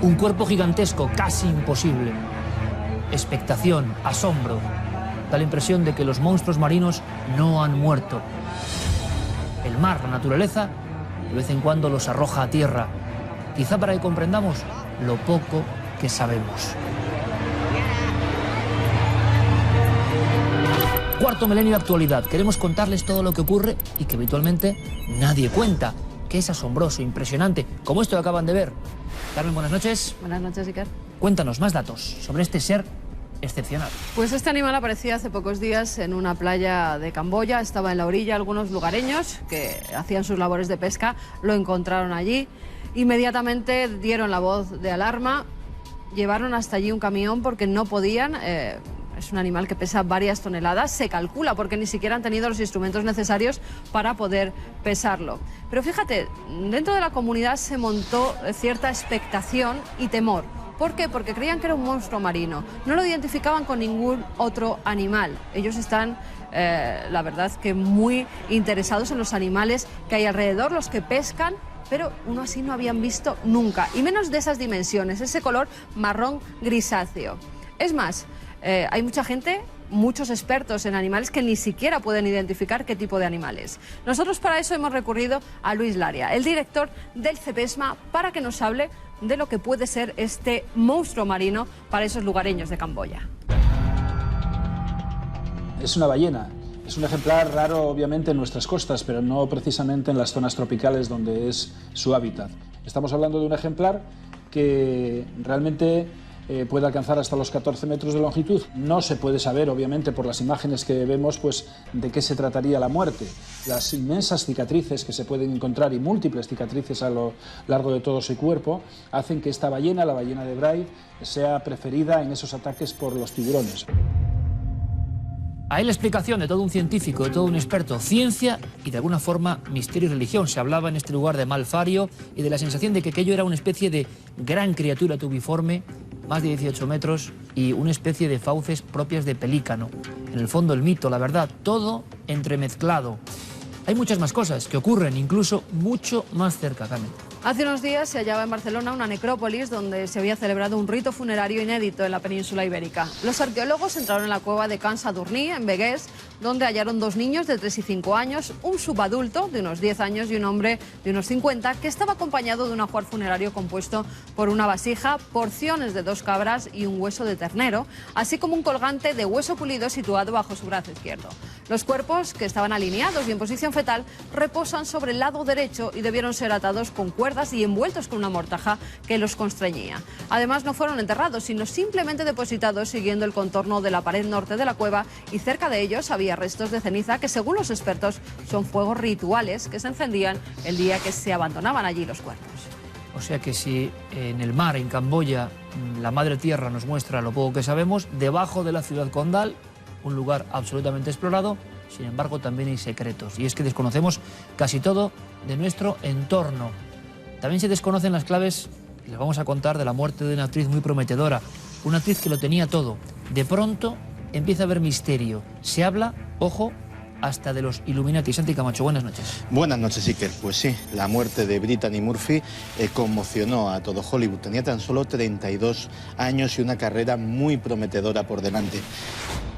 Un cuerpo gigantesco, casi imposible. Expectación, asombro. Da la impresión de que los monstruos marinos no han muerto. El mar, la naturaleza, de vez en cuando los arroja a tierra. Quizá para que comprendamos lo poco que sabemos. Cuarto milenio de actualidad. Queremos contarles todo lo que ocurre y que habitualmente nadie cuenta. Que es asombroso, impresionante, como esto que acaban de ver. Carmen, buenas noches. Buenas noches, Iker. Cuéntanos más datos sobre este ser excepcional. Pues este animal aparecía hace pocos días en una playa de Camboya. Estaba en la orilla. Algunos lugareños que hacían sus labores de pesca lo encontraron allí. Inmediatamente dieron la voz de alarma. Llevaron hasta allí un camión porque no podían... Es un animal que pesa varias toneladas, se calcula, porque ni siquiera han tenido los instrumentos necesarios para poder pesarlo. Pero fíjate, dentro de la comunidad se montó cierta expectación y temor. ¿Por qué? Porque creían que era un monstruo marino. No lo identificaban con ningún otro animal. Ellos están, la verdad, que muy interesados en los animales que hay alrededor, los que pescan, pero uno así no habían visto nunca, y menos de esas dimensiones, ese color marrón grisáceo. Es más, hay mucha gente, muchos expertos en animales que ni siquiera pueden identificar qué tipo de animal es. Nosotros para eso hemos recurrido a Luis Laria, el director del CEPESMA, para que nos hable de lo que puede ser este monstruo marino para esos lugareños de Camboya. Es una ballena. Es un ejemplar raro, obviamente, en nuestras costas, pero no precisamente en las zonas tropicales donde es su hábitat. Estamos hablando de un ejemplar que realmente puede alcanzar hasta los 14 metros de longitud. No se puede saber, obviamente, por las imágenes que vemos, pues, de qué se trataría la muerte. Las inmensas cicatrices que se pueden encontrar y múltiples cicatrices a lo largo de todo su cuerpo hacen que esta ballena, la ballena de Braid, sea preferida en esos ataques por los tiburones. Ahí la explicación de todo un científico, de todo un experto, ciencia y de alguna forma misterio y religión. Se hablaba en este lugar de Malfario y de la sensación de que aquello era una especie de gran criatura tubiforme, más de 18 metros y una especie de fauces propias de pelícano. En el fondo el mito, la verdad, todo entremezclado. Hay muchas más cosas que ocurren incluso mucho más cerca, Carmen. Hace unos días se hallaba en Barcelona una necrópolis donde se había celebrado un rito funerario inédito en la península ibérica. Los arqueólogos entraron en la cueva de Can Sadurní, en Begués, donde hallaron dos niños de 3 y 5 años, un subadulto de unos 10 años y un hombre de unos 50, que estaba acompañado de un ajuar funerario compuesto por una vasija, porciones de 2 cabras y un hueso de ternero, así como un colgante de hueso pulido situado bajo su brazo izquierdo. Los cuerpos, que estaban alineados y en posición fetal, reposan sobre el lado derecho y debieron ser atados con cuerdas y envueltos con una mortaja que los constreñía. Además, no fueron enterrados, sino simplemente depositados siguiendo el contorno de la pared norte de la cueva, y cerca de ellos había restos de ceniza que, según los expertos, son fuegos rituales que se encendían el día que se abandonaban allí los cuerpos. O sea que si en el mar, en Camboya, la madre tierra nos muestra lo poco que sabemos, debajo de la ciudad condal, un lugar absolutamente explorado, sin embargo también hay secretos. Y es que desconocemos casi todo de nuestro entorno. También se desconocen las claves, y les vamos a contar, de la muerte de una actriz muy prometedora. Una actriz que lo tenía todo. De pronto empieza a haber misterio. Se habla, ojo, hasta de los Illuminati. Santi Camacho, buenas noches. Buenas noches, Iker. Pues sí, la muerte de Brittany Murphy conmocionó a todo Hollywood. Tenía tan solo 32 años y una carrera muy prometedora por delante.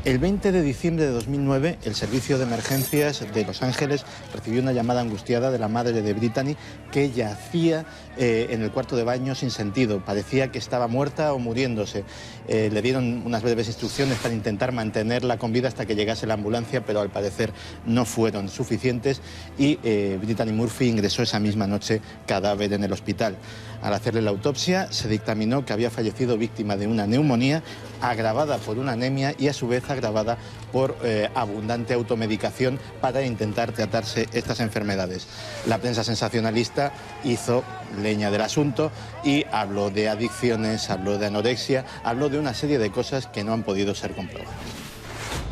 El 20 de diciembre de 2009, el Servicio de Emergencias de Los Ángeles recibió una llamada angustiada de la madre de Brittany, que yacía en el cuarto de baño sin sentido. Parecía que estaba muerta o muriéndose. Le dieron unas breves instrucciones para intentar mantenerla con vida hasta que llegase la ambulancia, pero al parecer no fueron suficientes y Brittany Murphy ingresó esa misma noche cadáver en el hospital. Al hacerle la autopsia, se dictaminó que había fallecido víctima de una neumonía agravada por una anemia y a su vez agravada por abundante automedicación para intentar tratarse estas enfermedades. La prensa sensacionalista hizo leña del asunto y habló de adicciones, habló de anorexia, habló de una serie de cosas que no han podido ser comprobadas.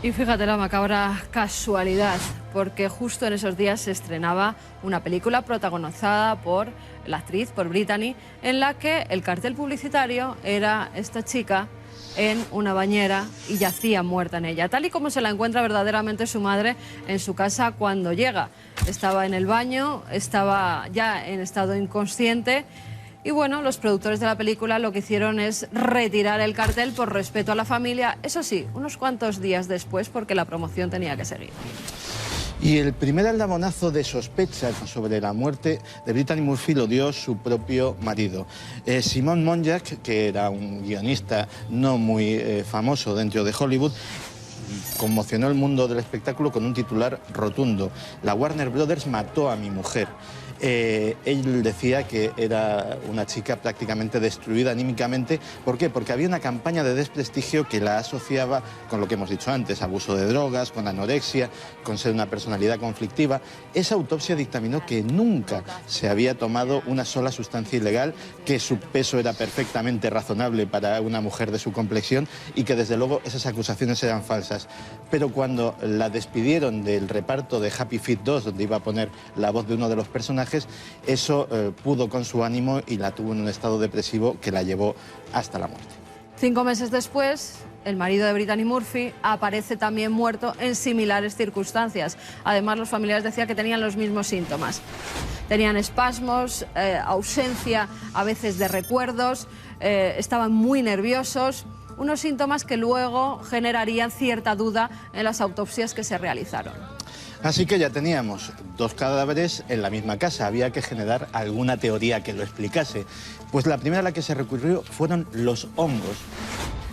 Y fíjate la macabra casualidad, porque justo en esos días se estrenaba una película protagonizada por la actriz, por Brittany, en la que el cartel publicitario era esta chica en una bañera y yacía muerta en ella, tal y como se la encuentra verdaderamente su madre en su casa cuando llega. Estaba en el baño, estaba ya en estado inconsciente Y bueno, los productores de la película lo que hicieron es retirar el cartel por respeto a la familia, eso sí, unos cuantos días después, porque la promoción tenía que seguir. Y el primer aldabonazo de sospecha sobre la muerte de Brittany Murphy lo dio su propio marido. Simon Monjack, que era un guionista no muy famoso dentro de Hollywood, conmocionó el mundo del espectáculo con un titular rotundo: la Warner Brothers mató a mi mujer. Él decía que era una chica prácticamente destruida anímicamente. ¿Por qué? Porque había una campaña de desprestigio que la asociaba con lo que hemos dicho antes: abuso de drogas, con anorexia, con ser una personalidad conflictiva. Esa autopsia dictaminó que nunca se había tomado una sola sustancia ilegal, que su peso era perfectamente razonable para una mujer de su complexión y que desde luego esas acusaciones eran falsas. Pero cuando la despidieron del reparto de Happy Feet 2, donde iba a poner la voz de uno de los personajes, eso pudo con su ánimo y la tuvo en un estado depresivo que la llevó hasta la muerte. 5 meses después, el marido de Brittany Murphy aparece también muerto en similares circunstancias. Además, los familiares decían que tenían los mismos síntomas. Tenían espasmos, ausencia a veces de recuerdos, estaban muy nerviosos, unos síntomas que luego generarían cierta duda en las autopsias que se realizaron. Así que ya teníamos 2 cadáveres en la misma casa. Había que generar alguna teoría que lo explicase. Pues la primera a la que se recurrió fueron los hongos.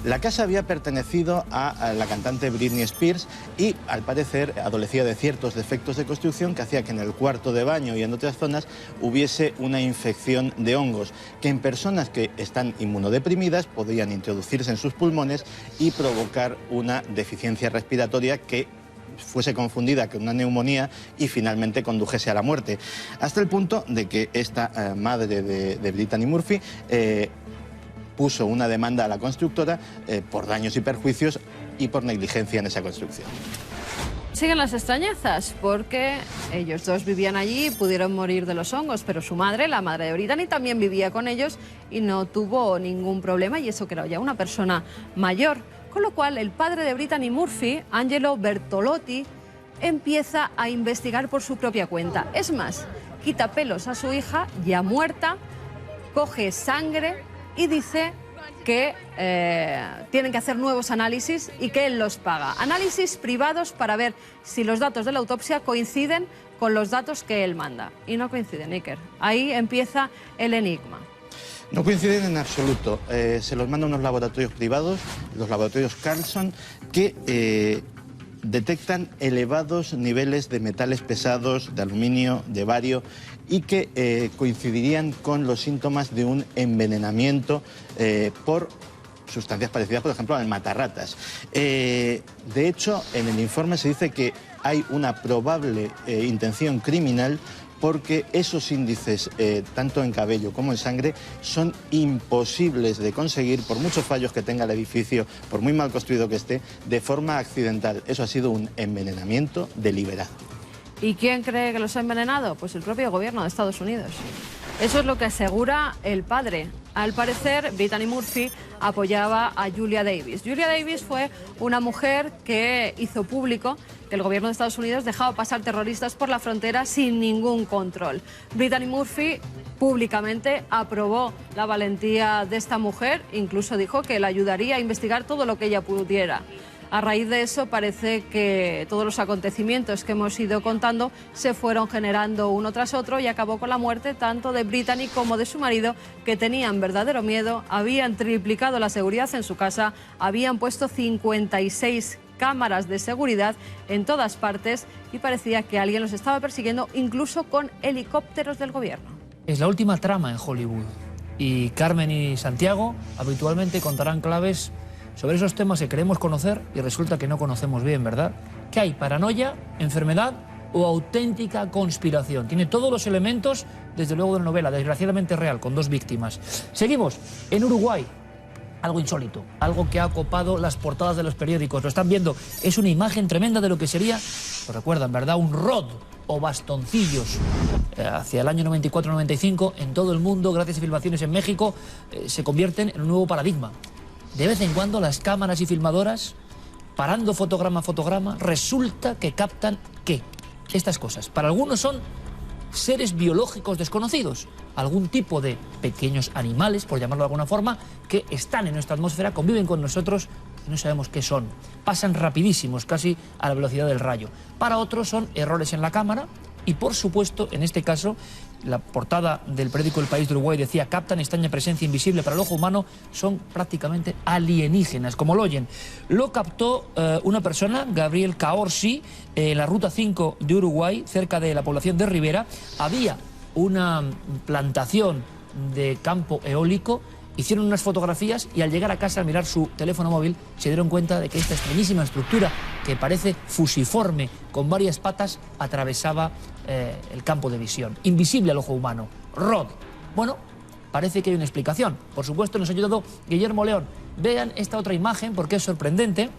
La casa había pertenecido a la cantante Britney Spears y, al parecer, adolecía de ciertos defectos de construcción que hacía que en el cuarto de baño y en otras zonas hubiese una infección de hongos, que en personas que están inmunodeprimidas podían introducirse en sus pulmones y provocar una deficiencia respiratoria que fuese confundida con una neumonía y finalmente condujese a la muerte. Hasta el punto de que esta madre de Brittany Murphy puso una demanda a la constructora por daños y perjuicios y por negligencia en esa construcción. Siguen las extrañezas, porque ellos dos vivían allí y pudieron morir de los hongos, pero su madre, la madre de Brittany, también vivía con ellos y no tuvo ningún problema, y eso que era ya una persona mayor. Con lo cual, el padre de Brittany Murphy, Angelo Bertolotti, empieza a investigar por su propia cuenta. Es más, quita pelos a su hija, ya muerta, coge sangre y dice que tienen que hacer nuevos análisis y que él los paga. Análisis privados para ver si los datos de la autopsia coinciden con los datos que él manda. Y no coinciden, Iker. Ahí empieza el enigma. No coinciden en absoluto. Se los mandan unos laboratorios privados, los laboratorios Carlson, que detectan elevados niveles de metales pesados, de aluminio, de bario, y que coincidirían con los síntomas de un envenenamiento por sustancias parecidas, por ejemplo, al matarratas. De hecho, en el informe se dice que hay una probable intención criminal, porque esos índices, tanto en cabello como en sangre, son imposibles de conseguir, por muchos fallos que tenga el edificio, por muy mal construido que esté, de forma accidental. Eso ha sido un envenenamiento deliberado. ¿Y quién cree que los ha envenenado? Pues el propio gobierno de Estados Unidos. Eso es lo que asegura el padre. Al parecer, Brittany Murphy apoyaba a Julia Davis. Julia Davis fue una mujer que hizo público que el gobierno de Estados Unidos dejaba pasar terroristas por la frontera sin ningún control. Brittany Murphy públicamente aprobó la valentía de esta mujer, incluso dijo que la ayudaría a investigar todo lo que ella pudiera. A raíz de eso parece que todos los acontecimientos que hemos ido contando se fueron generando uno tras otro y acabó con la muerte tanto de Brittany como de su marido, que tenían verdadero miedo, habían triplicado la seguridad en su casa, habían puesto 56 cámaras de seguridad en todas partes y parecía que alguien los estaba persiguiendo, incluso con helicópteros del gobierno. Es la última trama en Hollywood y Carmen y Santiago habitualmente contarán claves sobre esos temas que queremos conocer y resulta que no conocemos bien, ¿verdad? ¿Qué hay? ¿Paranoia, enfermedad o auténtica conspiración? Tiene todos los elementos, desde luego, de una novela desgraciadamente real, con 2 víctimas. Seguimos en Uruguay. Algo insólito, algo que ha copado las portadas de los periódicos. Lo están viendo, es una imagen tremenda de lo que sería, lo recuerdan, ¿verdad?, un rod o bastoncillos. Hacia el año 94-95, en todo el mundo, gracias a filmaciones en México, se convierten en un nuevo paradigma. De vez en cuando las cámaras y filmadoras, parando fotograma a fotograma, resulta que captan ¿qué? Estas cosas. Para algunos son seres biológicos desconocidos, algún tipo de pequeños animales, por llamarlo de alguna forma, que están en nuestra atmósfera, conviven con nosotros y no sabemos qué son. Pasan rapidísimos, casi a la velocidad del rayo. Para otros son errores en la cámara y, por supuesto, en este caso, la portada del periódico El País de Uruguay decía: captan extraña presencia invisible para el ojo humano, son prácticamente alienígenas, como lo oyen. Lo captó una persona, Gabriel Caorsi, en la Ruta 5 de Uruguay, cerca de la población de Rivera. Había una plantación de campo eólico, hicieron unas fotografías y al llegar a casa, al mirar su teléfono móvil, se dieron cuenta de que esta extrañísima estructura, que parece fusiforme, con varias patas, atravesaba el campo de visión, invisible al ojo humano. Rod. Bueno, parece que hay una explicación. Por supuesto, nos ha ayudado Guillermo León. Vean esta otra imagen porque es sorprendente.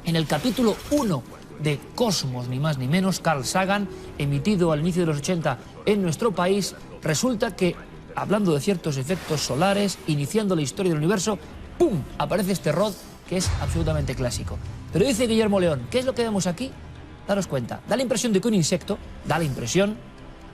En el capítulo 1 de Cosmos, ni más ni menos, Carl Sagan, emitido al inicio de los 80 en nuestro país, resulta que, hablando de ciertos efectos solares, iniciando la historia del universo, ¡pum!, aparece este Rod, que es absolutamente clásico. Pero dice Guillermo León, ¿qué es lo que vemos aquí? Daros cuenta, da la impresión de que un insecto,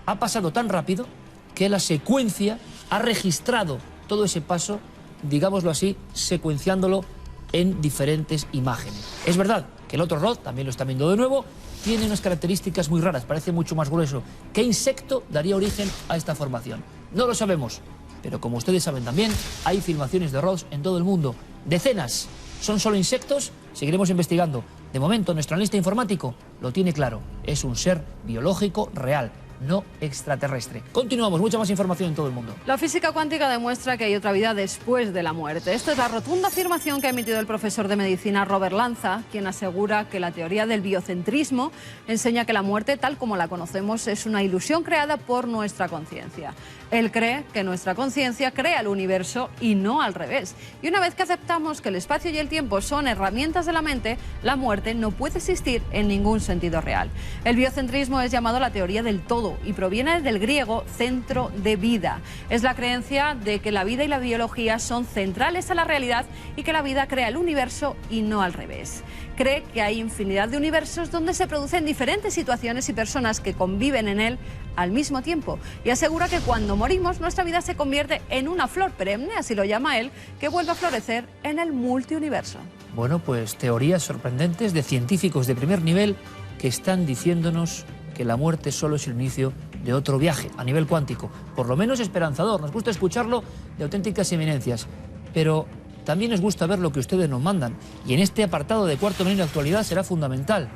ha pasado tan rápido que la secuencia ha registrado todo ese paso, digámoslo así, secuenciándolo en diferentes imágenes. Es verdad que el otro Rod, también lo está viendo de nuevo, tiene unas características muy raras, parece mucho más grueso. ¿Qué insecto daría origen a esta formación? No lo sabemos, pero como ustedes saben también, hay filmaciones de Rods en todo el mundo. Decenas. ¿Son solo insectos? Seguiremos investigando. De momento, nuestro analista informático lo tiene claro. Es un ser biológico real, no extraterrestre. Continuamos, mucha más información en todo el mundo. La física cuántica demuestra que hay otra vida después de la muerte. Esta es la rotunda afirmación que ha emitido el profesor de medicina Robert Lanza, quien asegura que la teoría del biocentrismo enseña que la muerte, tal como la conocemos, es una ilusión creada por nuestra conciencia. Él cree que nuestra conciencia crea el universo y no al revés. Y una vez que aceptamos que el espacio y el tiempo son herramientas de la mente, la muerte no puede existir en ningún sentido real. El biocentrismo es llamado la teoría del todo y proviene del griego centro de vida. Es la creencia de que la vida y la biología son centrales a la realidad y que la vida crea el universo y no al revés. Cree que hay infinidad de universos donde se producen diferentes situaciones y personas que conviven en él al mismo tiempo, y asegura que cuando morimos nuestra vida se convierte en una flor perenne, así lo llama él, que vuelve a florecer en el multiuniverso. Bueno, pues teorías sorprendentes de científicos de primer nivel que están diciéndonos que la muerte solo es el inicio de otro viaje a nivel cuántico, por lo menos esperanzador. Nos gusta escucharlo de auténticas eminencias, pero también nos gusta ver lo que ustedes nos mandan, y en este apartado de Cuarto Milenio de Actualidad será fundamental.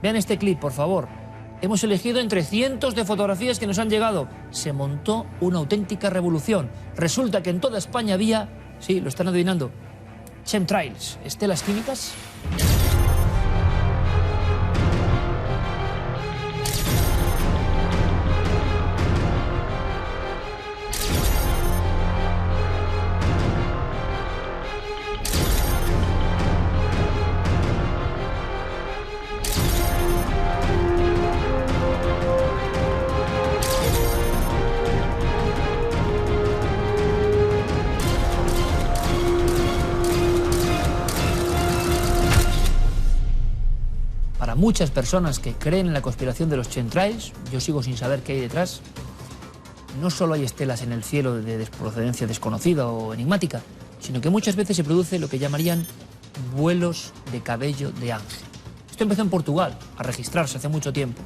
Vean este clip, por favor. Hemos elegido entre cientos de fotografías que nos han llegado. Se montó una auténtica revolución. Resulta que en toda España había, sí, lo están adivinando, chemtrails, estelas químicas. Para muchas personas que creen en la conspiración de los chemtrails, yo sigo sin saber qué hay detrás. No solo hay estelas en el cielo de procedencia desconocida o enigmática, sino que muchas veces se produce lo que llamarían vuelos de cabello de ángel. Esto empezó en Portugal a registrarse hace mucho tiempo.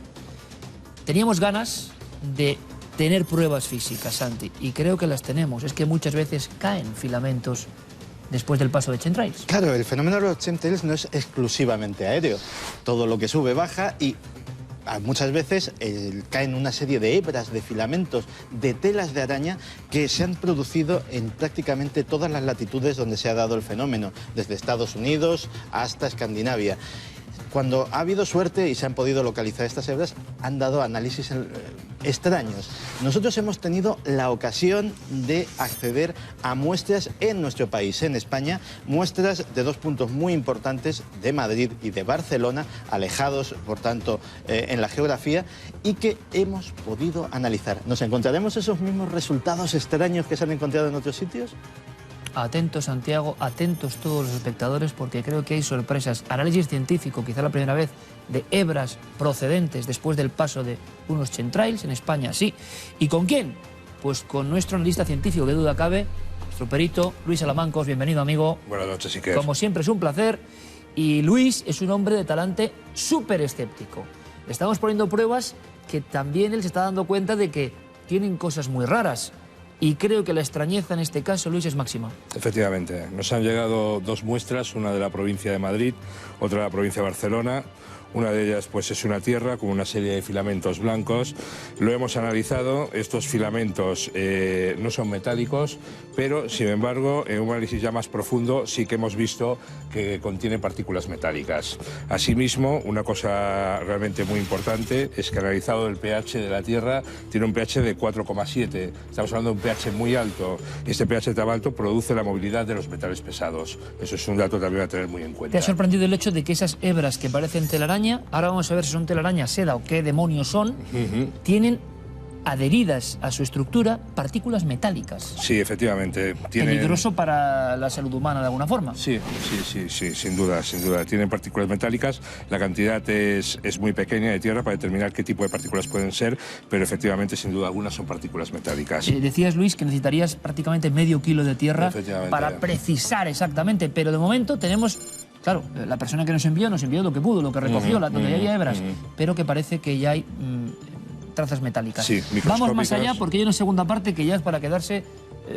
Teníamos ganas de tener pruebas físicas, Santi, y creo que las tenemos. Es que muchas veces caen filamentos después del paso de chemtrails. Claro, el fenómeno de los chemtrails no es exclusivamente aéreo. Todo lo que sube baja y muchas veces caen una serie de hebras, de filamentos, de telas de araña que se han producido en prácticamente todas las latitudes donde se ha dado el fenómeno, desde Estados Unidos hasta Escandinavia. Cuando ha habido suerte y se han podido localizar estas hebras, han dado análisis extraños. Nosotros hemos tenido la ocasión de acceder a muestras en nuestro país, en España, muestras de dos puntos muy importantes, de Madrid y de Barcelona, alejados, por tanto, en la geografía, y que hemos podido analizar. ¿Nos encontraremos esos mismos resultados extraños que se han encontrado en otros sitios? Atentos, Santiago, atentos todos los espectadores, porque creo que hay sorpresas. Análisis científico, quizá la primera vez, de hebras procedentes después del paso de unos chemtrails en España, sí. ¿Y con quién? Pues con nuestro analista científico, que duda cabe, nuestro perito, Luis Salamancos. Bienvenido, amigo. Buenas noches, Iker. Como siempre, es un placer. Y Luis es un hombre de talante súper escéptico. Le estamos poniendo pruebas que también él se está dando cuenta de que tienen cosas muy raras. Y creo que la extrañeza en este caso, Luis, es máxima. Efectivamente, nos han llegado dos muestras, una de la provincia de Madrid, otra de la provincia de Barcelona. Una de ellas pues es una tierra con una serie de filamentos blancos. Lo hemos analizado, estos filamentos no son metálicos, pero sin embargo en un análisis ya más profundo sí que hemos visto que contiene partículas metálicas. Asimismo, una cosa realmente muy importante es que analizado el pH de la tierra, tiene un pH de 4,7. Estamos hablando de un pH muy alto, y este pH tan alto produce la movilidad de los metales pesados. Eso es un dato también a tener muy en cuenta. ¿Te ha sorprendido el hecho de que esas hebras que parecen telaraña, ahora vamos a ver si son telaraña, seda o qué demonios son, tienen adheridas a su estructura partículas metálicas? Sí, efectivamente. Peligroso para la salud humana de alguna forma. Sí, sin duda, sin duda. Tienen partículas metálicas, la cantidad es muy pequeña de tierra para determinar qué tipo de partículas pueden ser, pero efectivamente, sin duda alguna, son partículas metálicas. Decías, Luis, que necesitarías prácticamente medio kilo de tierra para precisar exactamente, pero de momento tenemos... Claro, la persona que nos envió lo que pudo, lo que recogió, donde había hebras, pero que parece que ya hay trazas metálicas. Sí, vamos más allá porque hay una segunda parte que ya es para quedarse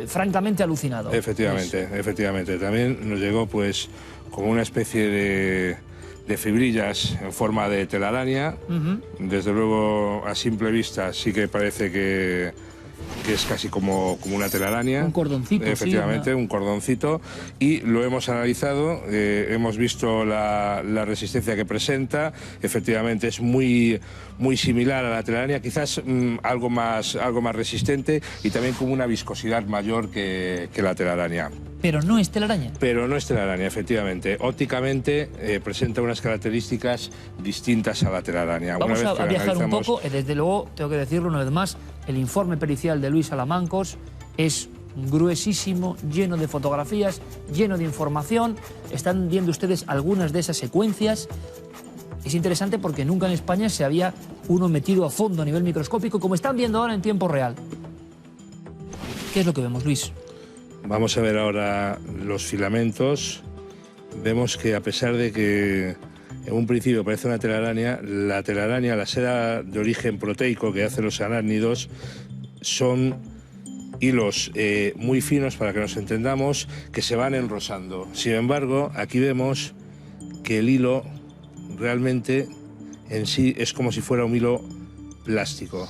francamente alucinado. Efectivamente, efectivamente. También nos llegó pues como una especie de fibrillas en forma de telaraña. Desde luego, a simple vista sí que parece que es casi como una telaraña. Un cordoncito. Efectivamente, sí, un cordoncito. Y lo hemos analizado, hemos visto la resistencia que presenta. Efectivamente es muy similar a la telaraña, quizás algo más resistente y también con una viscosidad mayor que la telaraña. Pero no es telaraña. Pero no es telaraña, efectivamente. Ópticamente presenta unas características distintas a la telaraña. Vamos a viajar un poco. Desde luego, tengo que decirlo una vez más, el informe pericial de Luis Salamancos es gruesísimo, lleno de fotografías, lleno de información. Están viendo ustedes algunas de esas secuencias. Es interesante porque nunca en España se había uno metido a fondo a nivel microscópico, como están viendo ahora en tiempo real. ¿Qué es lo que vemos, Luis? Vamos a ver ahora los filamentos. Vemos que a pesar de que en un principio parece una telaraña, la seda de origen proteico que hacen los arácnidos, son hilos muy finos, para que nos entendamos, que se van enrosando. Sin embargo, aquí vemos que el hilo realmente en sí es como si fuera un hilo plástico.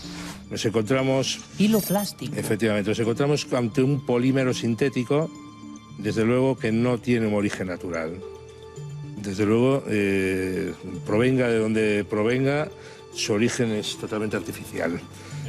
Nos encontramos... Hilo plástico. Efectivamente, nos encontramos ante un polímero sintético, desde luego que no tiene un origen natural. Desde luego, provenga de donde provenga, su origen es totalmente artificial.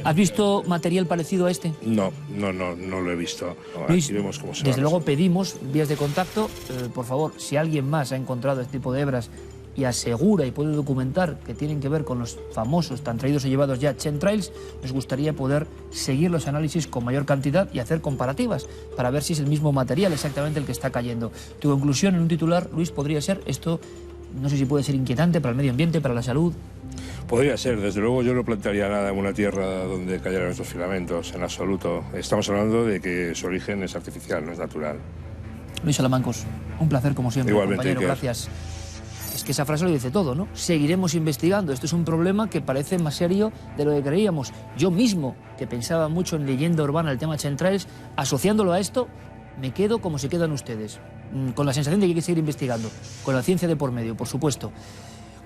¿Has visto material parecido a este? No lo he visto. Luis, aquí vemos cómo se desde luego pedimos vías de contacto. Por favor, si alguien más ha encontrado este tipo de hebras y asegura y puede documentar que tienen que ver con los famosos, tan traídos y llevados ya chemtrails, nos gustaría poder seguir los análisis con mayor cantidad y hacer comparativas para ver si es el mismo material exactamente el que está cayendo. Tu conclusión en un titular, Luis, podría ser esto, no sé si puede ser inquietante para el medio ambiente, para la salud. Podría ser, desde luego yo no plantearía nada en una tierra donde cayeran estos filamentos, en absoluto. Estamos hablando de que su origen es artificial, no es natural. Luis Salamancos, un placer como siempre. Igualmente, compañero, gracias. Es que esa frase lo dice todo, ¿no? Seguiremos investigando. Esto es un problema que parece más serio de lo que creíamos. Yo mismo, que pensaba mucho en leyenda urbana, el tema chemtrails, asociándolo a esto, me quedo como se quedan ustedes, con la sensación de que hay que seguir investigando, con la ciencia de por medio, por supuesto.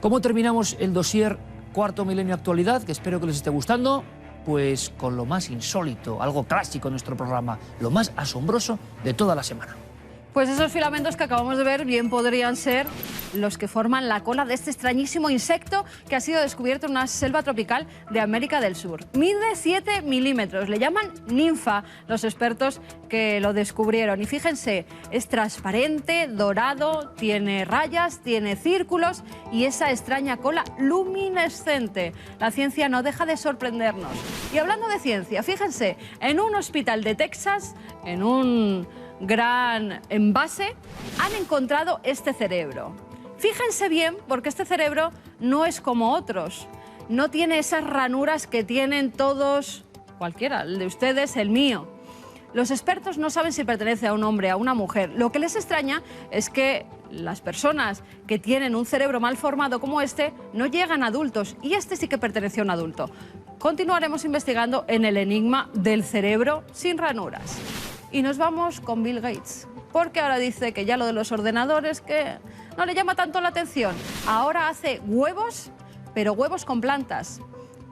¿Cómo terminamos el dossier Cuarto Milenio Actualidad? Que espero que les esté gustando. Pues con lo más insólito, algo clásico en nuestro programa, lo más asombroso de toda la semana. Pues esos filamentos que acabamos de ver bien podrían ser los que forman la cola de este extrañísimo insecto que ha sido descubierto en una selva tropical de América del Sur. Mide 7 milímetros, le llaman ninfa los expertos que lo descubrieron. Y fíjense, es transparente, dorado, tiene rayas, tiene círculos y esa extraña cola luminescente. La ciencia no deja de sorprendernos. Y hablando de ciencia, fíjense, en un hospital de Texas, en un gran envase, han encontrado este cerebro. Fíjense bien, porque este cerebro no es como otros. No tiene esas ranuras que tienen todos, cualquiera, el de ustedes, el mío. Los expertos no saben si pertenece a un hombre o a una mujer. Lo que les extraña es que las personas que tienen un cerebro mal formado como este no llegan a adultos, y este sí que pertenece a un adulto. Continuaremos investigando en el enigma del cerebro sin ranuras. Y nos vamos con Bill Gates, porque ahora dice que ya lo de los ordenadores que no le llama tanto la atención. Ahora hace huevos, pero huevos con plantas.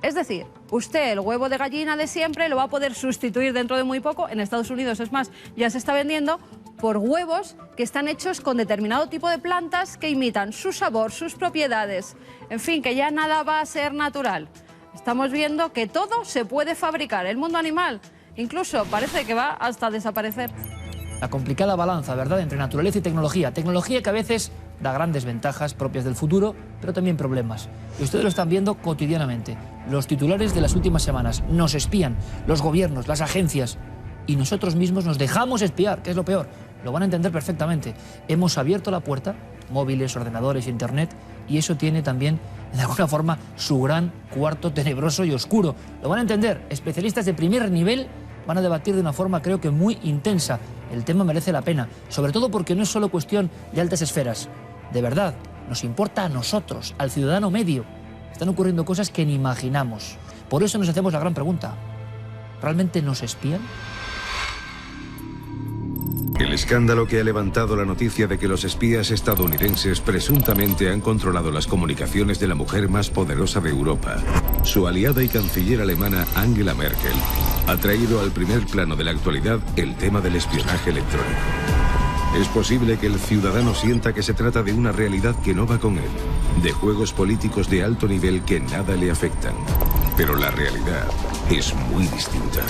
Es decir, usted el huevo de gallina de siempre lo va a poder sustituir dentro de muy poco. En Estados Unidos, es más, ya se está vendiendo por huevos que están hechos con determinado tipo de plantas que imitan su sabor, sus propiedades. En fin, que ya nada va a ser natural. Estamos viendo que todo se puede fabricar. El mundo animal incluso parece que va hasta desaparecer. La complicada balanza, ¿verdad?, entre naturaleza y tecnología. Tecnología que a veces da grandes ventajas propias del futuro, pero también problemas. Y ustedes lo están viendo cotidianamente. Los titulares de las últimas semanas nos espían, los gobiernos, las agencias, y nosotros mismos nos dejamos espiar, que es lo peor. Lo van a entender perfectamente. Hemos abierto la puerta, móviles, ordenadores, internet, y eso tiene también, de alguna forma, su gran cuarto tenebroso y oscuro. Lo van a entender. Especialistas de primer nivel van a debatir de una forma, creo que muy intensa. El tema merece la pena, sobre todo porque no es solo cuestión de altas esferas. De verdad, nos importa a nosotros, al ciudadano medio. Están ocurriendo cosas que ni imaginamos. Por eso nos hacemos la gran pregunta: ¿realmente nos espían? El escándalo que ha levantado la noticia de que los espías estadounidenses presuntamente han controlado las comunicaciones de la mujer más poderosa de Europa, su aliada y canciller alemana Angela Merkel, ha traído al primer plano de la actualidad el tema del espionaje electrónico. Es posible que el ciudadano sienta que se trata de una realidad que no va con él, de juegos políticos de alto nivel que nada le afectan. Pero la realidad es muy distinta.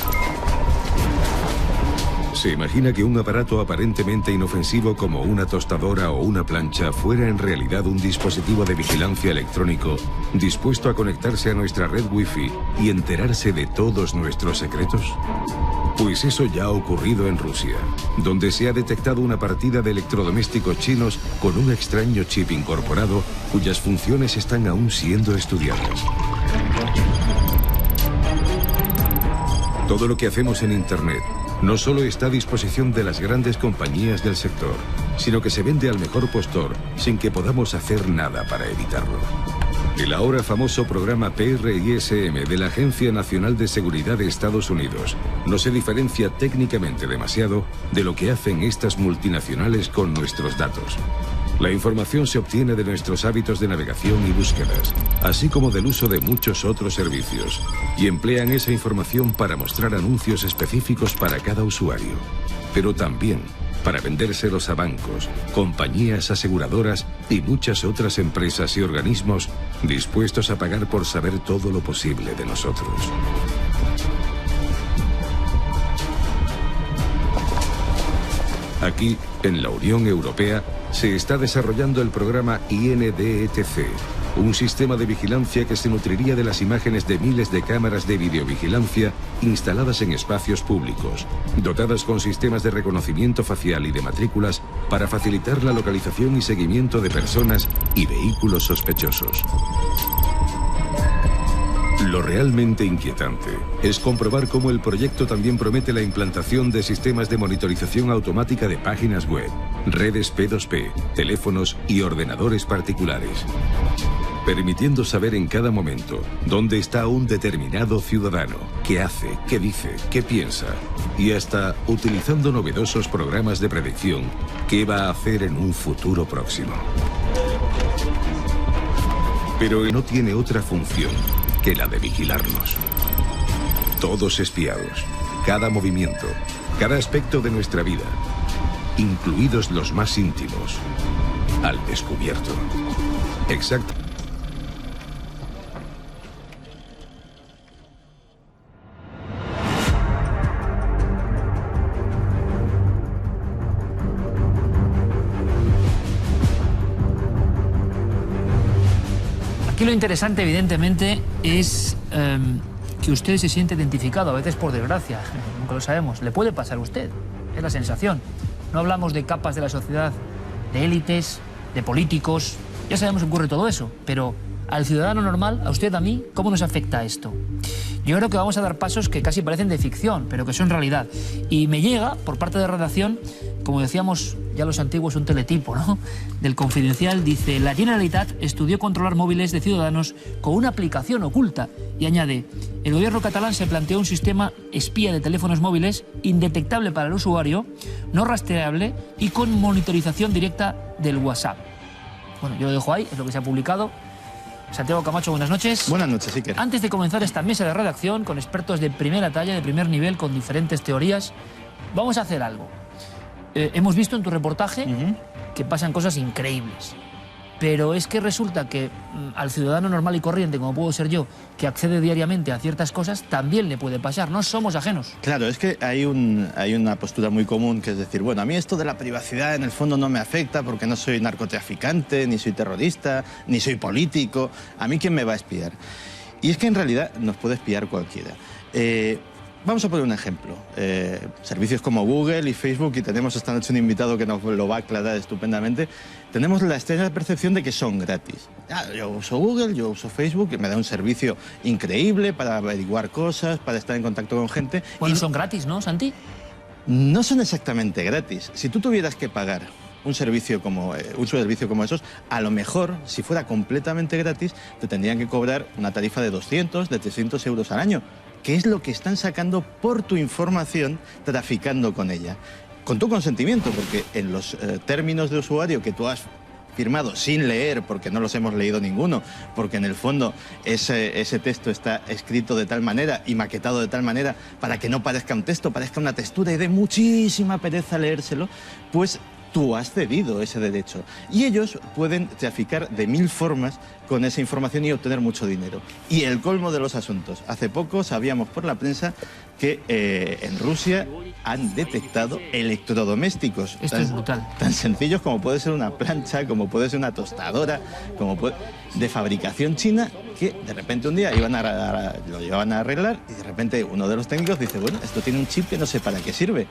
Se imagina que un aparato aparentemente inofensivo como una tostadora o una plancha fuera en realidad un dispositivo de vigilancia electrónico dispuesto a conectarse a nuestra red Wi-Fi y enterarse de todos nuestros secretos. Pues eso ya ha ocurrido en Rusia, donde se ha detectado una partida de electrodomésticos chinos con un extraño chip incorporado cuyas funciones están aún siendo estudiadas. Todo lo que hacemos en Internet no solo está a disposición de las grandes compañías del sector, sino que se vende al mejor postor sin que podamos hacer nada para evitarlo. El ahora famoso programa PRISM de la Agencia Nacional de Seguridad de Estados Unidos no se diferencia técnicamente demasiado de lo que hacen estas multinacionales con nuestros datos. La información se obtiene de nuestros hábitos de navegación y búsquedas, así como del uso de muchos otros servicios, y emplean esa información para mostrar anuncios específicos para cada usuario, pero también para vendérselos a bancos, compañías aseguradoras y muchas otras empresas y organismos dispuestos a pagar por saber todo lo posible de nosotros. Aquí, en la Unión Europea, se está desarrollando el programa INDETC, un sistema de vigilancia que se nutriría de las imágenes de miles de cámaras de videovigilancia instaladas en espacios públicos, dotadas con sistemas de reconocimiento facial y de matrículas para facilitar la localización y seguimiento de personas y vehículos sospechosos. Lo realmente inquietante es comprobar cómo el proyecto también promete la implantación de sistemas de monitorización automática de páginas web, redes P2P, teléfonos y ordenadores particulares, permitiendo saber en cada momento dónde está un determinado ciudadano, qué hace, qué dice, qué piensa, y hasta utilizando novedosos programas de predicción qué va a hacer en un futuro próximo. Pero no tiene otra función que la de vigilarnos. Todos espiados, cada movimiento, cada aspecto de nuestra vida, incluidos los más íntimos, al descubierto. Exacto. Aquí lo interesante, evidentemente, es que usted se siente identificado, a veces por desgracia, nunca lo sabemos. Le puede pasar a usted, es la sensación. No hablamos de capas de la sociedad, de élites, de políticos. Ya sabemos que ocurre todo eso, pero al ciudadano normal, a usted, a mí, ¿cómo nos afecta esto? Yo creo que vamos a dar pasos que casi parecen de ficción, pero que son realidad. Y me llega, por parte de redacción, como decíamos ya los antiguos, un teletipo, ¿no?, del Confidencial, dice: la Generalitat estudió controlar móviles de ciudadanos con una aplicación oculta. Y añade: el gobierno catalán se planteó un sistema espía de teléfonos móviles indetectable para el usuario, no rastreable y con monitorización directa del WhatsApp. Bueno, yo lo dejo ahí, es lo que se ha publicado. Santiago Camacho, buenas noches. Buenas noches, Iker. Antes de comenzar esta mesa de redacción con expertos de primera talla, de primer nivel, con diferentes teorías, vamos a hacer algo. Hemos visto en tu reportaje que pasan cosas increíbles, pero es que resulta que al ciudadano normal y corriente, como puedo ser yo, que accede diariamente a ciertas cosas, también le puede pasar, no somos ajenos. Claro, es que hay una postura muy común, que es decir, bueno, a mí esto de la privacidad en el fondo no me afecta porque no soy narcotraficante, ni soy terrorista, ni soy político, ¿a mí quién me va a espiar? Y es que en realidad nos puede espiar cualquiera. Vamos a poner un ejemplo. Servicios como Google y Facebook, y tenemos esta noche un invitado que nos lo va a aclarar estupendamente, tenemos la extraña percepción de que son gratis. Yo uso Google, yo uso Facebook, que me da un servicio increíble para averiguar cosas, para estar en contacto con gente. Bueno, son gratis, ¿no, Santi? No son exactamente gratis. Si tú tuvieras que pagar un servicio como esos, a lo mejor, si fuera completamente gratis, te tendrían que cobrar una tarifa de 200, de 300 euros al año, que es lo que están sacando por tu información, traficando con ella. Con tu consentimiento, porque en los términos de usuario que tú has firmado sin leer, porque no los hemos leído ninguno, porque en el fondo ese texto está escrito de tal manera y maquetado de tal manera para que no parezca un texto, parezca una textura y dé muchísima pereza leérselo, pues tú has cedido ese derecho. Y ellos pueden traficar de 1000 formas con esa información y obtener mucho dinero. Y el colmo de los asuntos. Hace poco sabíamos por la prensa que en Rusia han detectado electrodomésticos. Esto es brutal. Tan sencillos como puede ser una plancha, como puede ser una tostadora, de fabricación china, que de repente un día lo llevaban a arreglar y de repente uno de los técnicos dice, bueno, esto tiene un chip que no sé para qué sirve.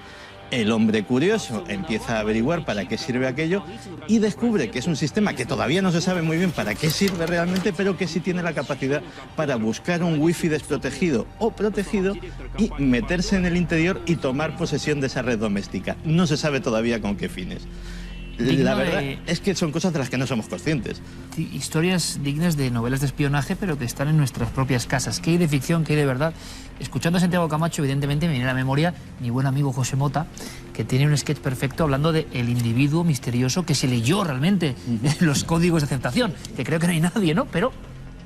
El hombre curioso empieza a averiguar para qué sirve aquello y descubre que es un sistema que todavía no se sabe muy bien para qué sirve realmente, pero que sí tiene la capacidad para buscar un wifi desprotegido o protegido y meterse en el interior y tomar posesión de esa red doméstica. No se sabe todavía con qué fines. La verdad es que son cosas de las que no somos conscientes. Historias dignas de novelas de espionaje, pero que están en nuestras propias casas. ¿Qué hay de ficción, qué hay de verdad? Escuchando a Santiago Camacho, evidentemente me viene a la memoria mi buen amigo José Mota, que tiene un sketch perfecto hablando de el individuo misterioso que se leyó realmente los códigos de aceptación, que creo que no hay nadie, ¿no? Pero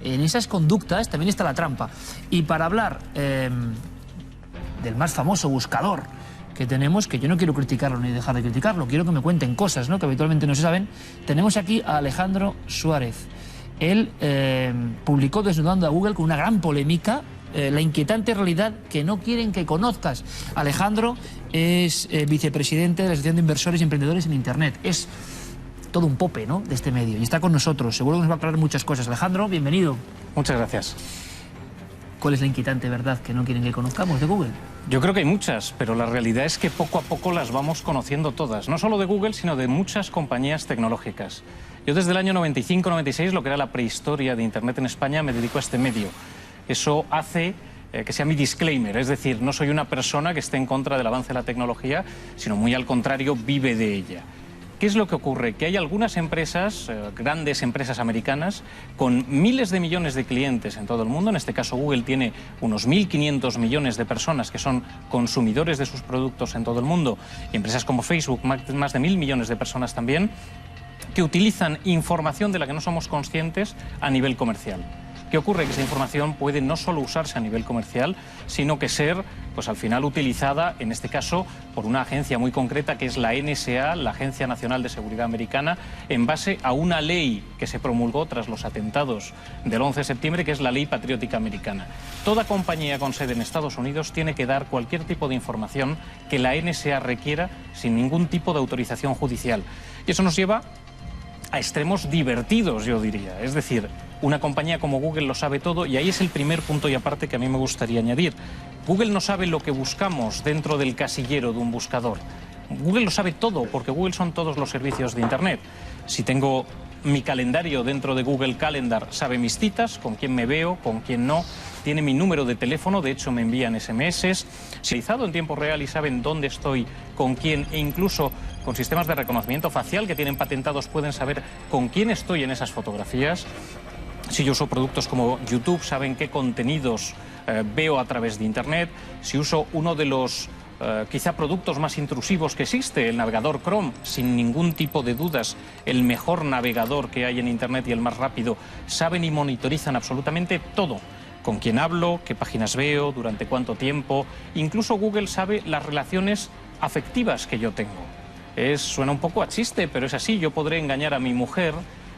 en esas conductas también está la trampa. Y para hablar del más famoso buscador que tenemos, que yo no quiero criticarlo ni dejar de criticarlo, quiero que me cuenten cosas, ¿no?, que habitualmente no se saben. Tenemos aquí a Alejandro Suárez. Él publicó Desnudando a Google con una gran polémica, la inquietante realidad que no quieren que conozcas. Alejandro es vicepresidente de la Asociación de Inversores y Emprendedores en Internet. Es todo un pope, ¿no?, de este medio, y está con nosotros. Seguro que nos va a aclarar muchas cosas. Alejandro, bienvenido. Muchas gracias. ¿Cuál es la inquietante verdad que no quieren que conozcamos de Google? Yo creo que hay muchas, pero la realidad es que poco a poco las vamos conociendo todas. No solo de Google, sino de muchas compañías tecnológicas. Yo desde el año 95-96, lo que era la prehistoria de Internet en España, me dedico a este medio. Eso hace que sea mi disclaimer, es decir, no soy una persona que esté en contra del avance de la tecnología, sino muy al contrario, vive de ella. ¿Qué es lo que ocurre? Que hay algunas empresas, grandes empresas americanas, con miles de millones de clientes en todo el mundo. En este caso, Google tiene unos 1.500 millones de personas que son consumidores de sus productos en todo el mundo. Y empresas como Facebook, más de 1.000 millones de personas también, que utilizan información de la que no somos conscientes a nivel comercial. ¿Qué ocurre? Que esa información puede no solo usarse a nivel comercial, sino que ser, pues al final, utilizada, en este caso, por una agencia muy concreta, que es la NSA, la Agencia Nacional de Seguridad Americana, en base a una ley que se promulgó tras los atentados del 11 de septiembre, que es la Ley Patriótica Americana. Toda compañía con sede en Estados Unidos tiene que dar cualquier tipo de información que la NSA requiera sin ningún tipo de autorización judicial. Y eso nos lleva a extremos divertidos, yo diría. Es decir, una compañía como Google lo sabe todo, y ahí es el primer punto y aparte que a mí me gustaría añadir. Google no sabe lo que buscamos dentro del casillero de un buscador. Google lo sabe todo, porque Google son todos los servicios de Internet. Si tengo mi calendario dentro de Google Calendar, sabe mis citas, con quién me veo, con quién no, tiene mi número de teléfono, de hecho me envían SMS, serializado en tiempo real y saben dónde estoy, con quién, e incluso con sistemas de reconocimiento facial que tienen patentados pueden saber con quién estoy en esas fotografías. Si yo uso productos como YouTube, saben qué contenidos veo a través de Internet. Si uso uno de los quizá productos más intrusivos que existe, el navegador Chrome, sin ningún tipo de dudas, el mejor navegador que hay en Internet y el más rápido, saben y monitorizan absolutamente todo. Con quién hablo, qué páginas veo, durante cuánto tiempo. Incluso Google sabe las relaciones afectivas que yo tengo. Suena un poco a chiste, pero es así. Yo podré engañar a mi mujer,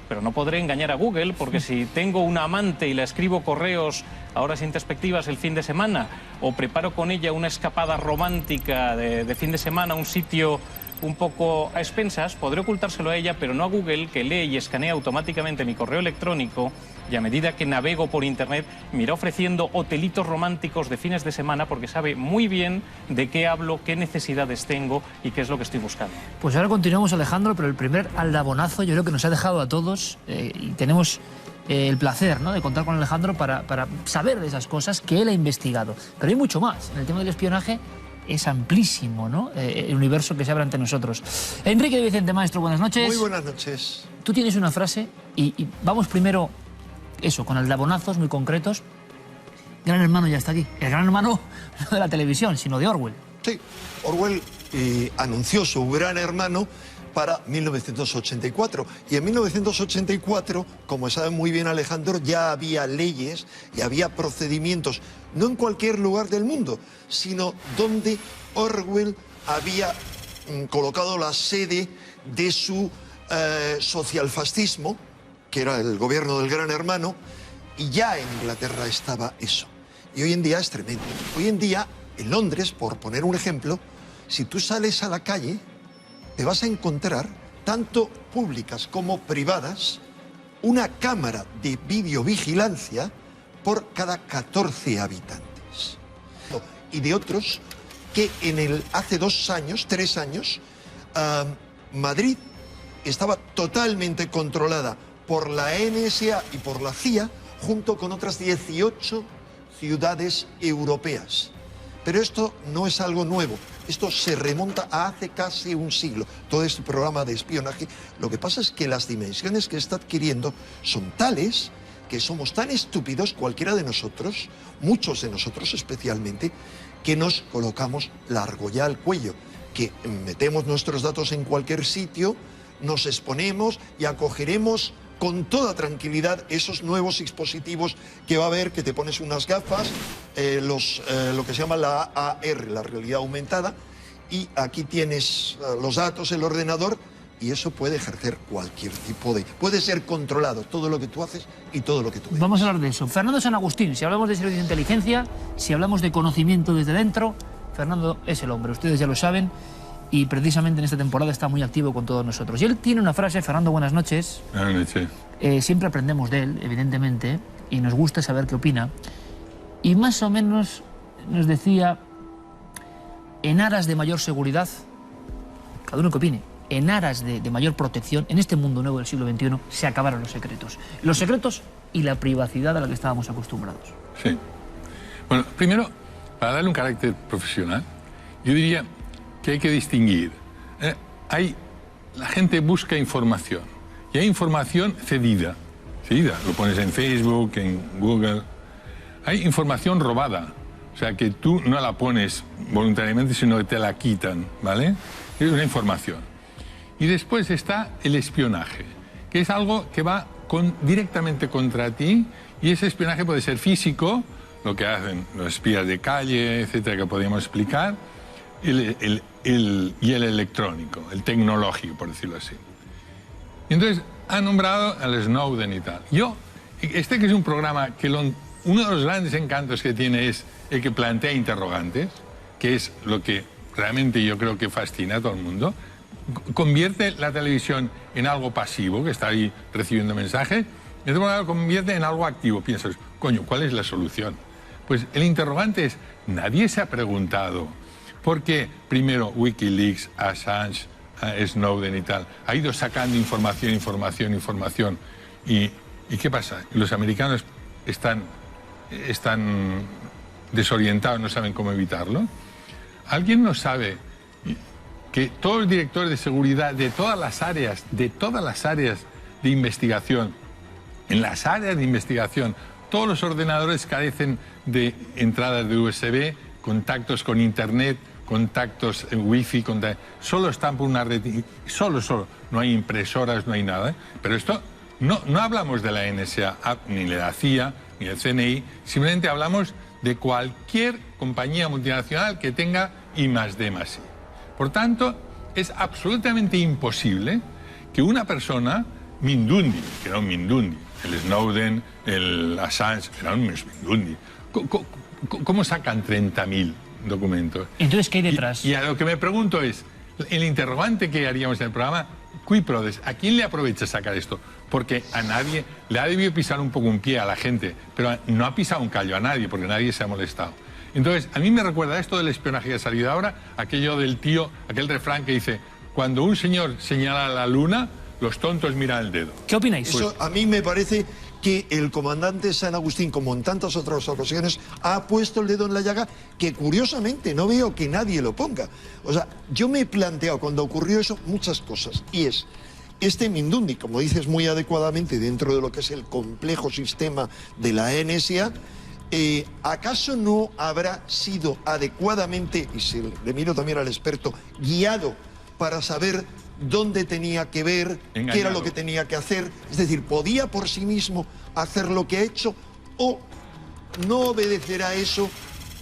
pero no podré engañar a Google, porque si tengo una amante y la escribo correos a horas introspectivas el fin de semana, o preparo con ella una escapada romántica de fin de semana a un sitio un poco a expensas, podré ocultárselo a ella, pero no a Google, que lee y escanea automáticamente mi correo electrónico y a medida que navego por Internet me irá ofreciendo hotelitos románticos de fines de semana, porque sabe muy bien de qué hablo, qué necesidades tengo y qué es lo que estoy buscando. Pues ahora continuamos, Alejandro, pero el primer aldabonazo yo creo que nos ha dejado a todos y tenemos el placer, ¿no?, de contar con Alejandro para saber de esas cosas que él ha investigado. Pero hay mucho más. En el tema del espionaje es amplísimo, ¿no?, el universo que se abre ante nosotros. Enrique de Vicente, maestro, buenas noches. Muy buenas noches. Tú tienes una frase y vamos primero, eso, con aldabonazos muy concretos. Gran Hermano ya está aquí. El Gran Hermano no de la televisión, sino de Orwell. Sí, Orwell anunció su Gran Hermano para 1984. Y en 1984, como sabe muy bien Alejandro, ya había leyes y había procedimientos, no en cualquier lugar del mundo, sino donde Orwell había colocado la sede de su socialfascismo, que era el gobierno del Gran Hermano, y ya en Inglaterra estaba eso. Y hoy en día es tremendo. Hoy en día, en Londres, por poner un ejemplo, si tú sales a la calle, te vas a encontrar, tanto públicas como privadas, una cámara de videovigilancia por cada 14 habitantes. Y de otros que hace 3 años, Madrid estaba totalmente controlada por la NSA y por la CIA, junto con otras 18 ciudades europeas. Pero esto no es algo nuevo. Esto se remonta a hace casi un siglo, todo este programa de espionaje. Lo que pasa es que las dimensiones que está adquiriendo son tales que somos tan estúpidos, cualquiera de nosotros, muchos de nosotros especialmente, que nos colocamos largo ya al cuello, que metemos nuestros datos en cualquier sitio, nos exponemos y acogeremos con toda tranquilidad esos nuevos dispositivos que va a haber, que te pones unas gafas, lo que se llama la AR, la realidad aumentada, y aquí tienes los datos, el ordenador, y eso puede ejercer cualquier tipo de... Puede ser controlado todo lo que tú haces y todo lo que tú ves. Vamos a hablar de eso. Fernando San Agustín, si hablamos de servicios de inteligencia, si hablamos de conocimiento desde dentro, Fernando es el hombre, ustedes ya lo saben, y precisamente en esta temporada está muy activo con todos nosotros. Y él tiene una frase, Fernando, buenas noches. Buenas noches. Siempre aprendemos de él, evidentemente, y nos gusta saber qué opina. Y más o menos nos decía, en aras de mayor seguridad, cada uno que opine, en aras de mayor protección, en este mundo nuevo del siglo XXI, se acabaron los secretos. Los secretos y la privacidad a la que estábamos acostumbrados. Sí. Bueno, primero, para darle un carácter profesional, yo diría que hay que distinguir. La gente busca información y hay información cedida. Lo pones en Facebook, en Google. Hay información robada, o sea que tú no la pones voluntariamente, sino que te la quitan, ¿vale? Es una información. Y después está el espionaje, que es algo que va directamente contra ti, y ese espionaje puede ser físico, lo que hacen los espías de calle, etcétera, que podríamos explicar, y el electrónico, el tecnológico, por decirlo así. Y entonces ha nombrado al Snowden y tal. Que es un programa que uno de los grandes encantos que tiene es el que plantea interrogantes, que es lo que realmente yo creo que fascina a todo el mundo. Convierte la televisión en algo pasivo, que está ahí recibiendo mensajes, y de lo convierte en algo activo. Piensas, coño, ¿cuál es la solución? Pues el interrogante es, nadie se ha preguntado Porque primero Wikileaks, Assange, Snowden y tal, ha ido sacando información. ¿Y qué pasa? Los americanos están desorientados, no saben cómo evitarlo. ¿Alguien no sabe que todos los directores de seguridad de todas las áreas de investigación, en las áreas de investigación, todos los ordenadores carecen de entradas de USB, contactos con Internet, contactos en Wi-Fi, solo están por una red, solo, no hay impresoras, no hay nada. Pero esto, no hablamos de la NSA, ni de la CIA, ni del CNI, simplemente hablamos de cualquier compañía multinacional que tenga I+D+I. Por tanto, es absolutamente imposible que una persona, Mindundi, que era un Mindundi, el Snowden, el Assange, era un Mindundi, ¿cómo sacan 30.000 documentos? Entonces, ¿qué hay detrás? Y a lo que me pregunto es, el interrogante que haríamos en el programa, cui prodest, ¿a quién le aprovecha sacar esto? Porque a nadie, le ha debido pisar un poco un pie a la gente, pero no ha pisado un callo a nadie, porque nadie se ha molestado. Entonces, a mí me recuerda esto del espionaje que ha salido ahora, aquello del tío, aquel refrán que dice, cuando un señor señala a la luna, los tontos miran el dedo. ¿Qué opináis? Eso a mí me parece que el comandante San Agustín, como en tantas otras ocasiones, ha puesto el dedo en la llaga, que curiosamente no veo que nadie lo ponga. O sea, yo me he planteado cuando ocurrió eso muchas cosas, y es, este Mindundi, como dices muy adecuadamente, dentro de lo que es el complejo sistema de la NSA, ¿acaso no habrá sido adecuadamente, y le miro también al experto, guiado para saber dónde tenía que ver, qué era lo que tenía que hacer? Es decir, ¿podía por sí mismo hacer lo que ha hecho o no obedecerá a eso?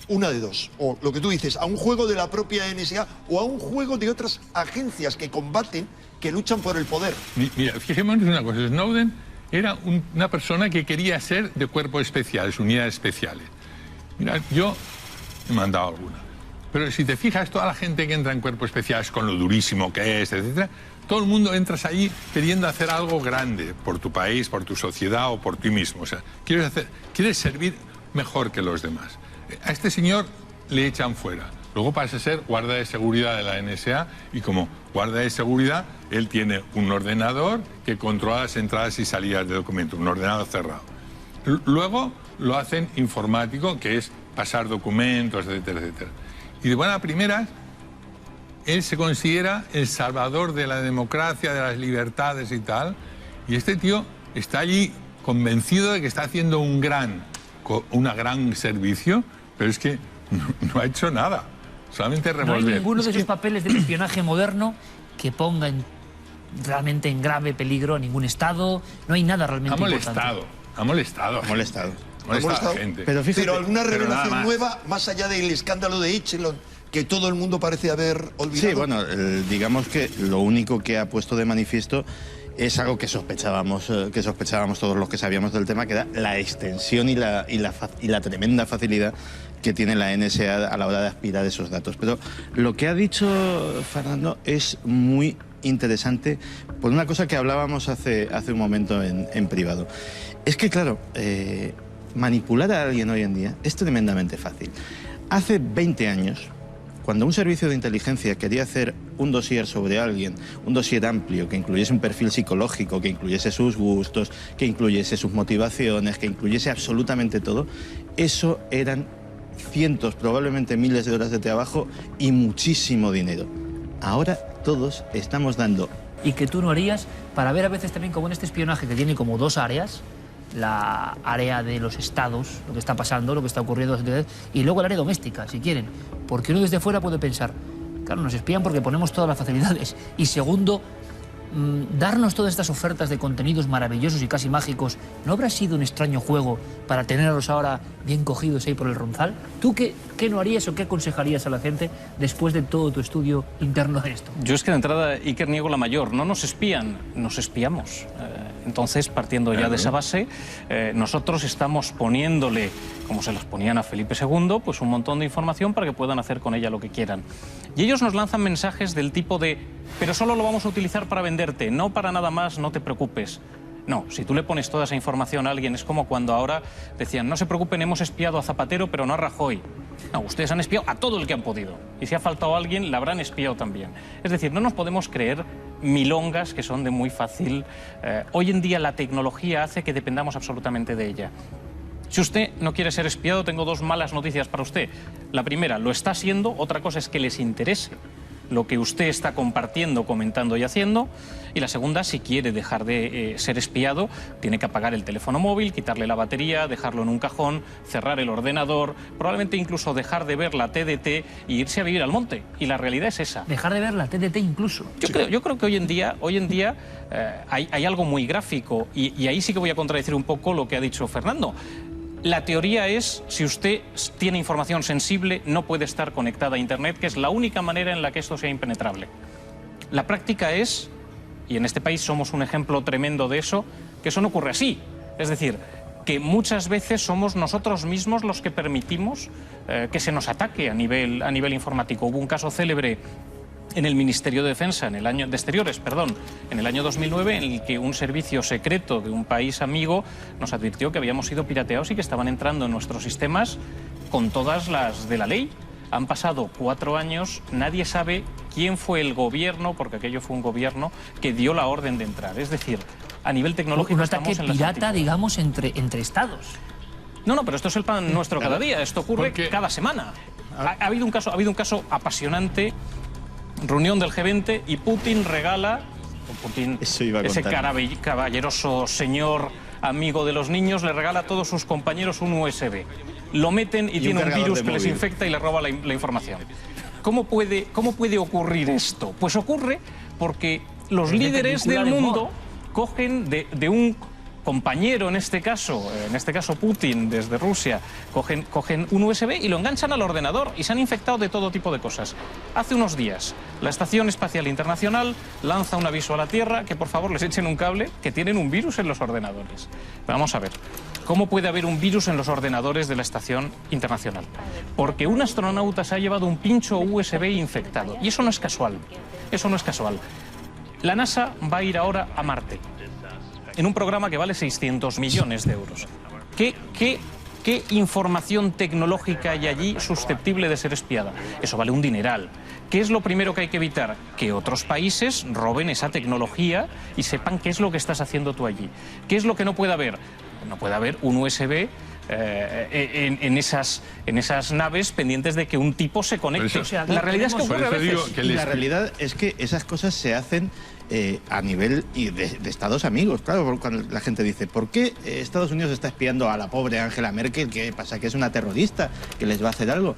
Una de dos, o lo que tú dices, a un juego de la propia NSA o a un juego de otras agencias que combaten, que luchan por el poder. Mira, fijémonos en una cosa, Snowden era una persona que quería ser de cuerpos especiales, unidades especiales. Mira, yo he mandado alguna. Pero si te fijas, toda la gente que entra en cuerpos especiales con lo durísimo que es, etcétera, todo el mundo entras allí queriendo hacer algo grande por tu país, por tu sociedad o por ti mismo. O sea, quieres servir mejor que los demás. A este señor le echan fuera. Luego pasa a ser guarda de seguridad de la NSA y como guarda de seguridad, él tiene un ordenador que controla las entradas y salidas de documentos, un ordenador cerrado. Luego lo hacen informático, que es pasar documentos, etcétera, etcétera. Y de buena primera, él se considera el salvador de la democracia, de las libertades y tal. Y este tío está allí convencido de que está haciendo un gran servicio, pero es que no ha hecho nada. Solamente revolver. No hay ninguno de esos papeles del espionaje moderno que ponga realmente en grave peligro a ningún Estado. No hay nada realmente importante. Ha molestado a gente. Pero alguna revelación nueva, más allá del escándalo de Echelon, que todo el mundo parece haber olvidado. Sí, bueno, digamos que lo único que ha puesto de manifiesto es algo que sospechábamos todos los que sabíamos del tema, que era la extensión y la tremenda facilidad que tiene la NSA a la hora de aspirar esos datos. Pero lo que ha dicho Fernando es muy interesante por una cosa que hablábamos hace un momento en privado. Es que, claro, manipular a alguien hoy en día es tremendamente fácil. Hace 20 años, cuando un servicio de inteligencia quería hacer un dossier sobre alguien, un dossier amplio, que incluyese un perfil psicológico, que incluyese sus gustos, que incluyese sus motivaciones, que incluyese absolutamente todo, eso eran cientos, probablemente miles de horas de trabajo y muchísimo dinero. Ahora todos estamos dando. Y que tú no harías para ver a veces también como en este espionaje que tiene como dos áreas, la área de los estados, lo que está pasando, lo que está ocurriendo, y luego el área doméstica, si quieren. Porque uno desde fuera puede pensar, claro, nos espían porque ponemos todas las facilidades. Y segundo, darnos todas estas ofertas de contenidos maravillosos y casi mágicos, ¿no habrá sido un extraño juego para tenerlos ahora bien cogidos ahí por el ronzal? ¿Tú qué no harías o qué aconsejarías a la gente después de todo tu estudio interno de esto? Yo es que de entrada, Iker, niego la mayor. No nos espían, nos espiamos. Entonces, partiendo ya de esa base, nosotros estamos poniéndole, como se los ponían a Felipe II, pues un montón de información para que puedan hacer con ella lo que quieran. Y ellos nos lanzan mensajes del tipo de, pero solo lo vamos a utilizar para venderte, no para nada más, no te preocupes. No, si tú le pones toda esa información a alguien, es como cuando ahora decían, no se preocupen, hemos espiado a Zapatero, pero no a Rajoy. No, ustedes han espiado a todo el que han podido. Y si ha faltado alguien, la habrán espiado también. Es decir, no nos podemos creer milongas que son de muy fácil. Hoy en día la tecnología hace que dependamos absolutamente de ella. Si usted no quiere ser espiado, tengo dos malas noticias para usted. La primera, lo está siendo. Otra cosa es que les interese lo que usted está compartiendo, comentando y haciendo. Y la segunda, si quiere dejar de ser espiado, tiene que apagar el teléfono móvil, quitarle la batería, dejarlo en un cajón, cerrar el ordenador, probablemente incluso dejar de ver la TDT e irse a vivir al monte. Y la realidad es esa. Dejar de ver la TDT incluso. Yo creo que hoy en día hay algo muy gráfico y ahí sí que voy a contradecir un poco lo que ha dicho Fernando. La teoría es, si usted tiene información sensible, no puede estar conectada a Internet, que es la única manera en la que esto sea impenetrable. La práctica es, y en este país somos un ejemplo tremendo de eso, que eso no ocurre así. Es decir, que muchas veces somos nosotros mismos los que permitimos que se nos ataque a nivel informático. Hubo un caso célebre en el Ministerio de Defensa, en el año 2009, en el que un servicio secreto de un país amigo nos advirtió que habíamos sido pirateados y que estaban entrando en nuestros sistemas con todas las de la ley. Han pasado 4 años, nadie sabe quién fue el gobierno, porque aquello fue un gobierno, que dio la orden de entrar. Es decir, a nivel tecnológico un ataque estamos en pirata, digamos, entre estados. No, pero esto es el pan nuestro cada día, esto ocurre cada semana. Ha habido un caso apasionante. Reunión del G20 y Putin regala, ese caballeroso señor amigo de los niños, le regala a todos sus compañeros un USB. Lo meten y tiene un virus que les infecta y les roba la información. ¿Cómo puede ocurrir esto? Pues ocurre porque los líderes del mundo cogen de un compañero, en este caso Putin desde Rusia, cogen un USB y lo enganchan al ordenador y se han infectado de todo tipo de cosas. Hace unos días, la Estación Espacial Internacional lanza un aviso a la Tierra que por favor les echen un cable, que tienen un virus en los ordenadores. Pero vamos a ver, ¿cómo puede haber un virus en los ordenadores de la Estación Internacional? Porque un astronauta se ha llevado un pincho USB infectado. Y eso no es casual. Eso no es casual. La NASA va a ir ahora a Marte, en un programa que vale 600 millones de euros. ¿Qué información tecnológica hay allí susceptible de ser espiada? Eso vale un dineral. ¿Qué es lo primero que hay que evitar? Que otros países roben esa tecnología y sepan qué es lo que estás haciendo tú allí. ¿Qué es lo que no puede haber? No puede haber un USB en esas naves pendientes de que un tipo se conecte. La realidad es que ocurre a veces. Y la realidad es que esas cosas se hacen a nivel de Estados amigos. Claro, cuando la gente dice, ¿por qué Estados Unidos está espiando a la pobre Angela Merkel? ¿Qué pasa? ¿Que es una terrorista? ¿Que les va a hacer algo?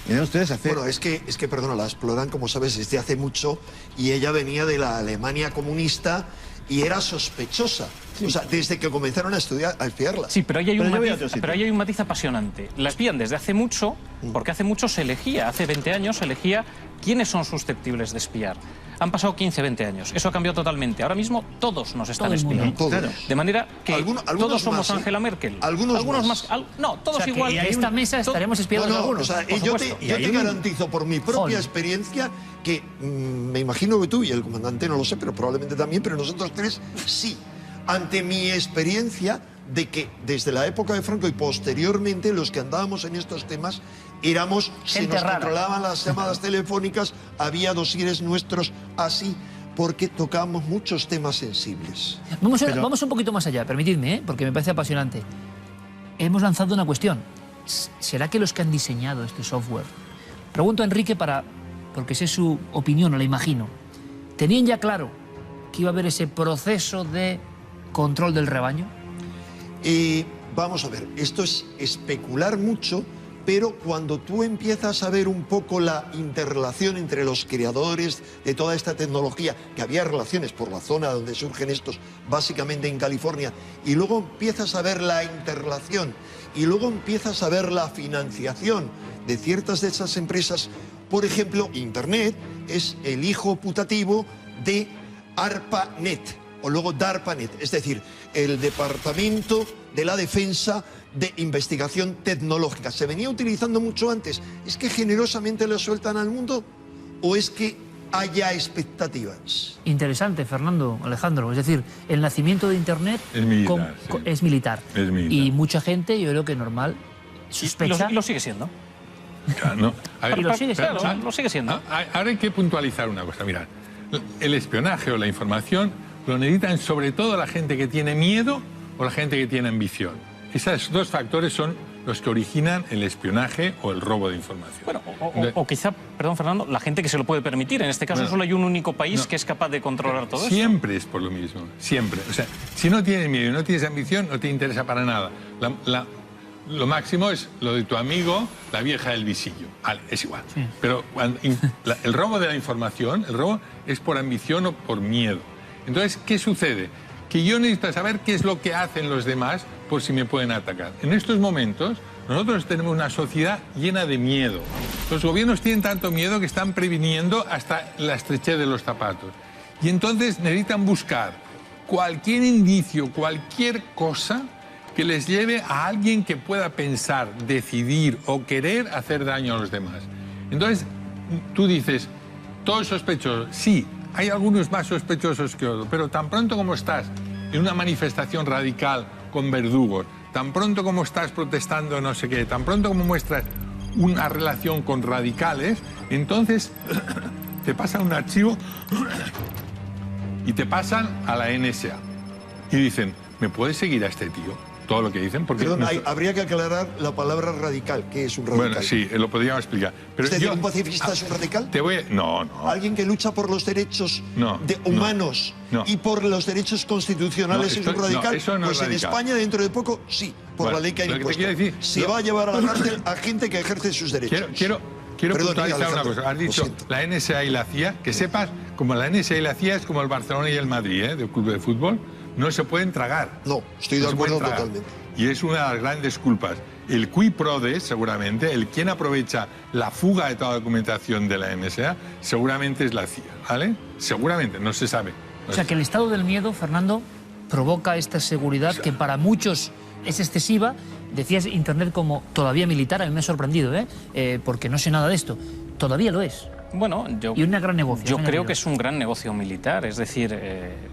Miren ustedes hacer... Bueno, es que, perdona, la exploran, como sabes, desde hace mucho, y ella venía de la Alemania comunista y era sospechosa. Sí. O sea, desde que comenzaron a espiarla. Sí, pero ahí hay un matiz apasionante. La espían desde hace mucho, porque hace mucho se elegía, hace 20 años se elegía quiénes son susceptibles de espiar. Han pasado 15, 20 años. Eso ha cambiado totalmente. Ahora mismo todos nos están espiando. Todos. De manera que todos somos más, Angela Merkel. Algunos más. No, todos, o sea, igual. Y a esta mesa estaremos espiados algunos. O sea, yo te garantizo por mi propia experiencia que me imagino que tú y el comandante no lo sé, pero probablemente también, pero nosotros tres sí. Ante mi experiencia de que desde la época de Franco y posteriormente los que andábamos en estos temas éramos, se nos controlaban las llamadas telefónicas, había dosieres nuestros así, porque tocamos muchos temas sensibles. Vamos un poquito más allá, permitidme, porque me parece apasionante. Hemos lanzado una cuestión. ¿Será que los que han diseñado este software, pregunto a Enrique porque sé su opinión, no la imagino, tenían ya claro que iba a haber ese proceso de control del rebaño? Vamos a ver, esto es especular mucho, pero cuando tú empiezas a ver un poco la interrelación entre los creadores de toda esta tecnología, que había relaciones por la zona donde surgen estos, básicamente en California, y luego empiezas a ver la interrelación, y luego empiezas a ver la financiación de ciertas de esas empresas. Por ejemplo, Internet es el hijo putativo de ARPANET, o luego DARPANET, es decir, el Departamento de la Defensa de Investigación Tecnológica. ¿Se venía utilizando mucho antes? ¿Es que generosamente lo sueltan al mundo o es que haya expectativas? Interesante, Fernando, Alejandro. Es decir, el nacimiento de Internet es militar. Y mucha gente, yo creo que normal, sospecha... Lo sigue siendo. Claro, no. A ver, Y lo sigue siendo. Claro, lo sigue siendo. Ahora hay que puntualizar una cosa. Mirad, el espionaje o la información lo necesitan sobre todo la gente que tiene miedo o la gente que tiene ambición. Esos dos factores son los que originan el espionaje o el robo de información. Bueno, o quizá, perdón Fernando, la gente que se lo puede permitir. En este caso solo hay un único país que es capaz de controlar todo eso. Siempre es por lo mismo, siempre. O sea, si no tienes miedo y no tienes ambición, no te interesa para nada. Lo máximo es lo de tu amigo, la vieja del visillo. Vale, es igual. Sí. Pero el robo de la información, el robo es por ambición o por miedo. Entonces, ¿qué sucede? Que yo necesito saber qué es lo que hacen los demás por si me pueden atacar. En estos momentos, nosotros tenemos una sociedad llena de miedo. Los gobiernos tienen tanto miedo que están previniendo hasta la estrechez de los zapatos. Y entonces necesitan buscar cualquier indicio, cualquier cosa que les lleve a alguien que pueda pensar, decidir o querer hacer daño a los demás. Entonces, tú dices, todos sospechosos, sí, hay algunos más sospechosos que otros, pero tan pronto como estás en una manifestación radical con verdugos, tan pronto como estás protestando no sé qué, tan pronto como muestras una relación con radicales, entonces te pasan un archivo y te pasan a la NSA. Y dicen, ¿me puedes seguir a este tío? Todo lo que dicen, porque... Perdón, habría que aclarar la palabra radical. ¿Qué es un radical? Bueno, sí, lo podríamos explicar. Pero ¿es decir, un pacifista es un radical? No. ¿Alguien que lucha por los derechos humanos y por los derechos constitucionales es un radical? Eso no pues es en radical. España, dentro de poco, sí, por la ley que hay impuesto. Se va a llevar a la cárcel a gente que ejerce sus derechos. Quiero puntualizar una cosa. Has dicho la NSA y la CIA, que sepas, como la NSA y la CIA es como el Barcelona y el Madrid, del club de fútbol, no se pueden tragar. No, estoy de acuerdo totalmente. Y es una de las grandes culpas. El qui prodé, seguramente, el quien aprovecha la fuga de toda la documentación de la NSA, seguramente es la CIA, ¿vale? Seguramente, no se sabe. O sea, que el estado del miedo, Fernando, provoca esta seguridad que para muchos es excesiva. Decías Internet como todavía militar, a mí me ha sorprendido, porque no sé nada de esto. Todavía lo es. Bueno, y una gran negocio. Yo creo que es un gran negocio militar. Es decir,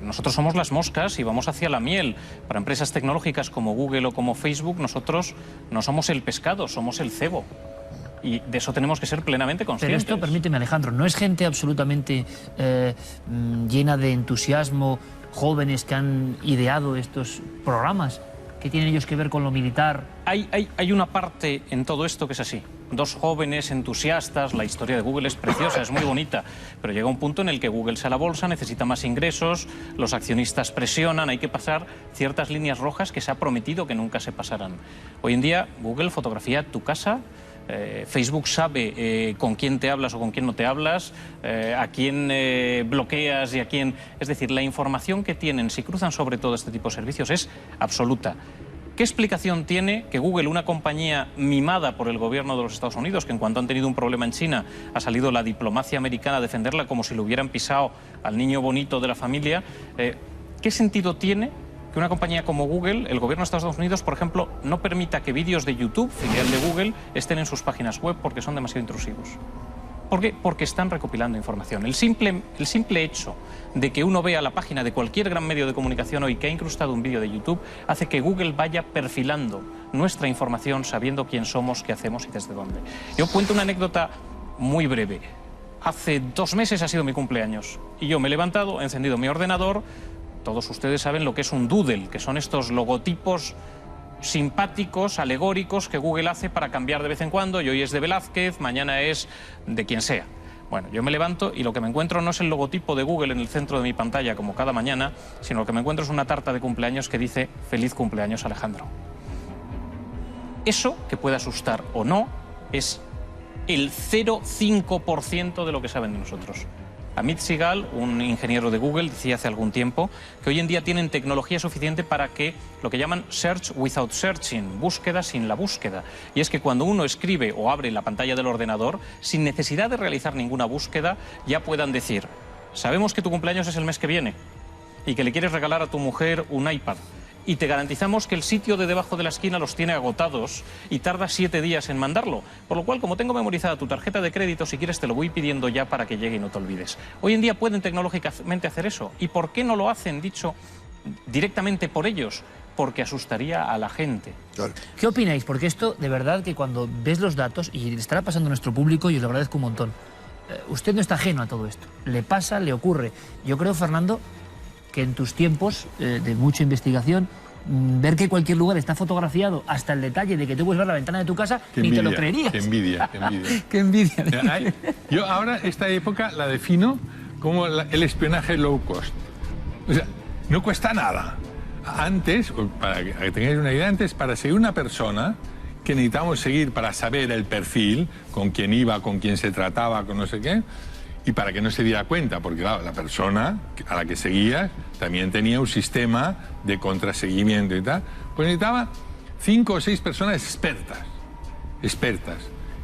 nosotros somos las moscas y vamos hacia la miel. Para empresas tecnológicas como Google o como Facebook, nosotros no somos el pescado, somos el cebo. Y de eso tenemos que ser plenamente conscientes. Pero esto, permíteme, Alejandro, no es gente absolutamente llena de entusiasmo, jóvenes que han ideado estos programas. ¿Qué tienen ellos que ver con lo militar? Hay una parte en todo esto que es así. Dos jóvenes entusiastas, la historia de Google es preciosa, es muy bonita, pero llega un punto en el que Google se a la bolsa, necesita más ingresos, los accionistas presionan, hay que pasar ciertas líneas rojas que se ha prometido que nunca se pasarán. Hoy en día Google fotografía tu casa, Facebook sabe con quién te hablas o con quién no te hablas, a quién bloqueas y a quién... Es decir, la información que tienen si cruzan sobre todo este tipo de servicios es absoluta. ¿Qué explicación tiene que Google, una compañía mimada por el gobierno de los Estados Unidos, que en cuanto han tenido un problema en China ha salido la diplomacia americana a defenderla como si le hubieran pisado al niño bonito de la familia, qué sentido tiene que una compañía como Google, el gobierno de Estados Unidos, por ejemplo, no permita que vídeos de YouTube, filial de Google, estén en sus páginas web porque son demasiado intrusivos? ¿Por qué? Porque están recopilando información. El simple hecho de que uno vea la página de cualquier gran medio de comunicación hoy que ha incrustado un vídeo de YouTube hace que Google vaya perfilando nuestra información sabiendo quién somos, qué hacemos y desde dónde. Yo cuento una anécdota muy breve. Hace 2 meses ha sido mi cumpleaños y yo me he levantado, he encendido mi ordenador. Todos ustedes saben lo que es un doodle, que son estos logotipos simpáticos, alegóricos que Google hace para cambiar de vez en cuando, y hoy es de Velázquez, mañana es de quien sea. Bueno, yo me levanto y lo que me encuentro no es el logotipo de Google en el centro de mi pantalla como cada mañana, sino lo que me encuentro es una tarta de cumpleaños que dice "Feliz cumpleaños, Alejandro". Eso, que puede asustar o no, es el 0,5% de lo que saben de nosotros. Amit Sigal, un ingeniero de Google, decía hace algún tiempo que hoy en día tienen tecnología suficiente para que lo que llaman search without searching, búsqueda sin la búsqueda. Y es que cuando uno escribe o abre la pantalla del ordenador, sin necesidad de realizar ninguna búsqueda, ya puedan decir: sabemos que tu cumpleaños es el mes que viene y que le quieres regalar a tu mujer un iPad. Y te garantizamos que el sitio de debajo de la esquina los tiene agotados y tarda 7 días en mandarlo. Por lo cual, como tengo memorizada tu tarjeta de crédito, si quieres te lo voy pidiendo ya para que llegue y no te olvides. Hoy en día pueden tecnológicamente hacer eso. ¿Y por qué no lo hacen, dicho directamente por ellos? porque asustaría a la gente. Claro. ¿Qué opináis? Porque esto, de verdad, que cuando ves los datos, y le estará pasando a nuestro público, y os lo agradezco un montón, usted no está ajeno a todo esto. Le pasa, le ocurre. Yo creo, Fernando, que en tus tiempos de mucha investigación, ver que cualquier lugar está fotografiado hasta el detalle de que tú puedes ver la ventana de tu casa, ni te lo creerías. Qué envidia, qué envidia. Qué envidia. Yo ahora esta época la defino como el espionaje low cost. O sea, no cuesta nada. Antes, para que tengáis una idea, antes para seguir una persona que necesitamos seguir para saber el perfil, con quién iba, con quién se trataba, con no sé qué, y para que no se diera cuenta, porque claro, la persona a la que seguías también tenía un sistema de contraseguimiento y tal, pues necesitaba 5 o 6 personas expertas,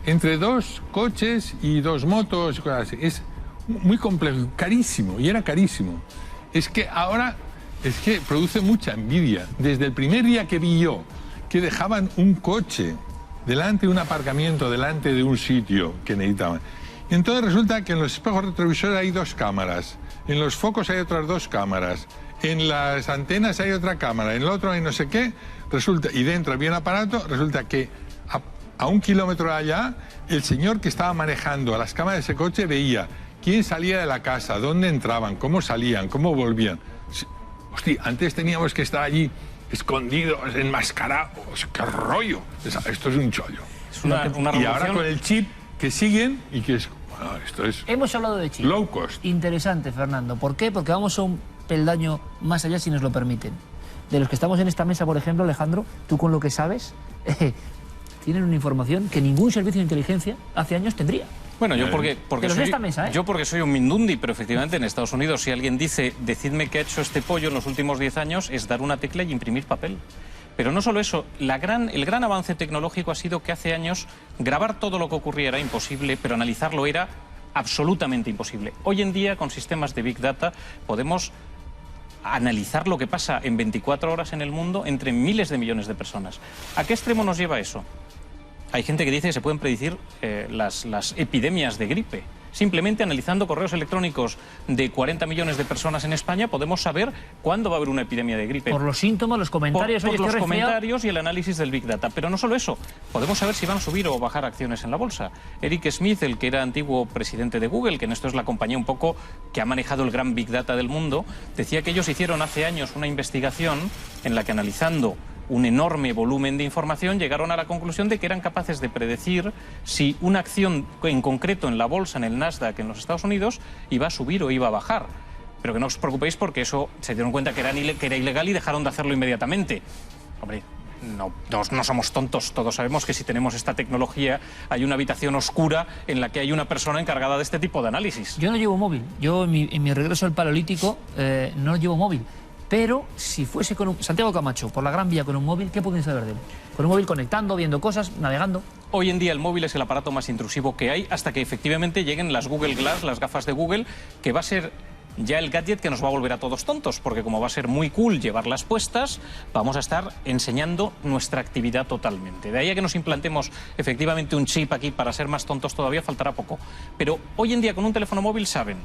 entre 2 coches y 2 motos y cosas así. Es muy complejo, carísimo, y era carísimo. Es que ahora, es que produce mucha envidia. Desde el primer día que vi yo que dejaban un coche delante de un aparcamiento, delante de un sitio que necesitaban. Y entonces resulta que en los espejos retrovisores hay 2 cámaras, en los focos hay otras 2 cámaras, en las antenas hay otra cámara, en el otro hay no sé qué, resulta, y dentro había un aparato, resulta que a 1 kilómetro de allá, el señor que estaba manejando a las cámaras de ese coche veía quién salía de la casa, dónde entraban, cómo salían, cómo volvían. Hostia, antes teníamos que estar allí escondidos, enmascarados, qué rollo. Esto es un chollo. Es una y ahora con el chip que siguen y que es... Bueno, esto es... Hemos hablado de chip. Low cost. Interesante, Fernando. ¿Por qué? Porque vamos a un peldaño más allá, si nos lo permiten. De los que estamos en esta mesa, por ejemplo, Alejandro, tú con lo que sabes, tienen una información que ningún servicio de inteligencia hace años tendría. Bueno, yo porque soy, esta mesa, yo porque soy un mindundi, pero efectivamente en Estados Unidos si alguien dice, decidme qué ha hecho este pollo en los últimos 10 años, es dar una tecla y imprimir papel. Pero no solo eso, el gran avance tecnológico ha sido que hace años grabar todo lo que ocurría era imposible, pero analizarlo era absolutamente imposible. Hoy en día, con sistemas de Big Data, podemos analizar lo que pasa en 24 horas en el mundo entre miles de millones de personas. ¿A qué extremo nos lleva eso? Hay gente que dice que se pueden predecir las epidemias de gripe. Simplemente analizando correos electrónicos de 40 millones de personas en España podemos saber cuándo va a haber una epidemia de gripe. Por los síntomas, los comentarios... Por los comentarios y el análisis del Big Data. Pero no solo eso, podemos saber si van a subir o bajar acciones en la bolsa. Eric Schmidt, el que era antiguo presidente de Google, que en esto es la compañía un poco que ha manejado el gran Big Data del mundo, decía que ellos hicieron hace años una investigación en la que analizando un enorme volumen de información, llegaron a la conclusión de que eran capaces de predecir si una acción en concreto en la bolsa, en el Nasdaq, en los Estados Unidos, iba a subir o iba a bajar. Pero que no os preocupéis porque eso se dieron cuenta que era ilegal y dejaron de hacerlo inmediatamente. Hombre, no somos tontos, todos sabemos que si tenemos esta tecnología hay una habitación oscura en la que hay una persona encargada de este tipo de análisis. Yo no llevo móvil, yo en mi regreso al Paleolítico no llevo móvil. Pero si fuese con Santiago Camacho por la Gran Vía con un móvil, ¿qué pueden saber de él? Con un móvil conectando, viendo cosas, navegando. Hoy en día el móvil es el aparato más intrusivo que hay hasta que efectivamente lleguen las Google Glass, las gafas de Google, que va a ser ya el gadget que nos va a volver a todos tontos, porque como va a ser muy cool llevarlas puestas, vamos a estar enseñando nuestra actividad totalmente. De ahí a que nos implantemos efectivamente un chip aquí para ser más tontos todavía faltará poco. Pero hoy en día con un teléfono móvil saben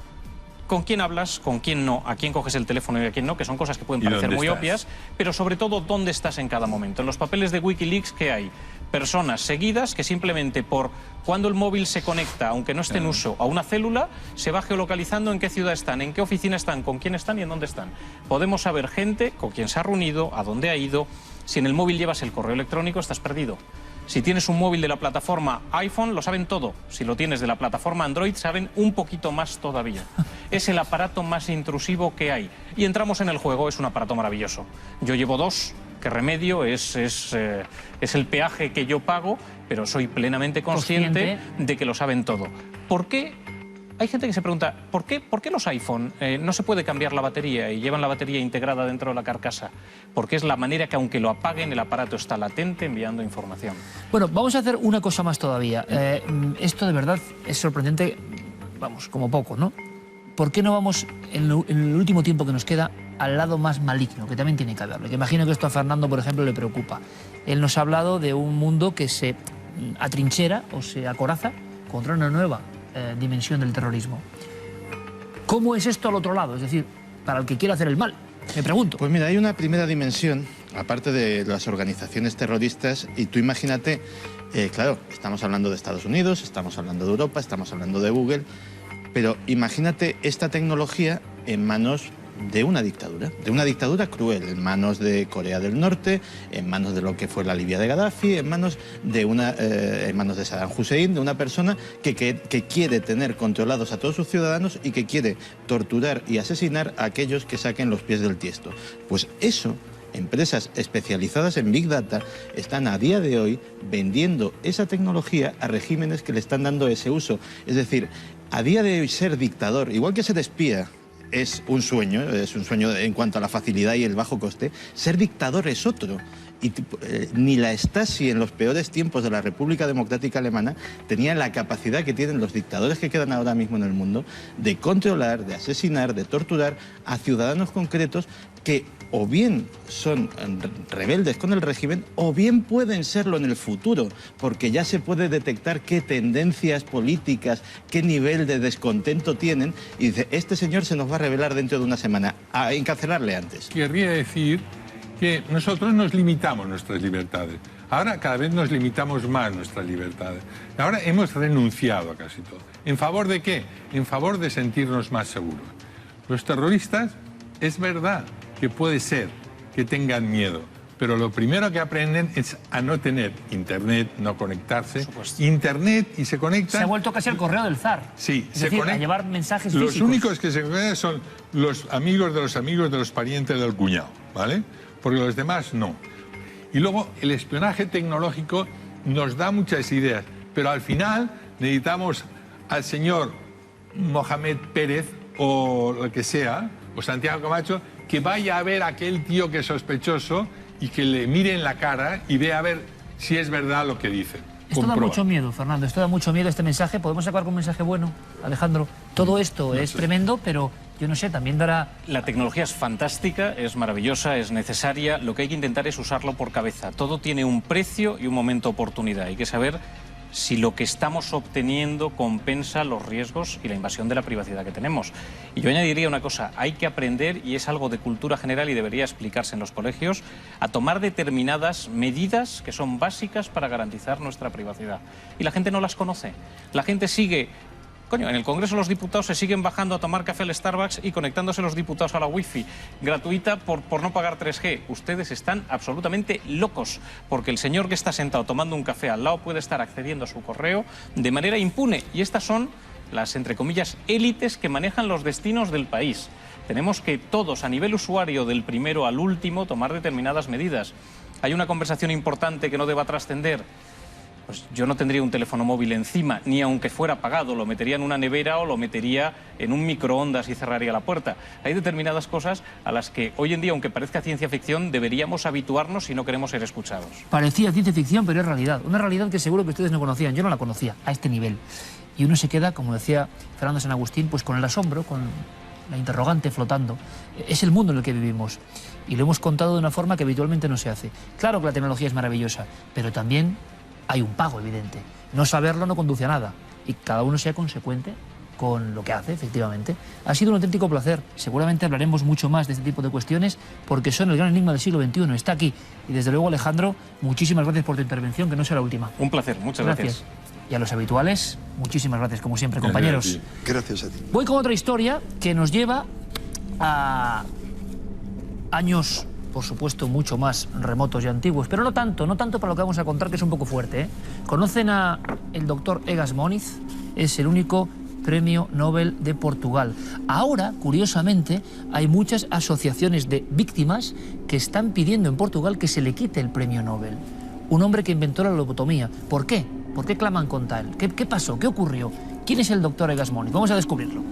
con quién hablas, con quién no, a quién coges el teléfono y a quién no, que son cosas que pueden parecer muy obvias, pero sobre todo dónde estás en cada momento. En los papeles de Wikileaks, ¿qué hay? Personas seguidas que simplemente por cuando el móvil se conecta, aunque no esté en uso, a una célula, se va geolocalizando en qué ciudad están, en qué oficina están, con quién están y en dónde están. Podemos saber gente con quién se ha reunido, a dónde ha ido. Si en el móvil llevas el correo electrónico, estás perdido. Si tienes un móvil de la plataforma iPhone, lo saben todo. Si lo tienes de la plataforma Android, saben un poquito más todavía. Es el aparato más intrusivo que hay. Y entramos en el juego, es un aparato maravilloso. Yo llevo 2, que remedio, es el peaje que yo pago, pero soy plenamente consciente de que lo saben todo. ¿Por qué? Hay gente que se pregunta, ¿por qué los iPhone no se puede cambiar la batería y llevan la batería integrada dentro de la carcasa? Porque es la manera que aunque lo apaguen, el aparato está latente enviando información. Bueno, vamos a hacer una cosa más todavía. Esto de verdad es sorprendente, vamos, como poco, ¿no? ¿Por qué no vamos, en el último tiempo que nos queda, al lado más maligno, que también tiene que haberlo? Que imagino que esto a Fernando, por ejemplo, le preocupa. Él nos ha hablado de un mundo que se atrinchera o se acoraza contra una nueva dimensión del terrorismo. ¿Cómo es esto al otro lado? Es decir, para el que quiera hacer el mal, me pregunto. Pues mira, hay una primera dimensión aparte de las organizaciones terroristas, y tú imagínate, claro, estamos hablando de Estados Unidos, estamos hablando de Europa, estamos hablando de Google, pero imagínate esta tecnología en manos de una dictadura cruel, en manos de Corea del Norte, en manos de lo que fue la Libia de Gaddafi, en manos de Saddam Hussein, de una persona que quiere tener controlados a todos sus ciudadanos y que quiere torturar y asesinar a aquellos que saquen los pies del tiesto. Pues eso, empresas especializadas en Big Data están a día de hoy vendiendo esa tecnología a regímenes que le están dando ese uso. Es decir, a día de hoy ser dictador, igual que ser espía, es un sueño en cuanto a la facilidad y el bajo coste, ser dictador es otro. Y ni la Stasi en los peores tiempos de la República Democrática Alemana tenía la capacidad que tienen los dictadores que quedan ahora mismo en el mundo de controlar, de asesinar, de torturar a ciudadanos concretos que o bien son rebeldes con el régimen o bien pueden serlo en el futuro, porque ya se puede detectar qué tendencias políticas, qué nivel de descontento tienen, y dice, este señor se nos va a revelar dentro de una semana, a encarcelarle antes. Querría decir que nosotros nos limitamos nuestras libertades. Ahora cada vez nos limitamos más nuestras libertades. Ahora hemos renunciado a casi todo. ¿En favor de qué? En favor de sentirnos más seguros. Los terroristas, es verdad que puede ser que tengan miedo, pero lo primero que aprenden es a no tener internet, no conectarse. Internet, y se conectan... Se ha vuelto casi el correo del zar. Sí, es decir, a llevar mensajes los físicos. Únicos que se conectan son los amigos de los parientes del cuñado, ¿vale? Porque los demás no. Y luego el espionaje tecnológico nos da muchas ideas, pero al final necesitamos al señor Mohamed Pérez o lo que sea, o Santiago Camacho, que vaya a ver a aquel tío que es sospechoso y que le mire en la cara y vea a ver si es verdad lo que dice. Esto da mucho miedo, Fernando, esto da mucho miedo, este mensaje. ¿Podemos sacar con un mensaje bueno, Alejandro? Todo esto es tremendo, pero yo no sé, también dará... La tecnología es fantástica, es maravillosa, es necesaria. Lo que hay que intentar es usarlo por cabeza. Todo tiene un precio y un momento oportunidad. Hay que saber si lo que estamos obteniendo compensa los riesgos y la invasión de la privacidad que tenemos. Y yo añadiría una cosa, hay que aprender, y es algo de cultura general y debería explicarse en los colegios, a tomar determinadas medidas que son básicas para garantizar nuestra privacidad. Y la gente no las conoce. La gente sigue... Coño, en el Congreso los diputados se siguen bajando a tomar café al Starbucks y conectándose los diputados a la Wi-Fi gratuita por no pagar 3G. Ustedes están absolutamente locos, porque el señor que está sentado tomando un café al lado puede estar accediendo a su correo de manera impune. Y estas son las, entre comillas, élites que manejan los destinos del país. Tenemos que todos, a nivel usuario, del primero al último, tomar determinadas medidas. Hay una conversación importante que no deba trascender. Pues yo no tendría un teléfono móvil encima, ni aunque fuera apagado, lo metería en una nevera o lo metería en un microondas y cerraría la puerta. Hay determinadas cosas a las que hoy en día, aunque parezca ciencia ficción, deberíamos habituarnos si no queremos ser escuchados. Parecía ciencia ficción, pero es realidad. Una realidad que seguro que ustedes no conocían. Yo no la conocía a este nivel. Y uno se queda, como decía Fernando San Agustín, pues con el asombro, con la interrogante flotando. Es el mundo en el que vivimos. Y lo hemos contado de una forma que habitualmente no se hace. Claro que la tecnología es maravillosa, pero también hay un pago evidente. No saberlo no conduce a nada. Y cada uno sea consecuente con lo que hace, efectivamente. Ha sido un auténtico placer. Seguramente hablaremos mucho más de este tipo de cuestiones porque son el gran enigma del siglo XXI. Está aquí. Y desde luego, Alejandro, muchísimas gracias por tu intervención, que no sea la última. Un placer, muchas gracias. Y a los habituales, muchísimas gracias, como siempre, compañeros. Gracias a ti. Voy con otra historia que nos lleva a años, por supuesto, mucho más remotos y antiguos, pero no tanto para lo que vamos a contar, que es un poco fuerte, ¿eh? ¿Conocen a el doctor Egas Moniz? Es el único premio Nobel de Portugal. Ahora, curiosamente, hay muchas asociaciones de víctimas que están pidiendo en Portugal que se le quite el premio Nobel. Un hombre que inventó la lobotomía. ¿Por qué? ¿Por qué claman contra él? ¿Qué pasó? ¿Qué ocurrió? ¿Quién es el doctor Egas Moniz? Vamos a descubrirlo.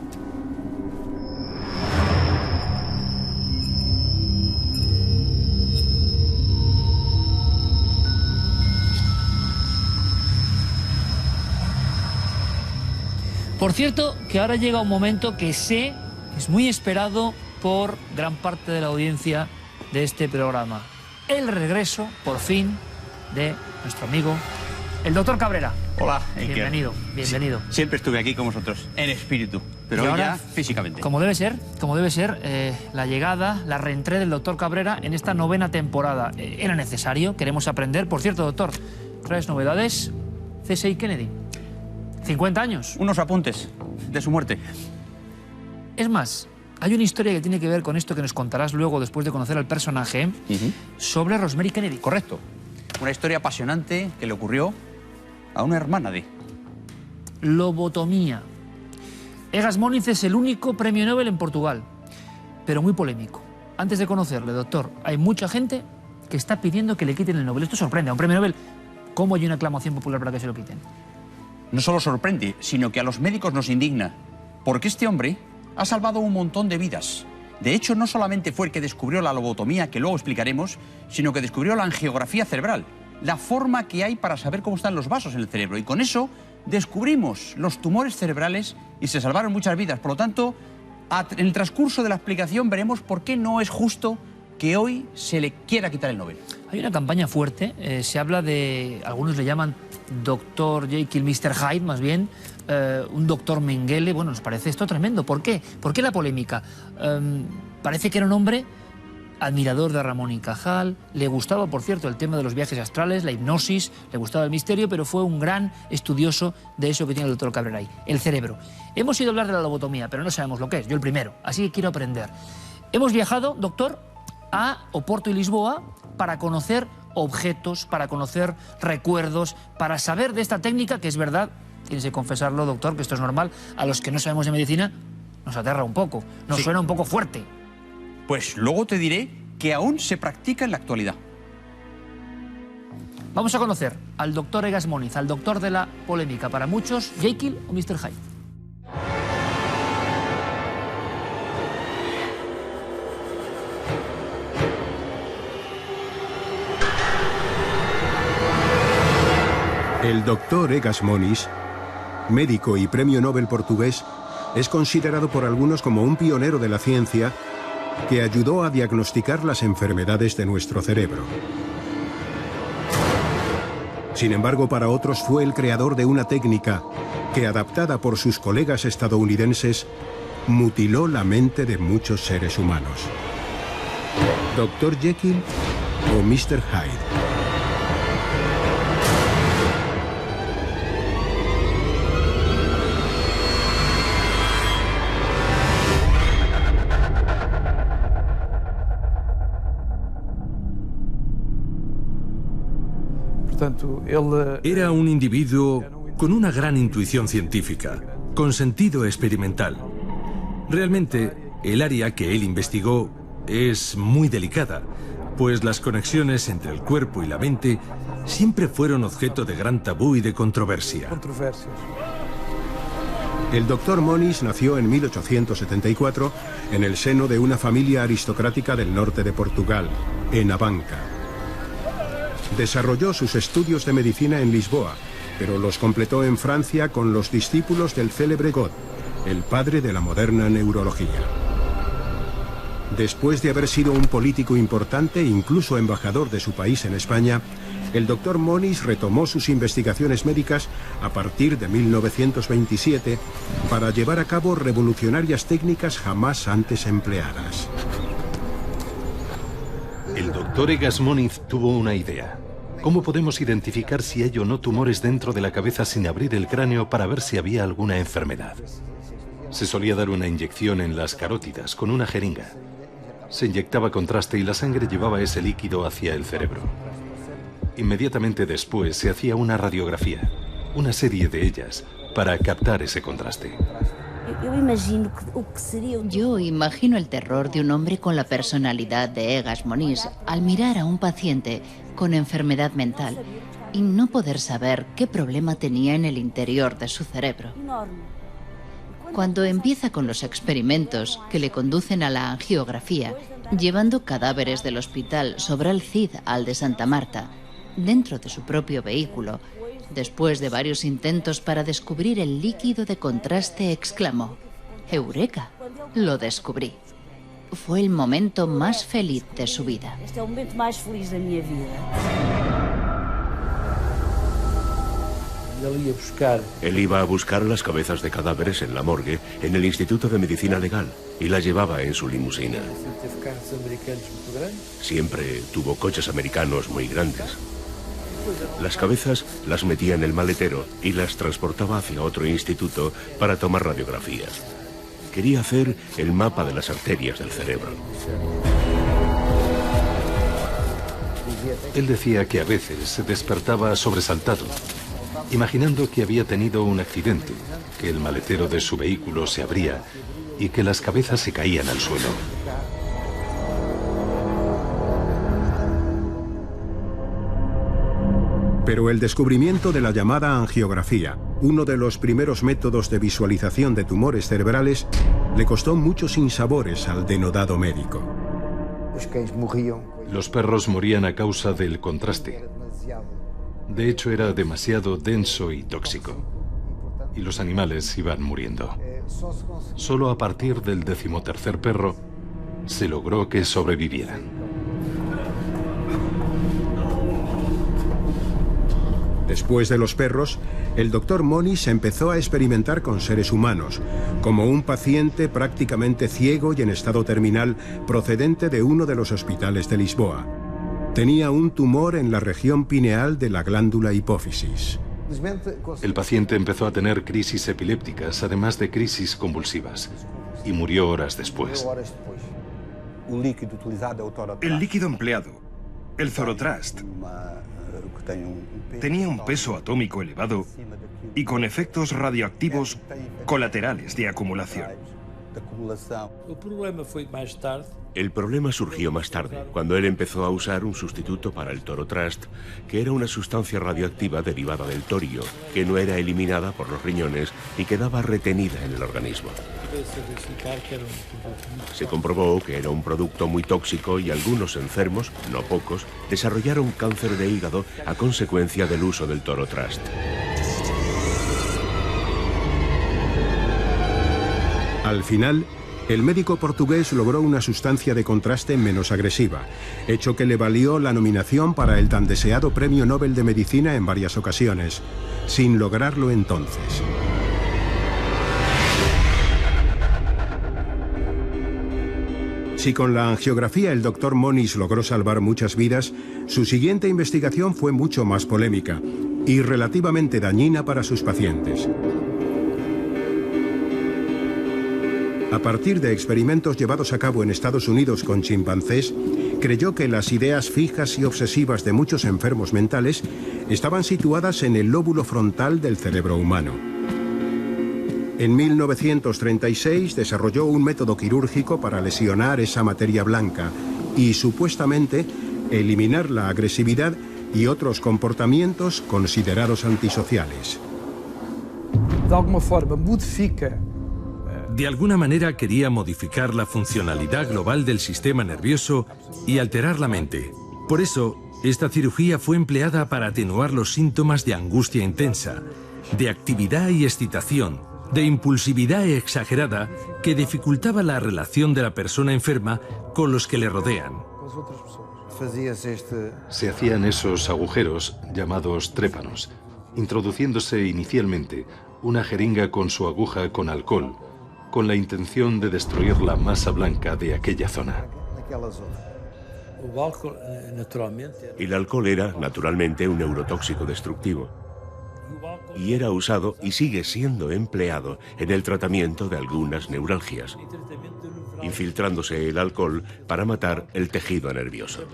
Por cierto, que ahora llega un momento que sé es muy esperado por gran parte de la audiencia de este programa. El regreso, por fin, de nuestro amigo, el doctor Cabrera. Hola, bienvenido, bienvenido. Siempre estuve aquí con vosotros, en espíritu. pero Y hoy ahora, ya físicamente. Como debe ser, la llegada, la reentré del doctor Cabrera en esta 9ª temporada. Era necesario, queremos aprender. Por cierto, doctor, ¿traes novedades? CSI Kennedy, 50 años. Unos apuntes de su muerte. Es más, hay una historia que tiene que ver con esto que nos contarás luego, después de conocer al personaje, sobre Rosemary Kennedy. Correcto. Una historia apasionante que le ocurrió a una hermana de... Lobotomía. Egas Moniz es el único premio Nobel en Portugal, pero muy polémico. Antes de conocerle, doctor, hay mucha gente que está pidiendo que le quiten el Nobel. Esto sorprende a un premio Nobel. ¿Cómo hay una aclamación popular para que se lo quiten? No solo sorprende, sino que a los médicos nos indigna, porque este hombre ha salvado un montón de vidas. De hecho, no solamente fue el que descubrió la lobotomía, que luego explicaremos, sino que descubrió la angiografía cerebral, la forma que hay para saber cómo están los vasos en el cerebro. Y con eso descubrimos los tumores cerebrales y se salvaron muchas vidas. Por lo tanto, en el transcurso de la explicación veremos por qué no es justo que hoy se le quiera quitar el Nobel. Hay una campaña fuerte, se habla de, algunos le llaman Dr. Jekyll, Mr. Hyde, más bien, un doctor Mengele. Bueno, nos parece esto tremendo. ¿Por qué? ¿Por qué la polémica? Parece que era un hombre admirador de Ramón y Cajal, le gustaba, por cierto, el tema de los viajes astrales, la hipnosis, le gustaba el misterio, pero fue un gran estudioso de eso que tiene el doctor Cabrera ahí, el cerebro. Hemos ido a hablar de la lobotomía, pero no sabemos lo que es, yo el primero, así que quiero aprender. Hemos viajado, doctor, a Oporto y Lisboa para conocer objetos, para conocer recuerdos, para saber de esta técnica, que es verdad, tienes que confesarlo, doctor, que esto es normal, a los que no sabemos de medicina nos aterra un poco, nos suena un poco fuerte. Pues luego te diré que aún se practica en la actualidad. Vamos a conocer al doctor Egas Moniz, al doctor de la polémica para muchos, Jekyll o Mr. Hyde. El doctor Egas Moniz, médico y premio Nobel portugués, es considerado por algunos como un pionero de la ciencia que ayudó a diagnosticar las enfermedades de nuestro cerebro. Sin embargo, para otros fue el creador de una técnica que, adaptada por sus colegas estadounidenses, mutiló la mente de muchos seres humanos. ¿Dr. Jekyll o Mr. Hyde? Era un individuo con una gran intuición científica, con sentido experimental. Realmente, el área que él investigó es muy delicada, pues las conexiones entre el cuerpo y la mente siempre fueron objeto de gran tabú y de controversia. El doctor Moniz nació en 1874 en el seno de una familia aristocrática del norte de Portugal, en Abanca. Desarrolló sus estudios de medicina en Lisboa, pero los completó en Francia con los discípulos del célebre God, el padre de la moderna neurología. Después de haber sido un político importante, incluso embajador de su país en España, el doctor Moniz retomó sus investigaciones médicas a partir de 1927 para llevar a cabo revolucionarias técnicas jamás antes empleadas. El doctor Egas Moniz tuvo una idea. ¿Cómo podemos identificar si hay o no tumores dentro de la cabeza sin abrir el cráneo para ver si había alguna enfermedad? Se solía dar una inyección en las carótidas con una jeringa. Se inyectaba contraste y la sangre llevaba ese líquido hacia el cerebro. Inmediatamente después se hacía una radiografía, una serie de ellas, para captar ese contraste. Yo imagino el terror de un hombre con la personalidad de Egas Moniz al mirar a un paciente con enfermedad mental y no poder saber qué problema tenía en el interior de su cerebro. Cuando empieza con los experimentos que le conducen a la angiografía, llevando cadáveres del hospital sobre el Cid al de Santa Marta, dentro de su propio vehículo, después de varios intentos para descubrir el líquido de contraste, exclamó: ¡Eureka! Lo descubrí. Fue el momento más feliz de su vida. Este es el momento más feliz de mi vida. Él iba a buscar las cabezas de cadáveres en la morgue en el Instituto de Medicina Legal y las llevaba en su limusina. Siempre tuvo coches americanos muy grandes. Las cabezas las metía en el maletero y las transportaba hacia otro instituto para tomar radiografías. Quería hacer el mapa de las arterias del cerebro. Él decía que a veces se despertaba sobresaltado, imaginando que había tenido un accidente, que el maletero de su vehículo se abría y que las cabezas se caían al suelo. Pero el descubrimiento de la llamada angiografía, uno de los primeros métodos de visualización de tumores cerebrales, le costó muchos sinsabores al denodado médico. Los perros morían a causa del contraste. De hecho, era demasiado denso y tóxico. Y los animales iban muriendo. Solo a partir del 13º perro se logró que sobrevivieran. Después de los perros, el doctor Moniz empezó a experimentar con seres humanos, como un paciente prácticamente ciego y en estado terminal procedente de uno de los hospitales de Lisboa. Tenía un tumor en la región pineal de la glándula hipófisis. El paciente empezó a tener crisis epilépticas, además de crisis convulsivas, y murió horas después. El líquido empleado, el Zorotrust, tenía un peso atómico elevado y con efectos radioactivos colaterales de acumulación. El problema surgió más tarde, cuando él empezó a usar un sustituto para el Zorotrust, que era una sustancia radioactiva derivada del torio, que no era eliminada por los riñones y quedaba retenida en el organismo. Se comprobó que era un producto muy tóxico y algunos enfermos, no pocos, desarrollaron cáncer de hígado a consecuencia del uso del Zorotrust. Al final, el médico portugués logró una sustancia de contraste menos agresiva, hecho que le valió la nominación para el tan deseado Premio Nobel de Medicina en varias ocasiones, sin lograrlo entonces. Si con la angiografía el doctor Moniz logró salvar muchas vidas, su siguiente investigación fue mucho más polémica y relativamente dañina para sus pacientes. A partir de experimentos llevados a cabo en Estados Unidos con chimpancés, creyó que las ideas fijas y obsesivas de muchos enfermos mentales estaban situadas en el lóbulo frontal del cerebro humano. En 1936 desarrolló un método quirúrgico para lesionar esa materia blanca y, supuestamente, eliminar la agresividad y otros comportamientos considerados antisociales. De alguna manera quería modificar la funcionalidad global del sistema nervioso y alterar la mente. Por eso, esta cirugía fue empleada para atenuar los síntomas de angustia intensa, de actividad y excitación, de impulsividad exagerada que dificultaba la relación de la persona enferma con los que le rodean. Se hacían esos agujeros llamados trépanos, introduciéndose inicialmente una jeringa con su aguja con alcohol, con la intención de destruir la masa blanca de aquella zona. El alcohol era, naturalmente, un neurotóxico destructivo. Y era usado y sigue siendo empleado en el tratamiento de algunas neuralgias, infiltrándose el alcohol para matar el tejido nervioso.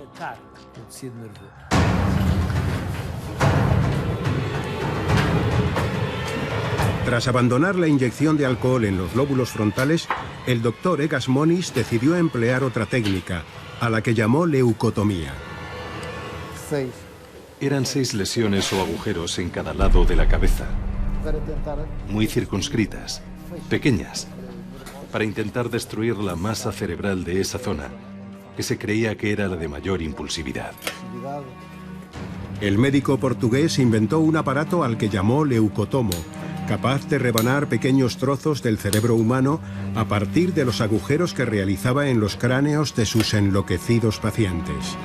Tras abandonar la inyección de alcohol en los lóbulos frontales, el doctor Egas Moniz decidió emplear otra técnica, a la que llamó leucotomía. Eran 6 lesiones o agujeros en cada lado de la cabeza, muy circunscritas, pequeñas, para intentar destruir la masa cerebral de esa zona, que se creía que era la de mayor impulsividad. El médico portugués inventó un aparato al que llamó leucotomo, capaz de rebanar pequeños trozos del cerebro humano a partir de los agujeros que realizaba en los cráneos de sus enloquecidos pacientes.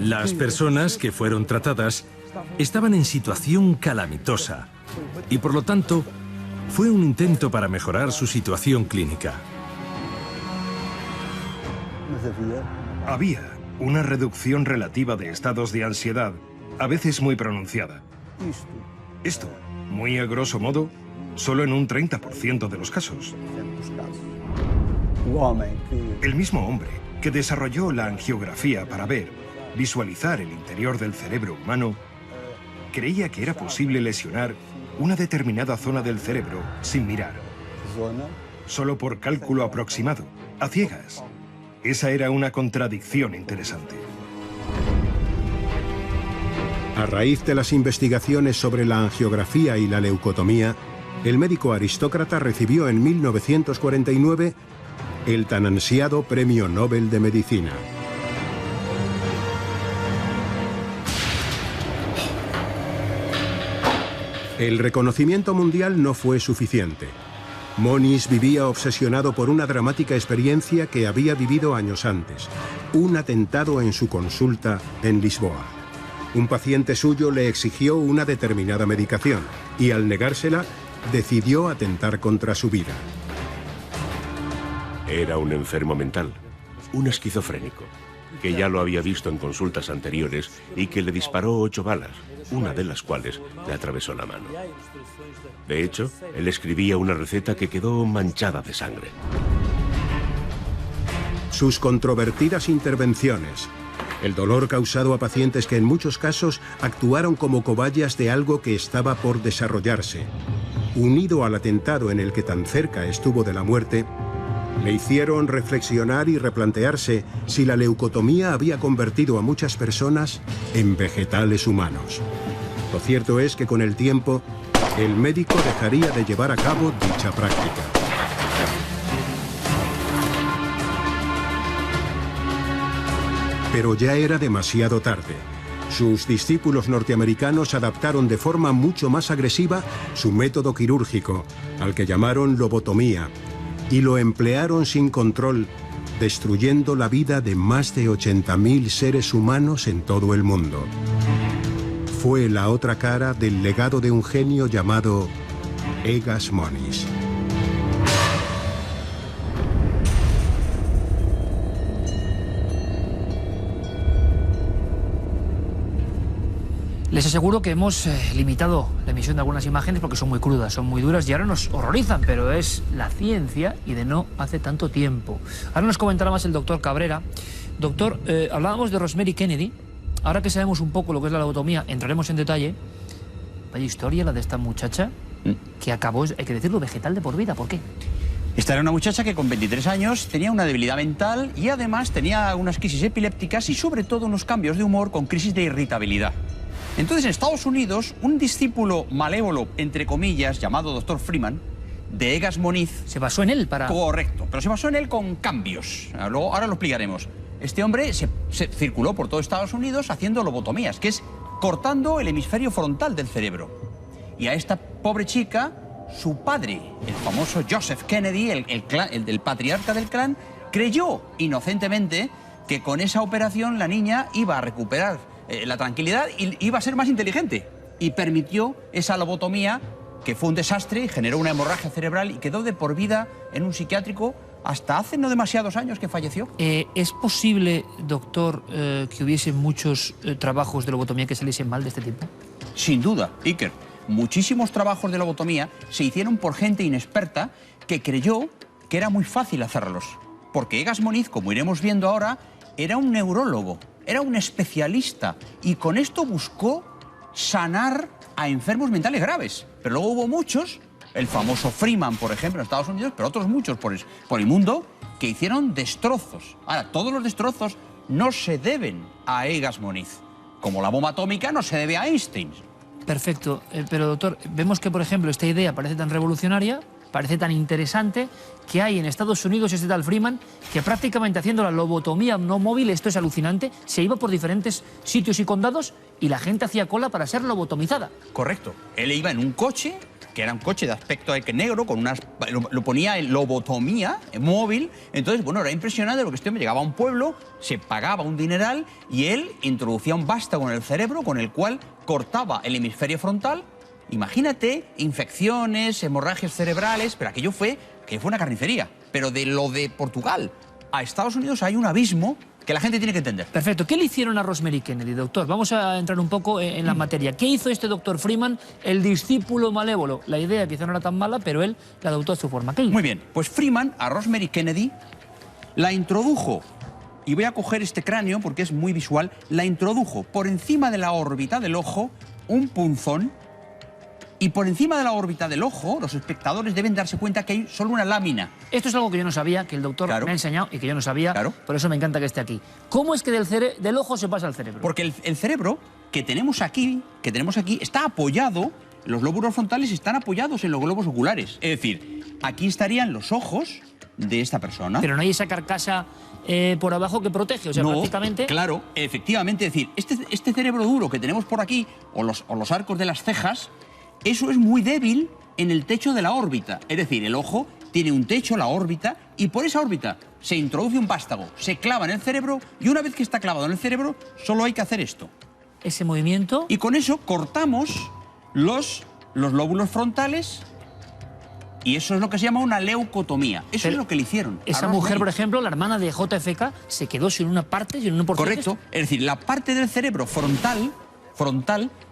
Las personas que fueron tratadas estaban en situación calamitosa y por lo tanto fue un intento para mejorar su situación clínica. Había una reducción relativa de estados de ansiedad, a veces muy pronunciada. Esto, muy a grosso modo, solo en un 30% de los casos. El mismo hombre que desarrolló la angiografía para ver, visualizar el interior del cerebro humano, creía que era posible lesionar una determinada zona del cerebro sin mirar, solo por cálculo aproximado, a ciegas. Esa era una contradicción interesante. A raíz de las investigaciones sobre la angiografía y la leucotomía, el médico aristócrata recibió en 1949 el tan ansiado Premio Nobel de Medicina. El reconocimiento mundial no fue suficiente. Moniz vivía obsesionado por una dramática experiencia que había vivido años antes, un atentado en su consulta en Lisboa. Un paciente suyo le exigió una determinada medicación y al negársela, decidió atentar contra su vida. Era un enfermo mental, un esquizofrénico, que ya lo había visto en consultas anteriores y que le disparó 8 balas, una de las cuales le atravesó la mano. De hecho, él escribía una receta que quedó manchada de sangre. Sus controvertidas intervenciones, el dolor causado a pacientes que en muchos casos actuaron como cobayas de algo que estaba por desarrollarse, unido al atentado en el que tan cerca estuvo de la muerte, le hicieron reflexionar y replantearse si la leucotomía había convertido a muchas personas en vegetales humanos. Lo cierto es que con el tiempo, el médico dejaría de llevar a cabo dicha práctica. Pero ya era demasiado tarde. Sus discípulos norteamericanos adaptaron de forma mucho más agresiva su método quirúrgico, al que llamaron lobotomía, y lo emplearon sin control, destruyendo la vida de más de 80.000 seres humanos en todo el mundo. Fue la otra cara del legado de un genio llamado Egas Moniz. Les aseguro que hemos limitado la emisión de algunas imágenes porque son muy crudas, son muy duras y ahora nos horrorizan, pero es la ciencia y de no hace tanto tiempo. Ahora nos comentará más el doctor Cabrera. Doctor, hablábamos de Rosemary Kennedy. Ahora que sabemos un poco lo que es la lobotomía, entraremos en detalle. Vaya historia la de esta muchacha que acabó, hay que decirlo, vegetal de por vida. ¿Por qué? Esta era una muchacha que con 23 años tenía una debilidad mental y además tenía unas crisis epilépticas y sobre todo unos cambios de humor con crisis de irritabilidad. Entonces, en Estados Unidos, un discípulo malévolo, entre comillas, llamado Dr. Freeman, de Egas Moniz... ¿Se basó en él para...? Correcto, pero se basó en él con cambios. Ahora lo explicaremos. Este hombre se circuló por todo Estados Unidos haciendo lobotomías, que es cortando el hemisferio frontal del cerebro. Y a esta pobre chica, su padre, el famoso Joseph Kennedy, el patriarca del clan, creyó inocentemente que con esa operación la niña iba a recuperar la tranquilidad y iba a ser más inteligente. Y permitió esa lobotomía, que fue un desastre, generó una hemorragia cerebral y quedó de por vida en un psiquiátrico hasta hace no demasiados años que falleció. ¿Es posible, doctor, que hubiese muchos trabajos de lobotomía que saliesen mal de este tipo? Sin duda, Iker. Muchísimos trabajos de lobotomía se hicieron por gente inexperta que creyó que era muy fácil hacerlos. Porque Egas Moniz, como iremos viendo ahora, era un neurólogo, era un especialista y con esto buscó sanar a enfermos mentales graves. Pero luego hubo muchos, el famoso Freeman, por ejemplo, en Estados Unidos, pero otros muchos por el mundo, que hicieron destrozos. Ahora, todos los destrozos no se deben a Egas Moniz, como la bomba atómica no se debe a Einstein. Perfecto, pero doctor, vemos que, por ejemplo, esta idea parece tan revolucionaria, parece tan interesante, que hay en Estados Unidos este tal Freeman que prácticamente haciendo la lobotomía no móvil, esto es alucinante, se iba por diferentes sitios y condados y la gente hacía cola para ser lobotomizada. Correcto. Él iba en un coche que era un coche de aspecto negro, con unas, lo ponía en lobotomía, en móvil. Entonces, bueno, era impresionante lo que este hombre llegaba a un pueblo, se pagaba un dineral y él introducía un vástago en el cerebro con el cual cortaba el hemisferio frontal. Imagínate, infecciones, hemorragias cerebrales, pero aquello fue una carnicería. Pero de lo de Portugal a Estados Unidos hay un abismo que la gente tiene que entender. Perfecto. ¿Qué le hicieron a Rosemary Kennedy, doctor? Vamos a entrar un poco en la materia. ¿Qué hizo este doctor Freeman, el discípulo malévolo? La idea quizá no era tan mala, pero él la adoptó a su forma. ¿Qué hizo? Muy bien. Pues Freeman a Rosemary Kennedy la introdujo, y voy a coger este cráneo porque es muy visual, la introdujo por encima de la órbita del ojo un punzón. Y por encima de la órbita del ojo, los espectadores deben darse cuenta que hay solo una lámina. Esto es algo que yo no sabía, que el doctor me ha enseñado y que yo no sabía, por eso me encanta que esté aquí. ¿Cómo es que del ojo se pasa al cerebro? Porque el cerebro que tenemos aquí, está apoyado, los lóbulos frontales están apoyados en los globos oculares. Es decir, aquí estarían los ojos de esta persona. Pero no hay esa carcasa por abajo que protege, o sea, no, prácticamente... Claro, efectivamente, es decir, este cerebro duro que tenemos por aquí, o los arcos de las cejas, eso es muy débil en el techo de la órbita. Es decir, el ojo tiene un techo, la órbita, y por esa órbita se introduce un vástago, se clava en el cerebro, y una vez que está clavado en el cerebro, solo hay que hacer esto. Ese movimiento... Y con eso cortamos los lóbulos frontales, y eso es lo que se llama una leucotomía. Eso es lo que le hicieron. Esa mujer, por ejemplo, la hermana de JFK, se quedó sin una parte, sin un porcentaje. Correcto. Es decir, la parte del cerebro frontal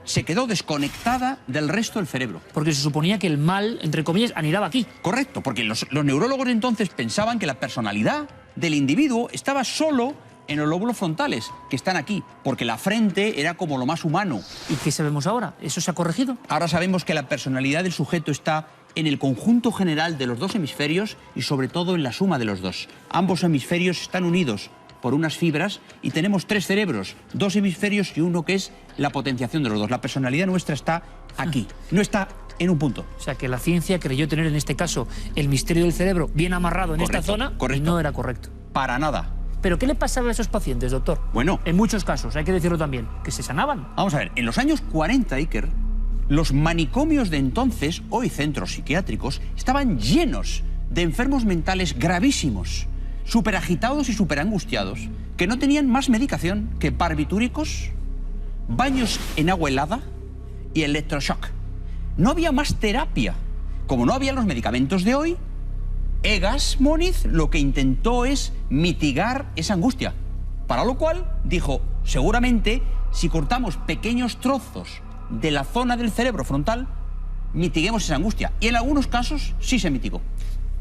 se quedó desconectada del resto del cerebro. Porque se suponía que el mal, entre comillas, anidaba aquí. Correcto, porque los neurólogos de entonces pensaban que la personalidad del individuo estaba solo en los lóbulos frontales, que están aquí, porque la frente era como lo más humano. ¿Y qué sabemos ahora? ¿Eso se ha corregido? Ahora sabemos que la personalidad del sujeto está en el conjunto general de los dos hemisferios y sobre todo en la suma de los dos. Ambos hemisferios están unidos por unas fibras y tenemos 3 cerebros, 2 hemisferios y uno que es la potenciación de los dos. La personalidad nuestra está aquí, no está en un punto. O sea, que la ciencia creyó tener en este caso el misterio del cerebro bien amarrado en esta zona y no era correcto. Para nada. ¿Pero qué le pasaba a esos pacientes, doctor? Bueno, en muchos casos, hay que decirlo también, que se sanaban. Vamos a ver, en los años 40, Iker, los manicomios de entonces, hoy centros psiquiátricos, estaban llenos de enfermos mentales gravísimos, súper agitados y súper angustiados, que no tenían más medicación que barbitúricos, baños en agua helada y electroshock. No había más terapia. Como no había los medicamentos de hoy, Egas Moniz lo que intentó es mitigar esa angustia. Para lo cual dijo, seguramente si cortamos pequeños trozos de la zona del cerebro frontal, mitiguemos esa angustia. Y en algunos casos sí se mitigó.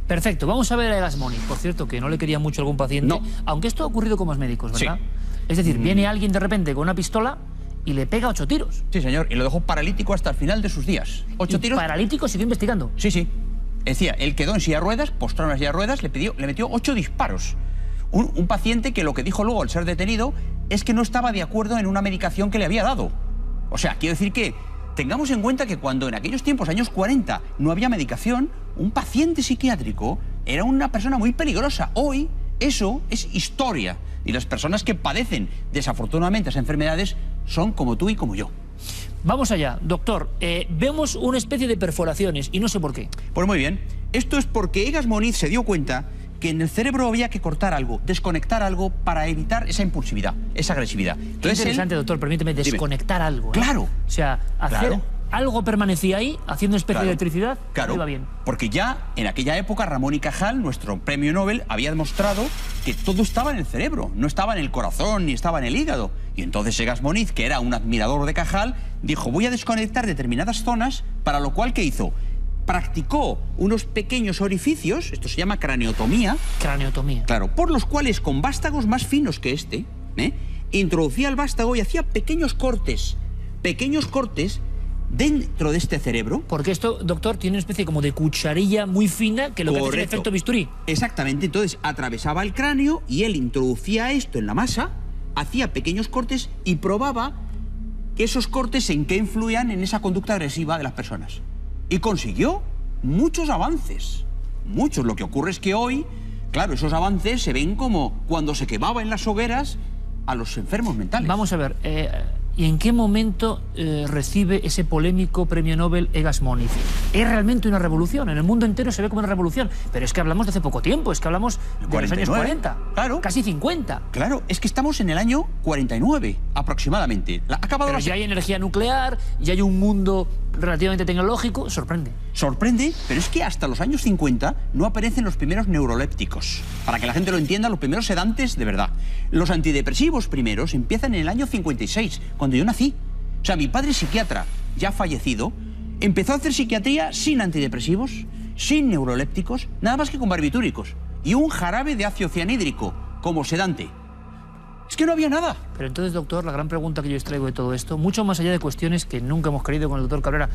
Perfecto, vamos a ver a Egas Moniz. Por cierto, que no le quería mucho a algún paciente. No. Aunque esto ha ocurrido con más médicos, ¿verdad? Sí. Es decir, viene alguien de repente con una pistola y le pega 8 tiros. Sí, señor, y lo dejó paralítico hasta el final de sus días. 8 tiros. ¿Paralítico? ¿Siguió investigando? Sí, sí. Decía, él quedó en silla de ruedas, postrado en la silla de ruedas, le metió 8 disparos. Un paciente que lo que dijo luego al ser detenido es que no estaba de acuerdo en una medicación que le había dado. O sea, quiero decir que tengamos en cuenta que cuando en aquellos tiempos, años 40, no había medicación, un paciente psiquiátrico era una persona muy peligrosa. Hoy eso es historia. Y las personas que padecen desafortunadamente esas enfermedades son como tú y como yo. Vamos allá, doctor. Vemos una especie de perforaciones y no sé por qué. Pues muy bien. Esto es porque Egas Moniz se dio cuenta que en el cerebro había que cortar algo, desconectar algo para evitar esa impulsividad, esa agresividad. Entonces, interesante, doctor, permíteme, desconectar algo. Claro. O sea, hacer algo permanecía ahí, haciendo especie de electricidad, iba bien. Porque ya en aquella época Ramón y Cajal, nuestro premio Nobel, había demostrado que todo estaba en el cerebro, no estaba en el corazón ni estaba en el hígado. Y entonces Egas Moniz, que era un admirador de Cajal, dijo, voy a desconectar determinadas zonas, para lo cual, ¿qué hizo? Practicó unos pequeños orificios, esto se llama craneotomía. Craneotomía. Claro, por los cuales con vástagos más finos que este, introducía el vástago y hacía pequeños cortes dentro de este cerebro. Porque esto, doctor, tiene una especie como de cucharilla muy fina que lo que hace es el efecto bisturí. Exactamente, entonces atravesaba el cráneo y él introducía esto en la masa, hacía pequeños cortes y probaba que esos cortes en qué influían en esa conducta agresiva de las personas. Y consiguió muchos avances, muchos. Lo que ocurre es que hoy, claro, esos avances se ven como cuando se quemaba en las hogueras a los enfermos mentales. Vamos a ver, ¿Y en qué momento recibe ese polémico premio Nobel Egas Moniz? Es realmente una revolución, en el mundo entero se ve como una revolución, pero es que hablamos de hace poco tiempo, es que hablamos de los años 40, claro. Casi 50. Claro, es que estamos en el año 49, aproximadamente. Pero ya hay energía nuclear, ya hay un mundo relativamente tecnológico, sorprende. Sorprende, pero es que hasta los años 50 no aparecen los primeros neurolépticos. Para que la gente lo entienda, los primeros sedantes de verdad. Los antidepresivos primeros empiezan en el año 56, cuando yo nací. O sea, mi padre psiquiatra, ya fallecido, empezó a hacer psiquiatría sin antidepresivos, sin neurolépticos, nada más que con barbitúricos. Y un jarabe de ácido cianhídrico, como sedante. Es que no había nada. Pero entonces, doctor, la gran pregunta que yo extraigo de todo esto, mucho más allá de cuestiones que nunca hemos querido con el doctor Cabrera,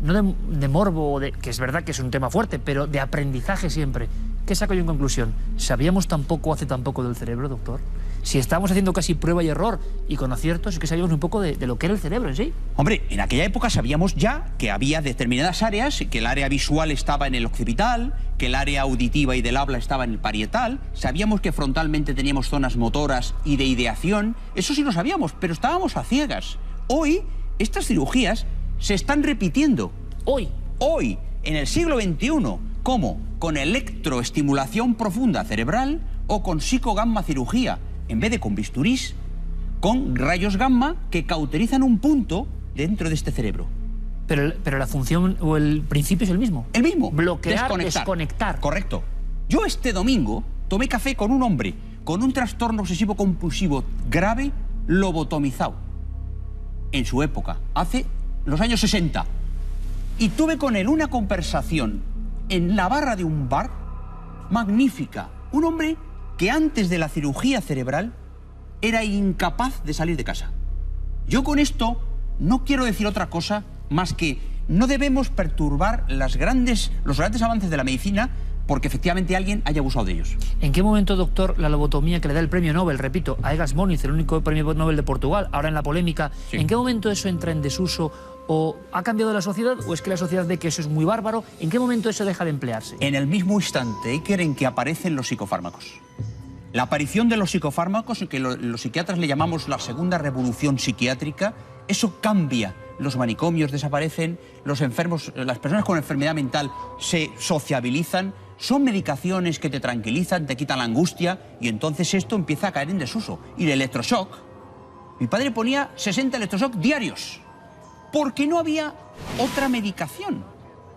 no de morbo, que es verdad que es un tema fuerte, pero de aprendizaje siempre. ¿Qué saco yo en conclusión? ¿Sabíamos tan poco hace tan poco del cerebro, doctor? Si estábamos haciendo casi prueba y error y con aciertos, es que sabíamos un poco de lo que era el cerebro en sí. Hombre, en aquella época sabíamos ya que había determinadas áreas, que el área visual estaba en el occipital, que el área auditiva y del habla estaba en el parietal, sabíamos que frontalmente teníamos zonas motoras y de ideación, eso sí lo sabíamos, pero estábamos a ciegas. Hoy, estas cirugías se están repitiendo. Hoy, en el siglo XXI, ¿cómo? Con electroestimulación profunda cerebral o con psicogamma cirugía, en vez de con bisturís, con rayos gamma que cauterizan un punto dentro de este cerebro. Pero la función o el principio es el mismo. El mismo. Bloquear, desconectar. Correcto. Yo este domingo tomé café con un hombre con un trastorno obsesivo compulsivo grave, lobotomizado. En su época, hace los años 60. Y tuve con él una conversación en la barra de un bar magnífica. Un hombre que antes de la cirugía cerebral era incapaz de salir de casa. Yo con esto no quiero decir otra cosa más que no debemos perturbar los grandes avances de la medicina porque efectivamente alguien haya abusado de ellos. ¿En qué momento, doctor, la lobotomía que le da el premio Nobel, repito, a Egas Moniz, el único premio Nobel de Portugal, ahora en la polémica, sí, ¿en qué momento eso entra en desuso? ¿O ha cambiado la sociedad o es que la sociedad ve que eso es muy bárbaro? ¿En qué momento eso deja de emplearse? En el mismo instante, Iker, en que aparecen los psicofármacos. La aparición de los psicofármacos, que los psiquiatras le llamamos la segunda revolución psiquiátrica, eso cambia. Los manicomios desaparecen, los enfermos, las personas con enfermedad mental se sociabilizan, son medicaciones que te tranquilizan, te quitan la angustia y entonces esto empieza a caer en desuso. Y el electroshock, mi padre ponía 60 electroshock diarios. Porque no había otra medicación.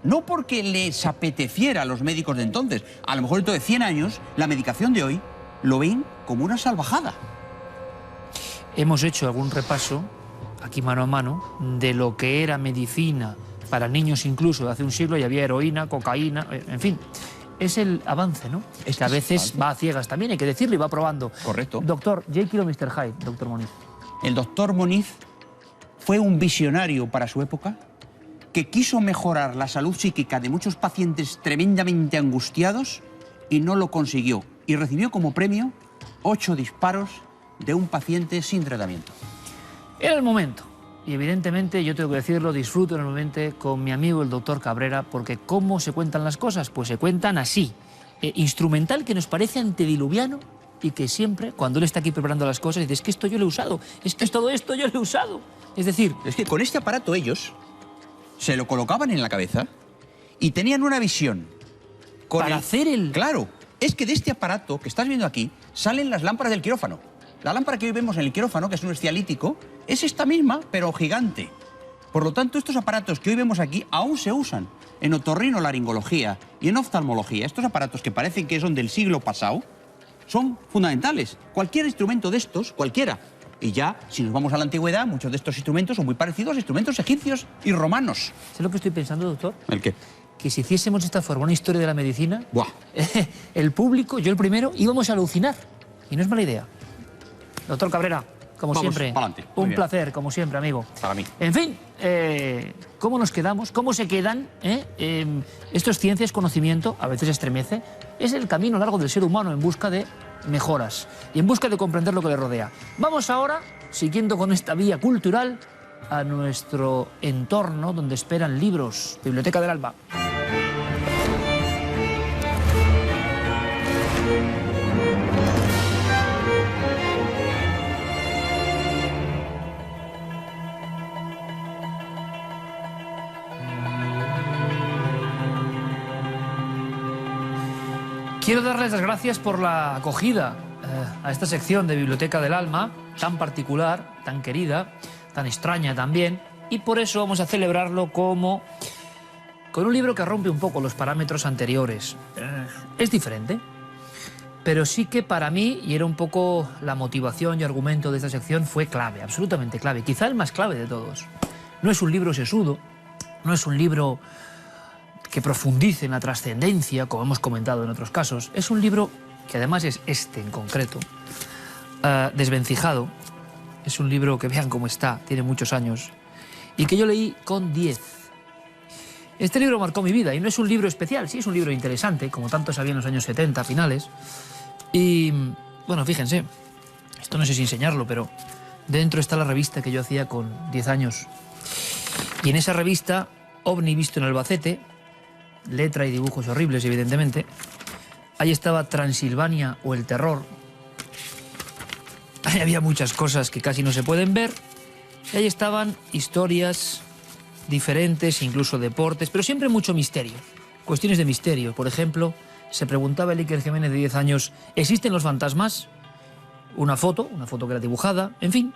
No porque les apeteciera a los médicos de entonces. A lo mejor dentro de 100 años, la medicación de hoy lo ven como una salvajada. Hemos hecho algún repaso, aquí mano a mano, de lo que era medicina para niños incluso de hace un siglo, y había heroína, cocaína, en fin. Es el avance, ¿no? Es que a veces va a ciegas también, hay que decirlo, y va probando. Correcto. Doctor, Jekyll o Mr. Hyde, doctor Moniz. El doctor Moniz fue un visionario para su época que quiso mejorar la salud psíquica de muchos pacientes tremendamente angustiados y no lo consiguió. Y recibió como premio 8 disparos de un paciente sin tratamiento. Era el momento. Y evidentemente, yo tengo que decirlo, disfruto enormemente con mi amigo el doctor Cabrera, porque ¿cómo se cuentan las cosas? Pues se cuentan así. Instrumental que nos parece antediluviano y que siempre, cuando él está aquí preparando las cosas, dice, es que esto yo lo he usado, es que todo esto yo lo he usado. Es decir... Es que con este aparato ellos se lo colocaban en la cabeza y tenían una visión. Para hacer el... Claro, es que de este aparato que estás viendo aquí salen las lámparas del quirófano. La lámpara que hoy vemos en el quirófano, que es un escialítico, es esta misma, pero gigante. Por lo tanto, estos aparatos que hoy vemos aquí aún se usan en otorrinolaringología y en oftalmología. Estos aparatos que parecen que son del siglo pasado son fundamentales. Cualquier instrumento de estos, cualquiera. Y ya, si nos vamos a la antigüedad, muchos de estos instrumentos son muy parecidos a instrumentos egipcios y romanos. ¿Sabes lo que estoy pensando, doctor? ¿El qué? Que si hiciésemos de esta forma una historia de la medicina, ¡buah! El público, yo el primero, íbamos a alucinar. Y no es mala idea. Doctor Cabrera, como siempre, un placer, como siempre, amigo. Para mí. En fin, ¿cómo nos quedamos? ¿Cómo se quedan? Esto es ciencia, es conocimiento, a veces estremece. Es el camino largo del ser humano en busca de mejoras y en busca de comprender lo que le rodea. Vamos ahora, siguiendo con esta vía cultural, a nuestro entorno donde esperan libros. Biblioteca del Alba. Quiero darles las gracias por la acogida a esta sección de Biblioteca del Alma, tan particular, tan querida, tan extraña también, y por eso vamos a celebrarlo con un libro que rompe un poco los parámetros anteriores. Es diferente, pero sí que para mí, y era un poco la motivación y argumento de esta sección, fue clave, absolutamente clave, quizá el más clave de todos. No es un libro sesudo, no es un libro que profundice en la trascendencia, como hemos comentado en otros casos. Es un libro que además es este en concreto, desvencijado. Es un libro que vean cómo está, tiene muchos años, y que yo leí con 10. Este libro marcó mi vida, y no es un libro especial, sí es un libro interesante, como tantos había en los años 70, finales. Y, bueno, fíjense, esto no sé si enseñarlo, pero dentro está la revista que yo hacía con 10 años. Y en esa revista, OVNI visto en Albacete, letra y dibujos horribles, evidentemente. Ahí estaba Transilvania o el terror. Ahí había muchas cosas que casi no se pueden ver. Y ahí estaban historias diferentes, incluso deportes, pero siempre mucho misterio. Cuestiones de misterio. Por ejemplo, se preguntaba el Iker Jiménez de 10 años, ¿existen los fantasmas? Una foto que era dibujada, en fin,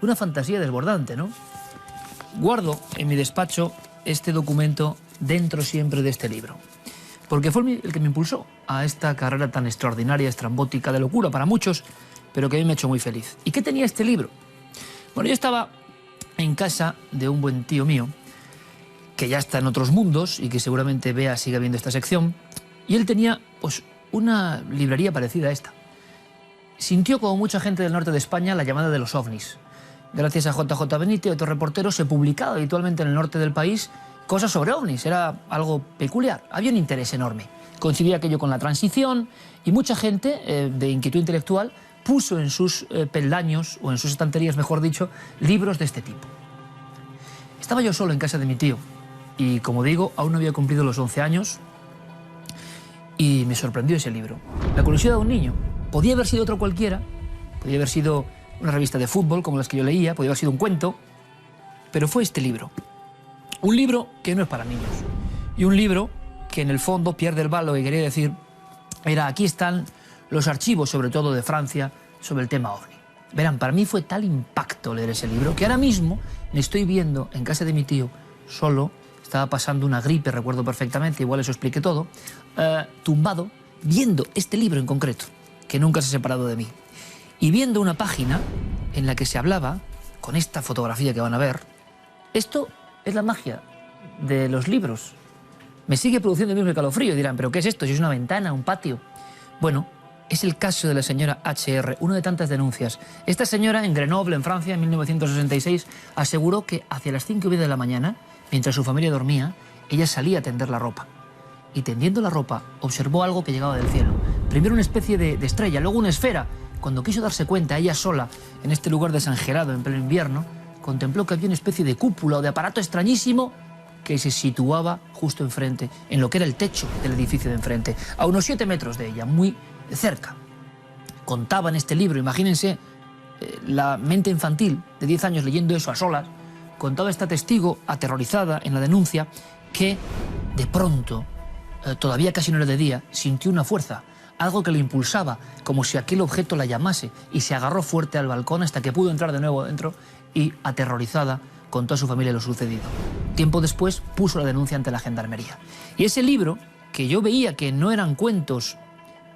una fantasía desbordante, ¿no? Guardo en mi despacho este documento dentro siempre de este libro, porque fue el que me impulsó a esta carrera tan extraordinaria, estrambótica, de locura para muchos, pero que a mí me ha hecho muy feliz. ¿Y qué tenía este libro? Bueno, yo estaba en casa de un buen tío mío, que ya está en otros mundos y que seguramente siga viendo esta sección, y él tenía pues una librería parecida a esta. Sintió, como mucha gente del norte de España, la llamada de los ovnis. Gracias a JJ Benítez y otros reporteros se publicaba habitualmente en el norte del país cosas sobre ovnis. Era algo peculiar, había un interés enorme. Coincidía aquello con la transición y mucha gente de inquietud intelectual puso en sus peldaños, o en sus estanterías, mejor dicho, libros de este tipo. Estaba yo solo en casa de mi tío y, como digo, aún no había cumplido los 11 años y me sorprendió ese libro. La curiosidad de un niño. Podía haber sido otro cualquiera, podía haber sido una revista de fútbol como las que yo leía, podía haber sido un cuento, pero fue este libro. Un libro que no es para niños y un libro que en el fondo pierde el valor, que quería decir, aquí están los archivos, sobre todo de Francia, sobre el tema OVNI. Verán, para mí fue tal impacto leer ese libro que ahora mismo me estoy viendo en casa de mi tío, solo, estaba pasando una gripe, recuerdo perfectamente, igual eso explique todo, tumbado, viendo este libro en concreto, que nunca se ha separado de mí, y viendo una página en la que se hablaba, con esta fotografía que van a ver, esto es la magia de los libros. Me sigue produciendo el mismo escalofrío, dirán, ¿pero qué es esto? Si es una ventana, un patio. Bueno, es el caso de la señora HR, una de tantas denuncias. Esta señora, en Grenoble, en Francia, en 1966, aseguró que hacia las 5:30 de la mañana, mientras su familia dormía, ella salía a tender la ropa. Y tendiendo la ropa, observó algo que llegaba del cielo. Primero una especie de estrella, luego una esfera. Cuando quiso darse cuenta, ella sola, en este lugar desangelado, en pleno invierno, contempló que había una especie de cúpula o de aparato extrañísimo que se situaba justo enfrente, en lo que era el techo del edificio de enfrente, a unos 7 metros de ella, muy cerca. Contaba en este libro, imagínense, la mente infantil de 10 años leyendo eso a solas, contaba esta testigo aterrorizada en la denuncia que de pronto, todavía casi no era de día, sintió una fuerza, algo que le impulsaba, como si aquel objeto la llamase, y se agarró fuerte al balcón hasta que pudo entrar de nuevo dentro y, aterrorizada, contó a su familia lo sucedido. Tiempo después puso la denuncia ante la gendarmería. Y ese libro, que yo veía que no eran cuentos,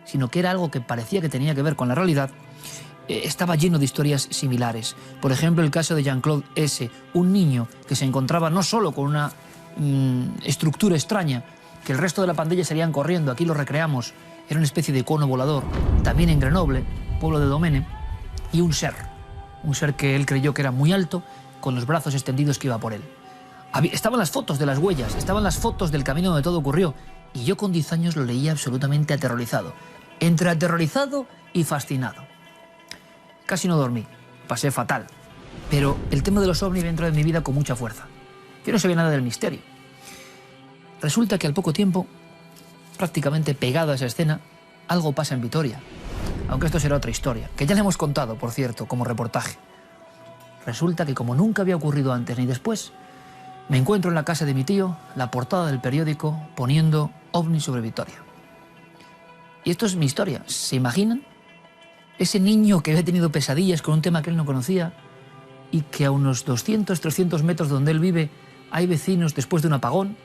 sino que era algo que parecía que tenía que ver con la realidad, estaba lleno de historias similares. Por ejemplo, el caso de Jean-Claude S., un niño que se encontraba no solo con una estructura extraña, que el resto de la pandilla salían corriendo, aquí lo recreamos, era una especie de cono volador, también en Grenoble, pueblo de Domene, y un ser que él creyó que era muy alto, con los brazos extendidos, que iba por él. Estaban las fotos de las huellas, estaban las fotos del camino donde todo ocurrió, y yo con 10 años lo leía absolutamente aterrorizado, entre aterrorizado y fascinado. Casi no dormí, pasé fatal, pero el tema de los ovnis entró en mi vida con mucha fuerza. Yo no sabía nada del misterio. Resulta que al poco tiempo, prácticamente pegado a esa escena, algo pasa en Vitoria, aunque esto será otra historia, que ya le hemos contado, por cierto, como reportaje. Resulta que, como nunca había ocurrido antes ni después, me encuentro en la casa de mi tío la portada del periódico poniendo OVNI sobre Vitoria. Y esto es mi historia. ¿Se imaginan? Ese niño que había tenido pesadillas con un tema que él no conocía y que a unos 200, 300 metros donde él vive hay vecinos después de un apagón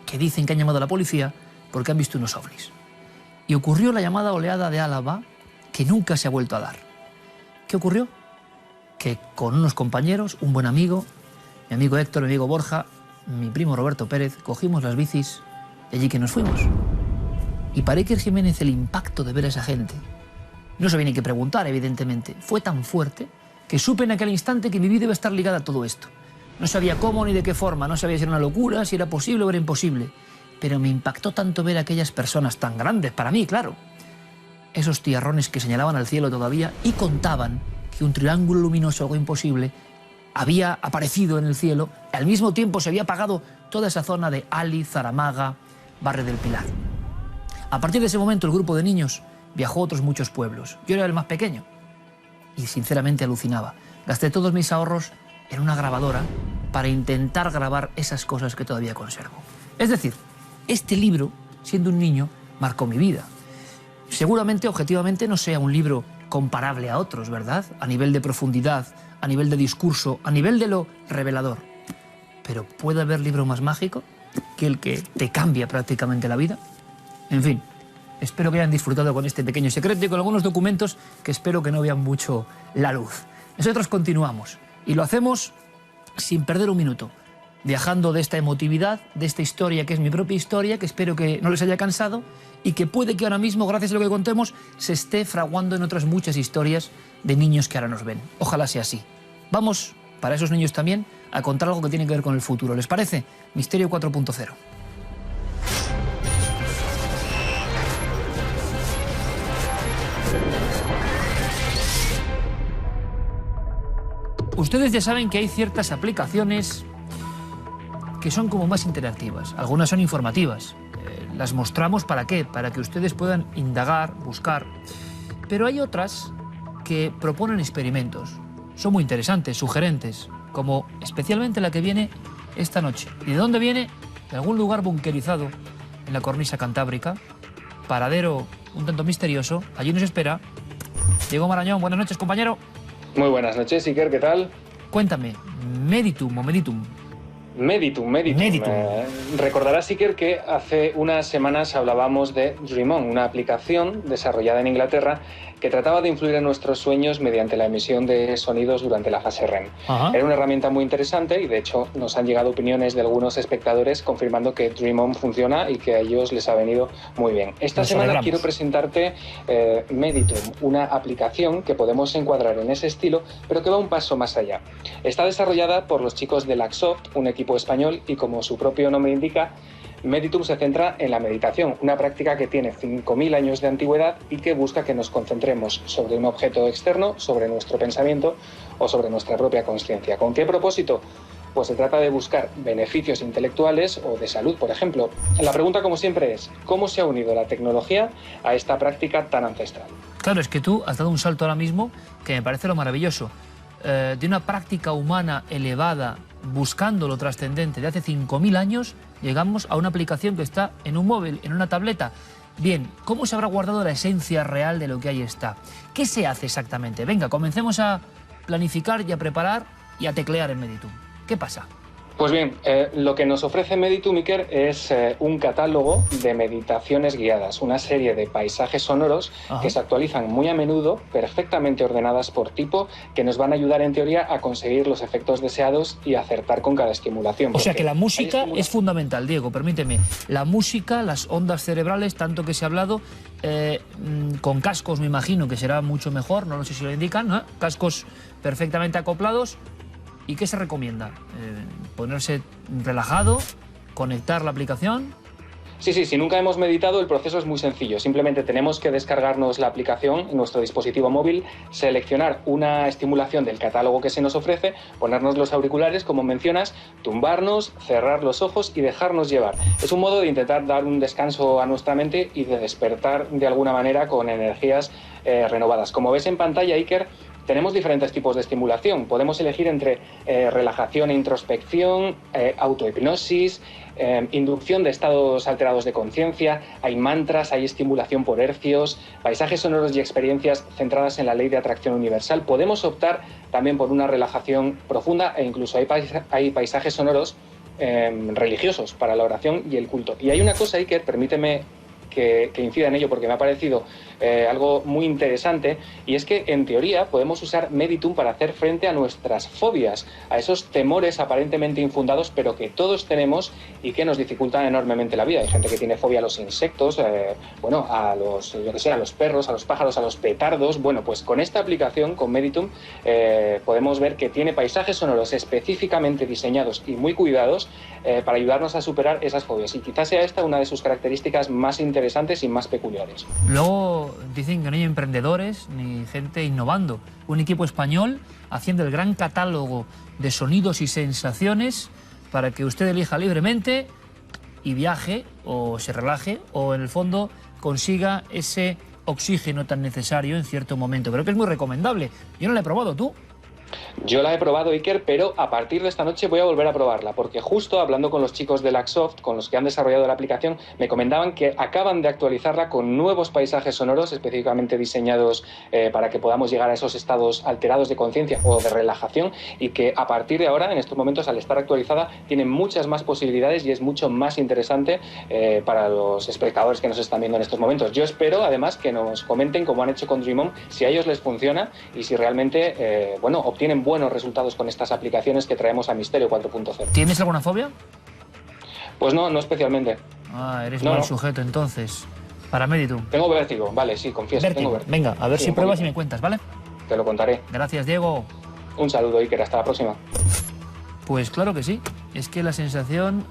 que dicen que han llamado a la policía porque han visto unos ovnis. Y ocurrió la llamada oleada de Álava que nunca se ha vuelto a dar. ¿Qué ocurrió? Que con unos compañeros, un buen amigo, mi amigo Héctor, mi amigo Borja, mi primo Roberto Pérez, cogimos las bicis y allí que nos fuimos. Y para Iker Jiménez el impacto de ver a esa gente, no sabía ni qué preguntar, evidentemente, fue tan fuerte que supe en aquel instante que mi vida iba a estar ligada a todo esto. No sabía cómo ni de qué forma, no sabía si era una locura, si era posible o era imposible. Pero me impactó tanto ver a aquellas personas tan grandes, para mí, claro. Esos tierrones que señalaban al cielo todavía y contaban que un triángulo luminoso, algo imposible, había aparecido en el cielo. Al mismo tiempo se había apagado toda esa zona de Ali, Zaramaga, Barrio del Pilar. A partir de ese momento el grupo de niños viajó a otros muchos pueblos. Yo era el más pequeño y sinceramente alucinaba. Gasté todos mis ahorros en una grabadora para intentar grabar esas cosas que todavía conservo. Es decir, este libro, siendo un niño, marcó mi vida. Seguramente, objetivamente, no sea un libro comparable a otros, ¿verdad? A nivel de profundidad, a nivel de discurso, a nivel de lo revelador. Pero ¿puede haber libro más mágico que el que te cambia prácticamente la vida? En fin, espero que hayan disfrutado con este pequeño secreto y con algunos documentos que espero que no vean mucho la luz. Nosotros continuamos y lo hacemos sin perder un minuto, viajando de esta emotividad, de esta historia que es mi propia historia, que espero que no les haya cansado y que puede que ahora mismo, gracias a lo que contemos, se esté fraguando en otras muchas historias de niños que ahora nos ven. Ojalá sea así. Vamos, para esos niños también, a contar algo que tiene que ver con el futuro. ¿Les parece? Misterio 4.0. Ustedes ya saben que hay ciertas aplicaciones que son como más interactivas. Algunas son informativas. Las mostramos ¿para qué? Para que ustedes puedan indagar, buscar. Pero hay otras que proponen experimentos. Son muy interesantes, sugerentes, como especialmente la que viene esta noche. ¿Y de dónde viene? De algún lugar bunkerizado en la cornisa cantábrica. Paradero un tanto misterioso. Allí nos espera Diego Marañón. Buenas noches, compañero. Muy buenas noches, Iker, ¿qué tal? Cuéntame, Meditum o Meditum. Meditum. Recordarás, Iker, que hace unas semanas hablábamos de Dream On, una aplicación desarrollada en Inglaterra que trataba de influir en nuestros sueños mediante la emisión de sonidos durante la fase REM. Ajá. Era una herramienta muy interesante y, de hecho, nos han llegado opiniones de algunos espectadores confirmando que Dream On funciona y que a ellos les ha venido muy bien. Esta semana quiero presentarte Meditum, una aplicación que podemos encuadrar en ese estilo, pero que va un paso más allá. Está desarrollada por los chicos de Laxoft, un equipo español, y como su propio nombre indica, Meditum se centra en la meditación, una práctica que tiene 5.000 años de antigüedad y que busca que nos concentremos sobre un objeto externo, sobre nuestro pensamiento o sobre nuestra propia consciencia. ¿Con qué propósito? Pues se trata de buscar beneficios intelectuales o de salud, por ejemplo. La pregunta, como siempre, es ¿cómo se ha unido la tecnología a esta práctica tan ancestral? Claro, es que tú has dado un salto ahora mismo que me parece lo maravilloso. De una práctica humana elevada, buscando lo trascendente de hace 5.000 años, llegamos a una aplicación que está en un móvil, en una tableta. Bien, ¿cómo se habrá guardado la esencia real de lo que ahí está? ¿Qué se hace exactamente? Venga, comencemos a planificar y a preparar y a teclear en Meditum. ¿Qué pasa? Pues bien, lo que nos ofrece Meditum, Iker, es un catálogo de meditaciones guiadas, una serie de paisajes sonoros que se actualizan muy a menudo, perfectamente ordenadas por tipo, que nos van a ayudar en teoría a conseguir los efectos deseados y acertar con cada estimulación. O sea que la música es fundamental, Diego, permíteme. La música, las ondas cerebrales, tanto que se ha hablado, con cascos me imagino que será mucho mejor, no sé si lo indican, ¿no? Cascos perfectamente acoplados. ¿Y qué se recomienda? ¿Ponerse relajado? ¿Conectar la aplicación? Sí, si nunca hemos meditado, el proceso es muy sencillo. Simplemente tenemos que descargarnos la aplicación en nuestro dispositivo móvil, seleccionar una estimulación del catálogo que se nos ofrece, ponernos los auriculares, como mencionas, tumbarnos, cerrar los ojos y dejarnos llevar. Es un modo de intentar dar un descanso a nuestra mente y de despertar de alguna manera con energías renovadas. Como ves en pantalla, Iker, tenemos diferentes tipos de estimulación. Podemos elegir entre relajación e introspección, autohipnosis, inducción de estados alterados de conciencia, hay mantras, hay estimulación por hercios, paisajes sonoros y experiencias centradas en la ley de atracción universal. Podemos optar también por una relajación profunda e incluso hay paisajes sonoros religiosos para la oración y el culto. Y hay una cosa, Iker, permíteme que incida en ello porque me ha parecido algo muy interesante, y es que en teoría podemos usar Meditum para hacer frente a nuestras fobias, a esos temores aparentemente infundados pero que todos tenemos y que nos dificultan enormemente la vida. Hay gente que tiene fobia a los insectos, a los, a los perros, a los pájaros, a los petardos. Bueno, pues con esta aplicación, con Meditum, podemos ver que tiene paisajes sonoros específicamente diseñados y muy cuidados para ayudarnos a superar esas fobias, y quizás sea esta una de sus características más interesantes y más peculiares. Luego dicen que no hay emprendedores ni gente innovando. Un equipo español haciendo el gran catálogo de sonidos y sensaciones para que usted elija libremente y viaje o se relaje o en el fondo consiga ese oxígeno tan necesario en cierto momento. Creo que es muy recomendable. Yo no la he probado, ¿tú? Yo la he probado, Iker, pero a partir de esta noche voy a volver a probarla, porque justo hablando con los chicos de Laxsoft, con los que han desarrollado la aplicación, me comentaban que acaban de actualizarla con nuevos paisajes sonoros específicamente diseñados para que podamos llegar a esos estados alterados de conciencia o de relajación, y que a partir de ahora, en estos momentos, al estar actualizada, tiene muchas más posibilidades y es mucho más interesante para los espectadores que nos están viendo en estos momentos. Yo espero, además, que nos comenten, como han hecho con Dream On, si a ellos les funciona y si realmente, obtienen buenos resultados con estas aplicaciones que traemos a Misterio 4.0. ¿Tienes alguna fobia? Pues no especialmente. Ah, eres mal sujeto entonces. Para Meditum. Tengo vértigo, vale, sí, confieso. Vértigo. Tengo vértigo. Venga, a ver si pruebas y me cuentas, ¿vale? Te lo contaré. Gracias, Diego. Un saludo, Iker, hasta la próxima. Pues claro que sí. Es que la sensación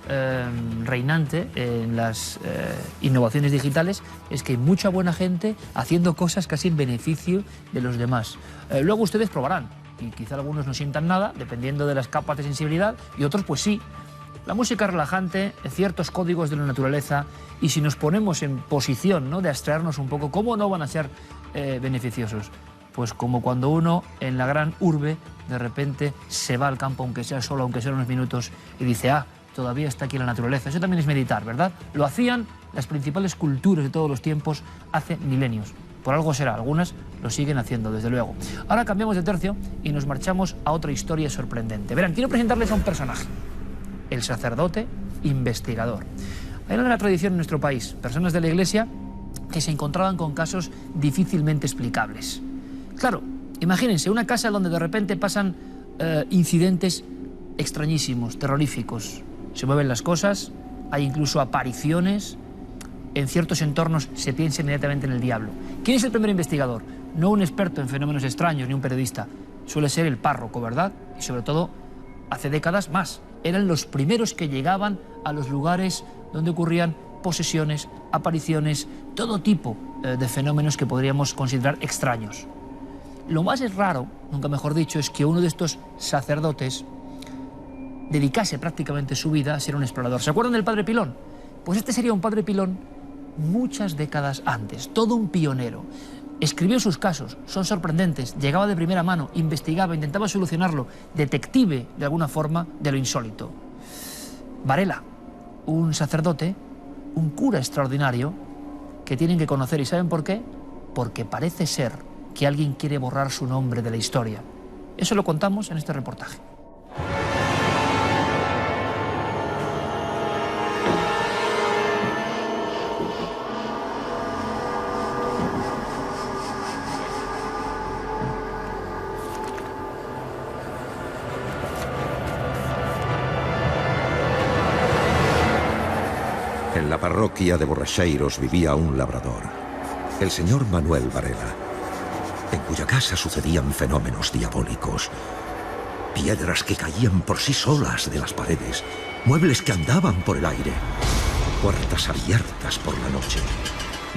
reinante en las innovaciones digitales es que hay mucha buena gente haciendo cosas casi en beneficio de los demás. Luego ustedes probarán. Y quizá algunos no sientan nada, dependiendo de las capas de sensibilidad, y otros pues sí. La música relajante, ciertos códigos de la naturaleza, y si nos ponemos en posición, ¿no?, de abstraernos un poco, ¿cómo no van a ser beneficiosos? Pues como cuando uno en la gran urbe de repente se va al campo, aunque sea solo, aunque sean unos minutos, y dice, todavía está aquí la naturaleza. Eso también es meditar, ¿verdad? Lo hacían las principales culturas de todos los tiempos hace milenios. Por algo será, algunas lo siguen haciendo, desde luego. Ahora cambiamos de tercio y nos marchamos a otra historia sorprendente. Verán, quiero presentarles a un personaje, el sacerdote investigador. Hay una tradición en nuestro país, personas de la Iglesia que se encontraban con casos difícilmente explicables. Claro, imagínense una casa donde de repente pasan incidentes extrañísimos, terroríficos. Se mueven las cosas, hay incluso apariciones. En ciertos entornos se piensa inmediatamente en el diablo. ¿Quién es el primer investigador? No un experto en fenómenos extraños ni un periodista. Suele ser el párroco, ¿verdad? Y sobre todo, hace décadas más. Eran los primeros que llegaban a los lugares donde ocurrían posesiones, apariciones, todo tipo de fenómenos que podríamos considerar extraños. Lo más raro, nunca mejor dicho, es que uno de estos sacerdotes dedicase prácticamente su vida a ser un explorador. ¿Se acuerdan del Padre Pilón? Pues este sería un Padre Pilón muchas décadas antes, todo un pionero. Escribió sus casos, son sorprendentes, llegaba de primera mano, investigaba, intentaba solucionarlo, detective de alguna forma de lo insólito. Varela, un sacerdote, un cura extraordinario que tienen que conocer. ¿Y saben por qué? Porque parece ser que alguien quiere borrar su nombre de la historia. Eso lo contamos en este reportaje. En la parroquia de Borracheiros vivía un labrador, el señor Manuel Varela, en cuya casa sucedían fenómenos diabólicos. Piedras que caían por sí solas de las paredes, muebles que andaban por el aire, puertas abiertas por la noche,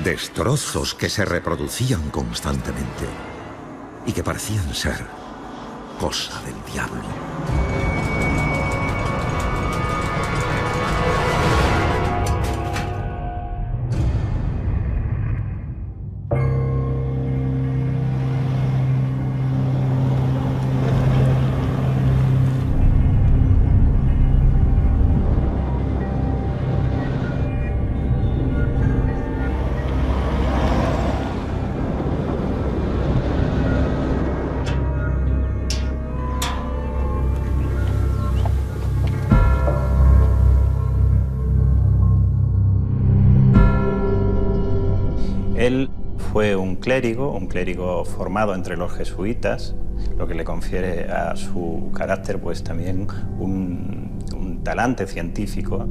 destrozos que se reproducían constantemente y que parecían ser cosa del diablo. Él fue un clérigo formado entre los jesuitas, lo que le confiere a su carácter pues también un talante científico.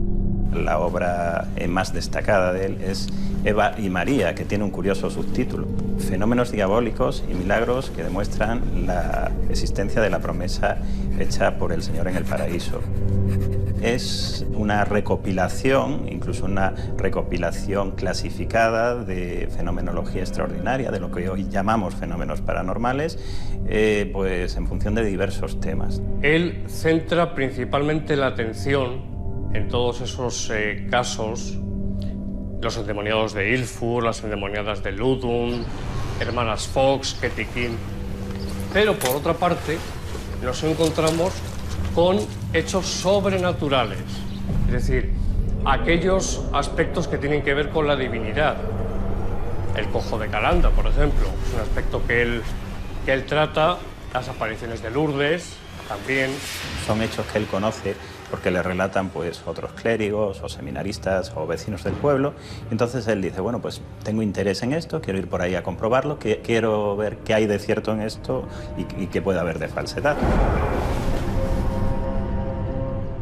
La obra más destacada de él es Eva y María, que tiene un curioso subtítulo: Fenómenos diabólicos y milagros que demuestran la existencia de la promesa hecha por el Señor en el paraíso. Es una recopilación, incluso una recopilación clasificada de fenomenología extraordinaria, de lo que hoy llamamos fenómenos paranormales, pues en función de diversos temas. Él centra principalmente la atención en todos esos casos, los endemoniados de Ilfur, las endemoniadas de Ludum, hermanas Fox, Ketty King. Pero por otra parte, nos encontramos con hechos sobrenaturales, es decir, aquellos aspectos que tienen que ver con la divinidad. El cojo de Calanda, por ejemplo, es un aspecto que él trata, las apariciones de Lourdes también. Son hechos que él conoce porque le relatan pues otros clérigos o seminaristas o vecinos del pueblo. Entonces él dice, bueno, pues tengo interés en esto, quiero ir por ahí a comprobarlo, quiero ver qué hay de cierto en esto y qué puede haber de falsedad.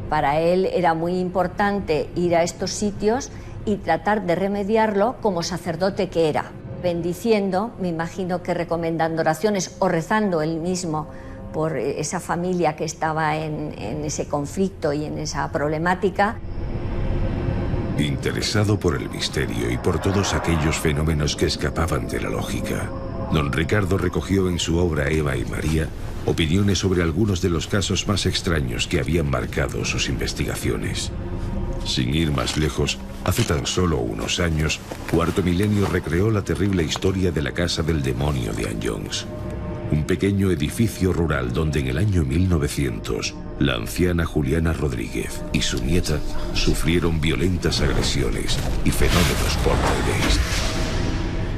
Para él era muy importante ir a estos sitios y tratar de remediarlo como sacerdote que era, bendiciendo, me imagino que recomendando oraciones o rezando él mismo por esa familia que estaba en ese conflicto y en esa problemática. Interesado por el misterio y por todos aquellos fenómenos que escapaban de la lógica, don Ricardo recogió en su obra Eva y María opiniones sobre algunos de los casos más extraños que habían marcado sus investigaciones. Sin ir más lejos, hace tan solo unos años, Cuarto Milenio recreó la terrible historia de la Casa del Demonio de Anyons, un pequeño edificio rural donde en el año 1900 la anciana Juliana Rodríguez y su nieta sufrieron violentas agresiones y fenómenos poltergeist.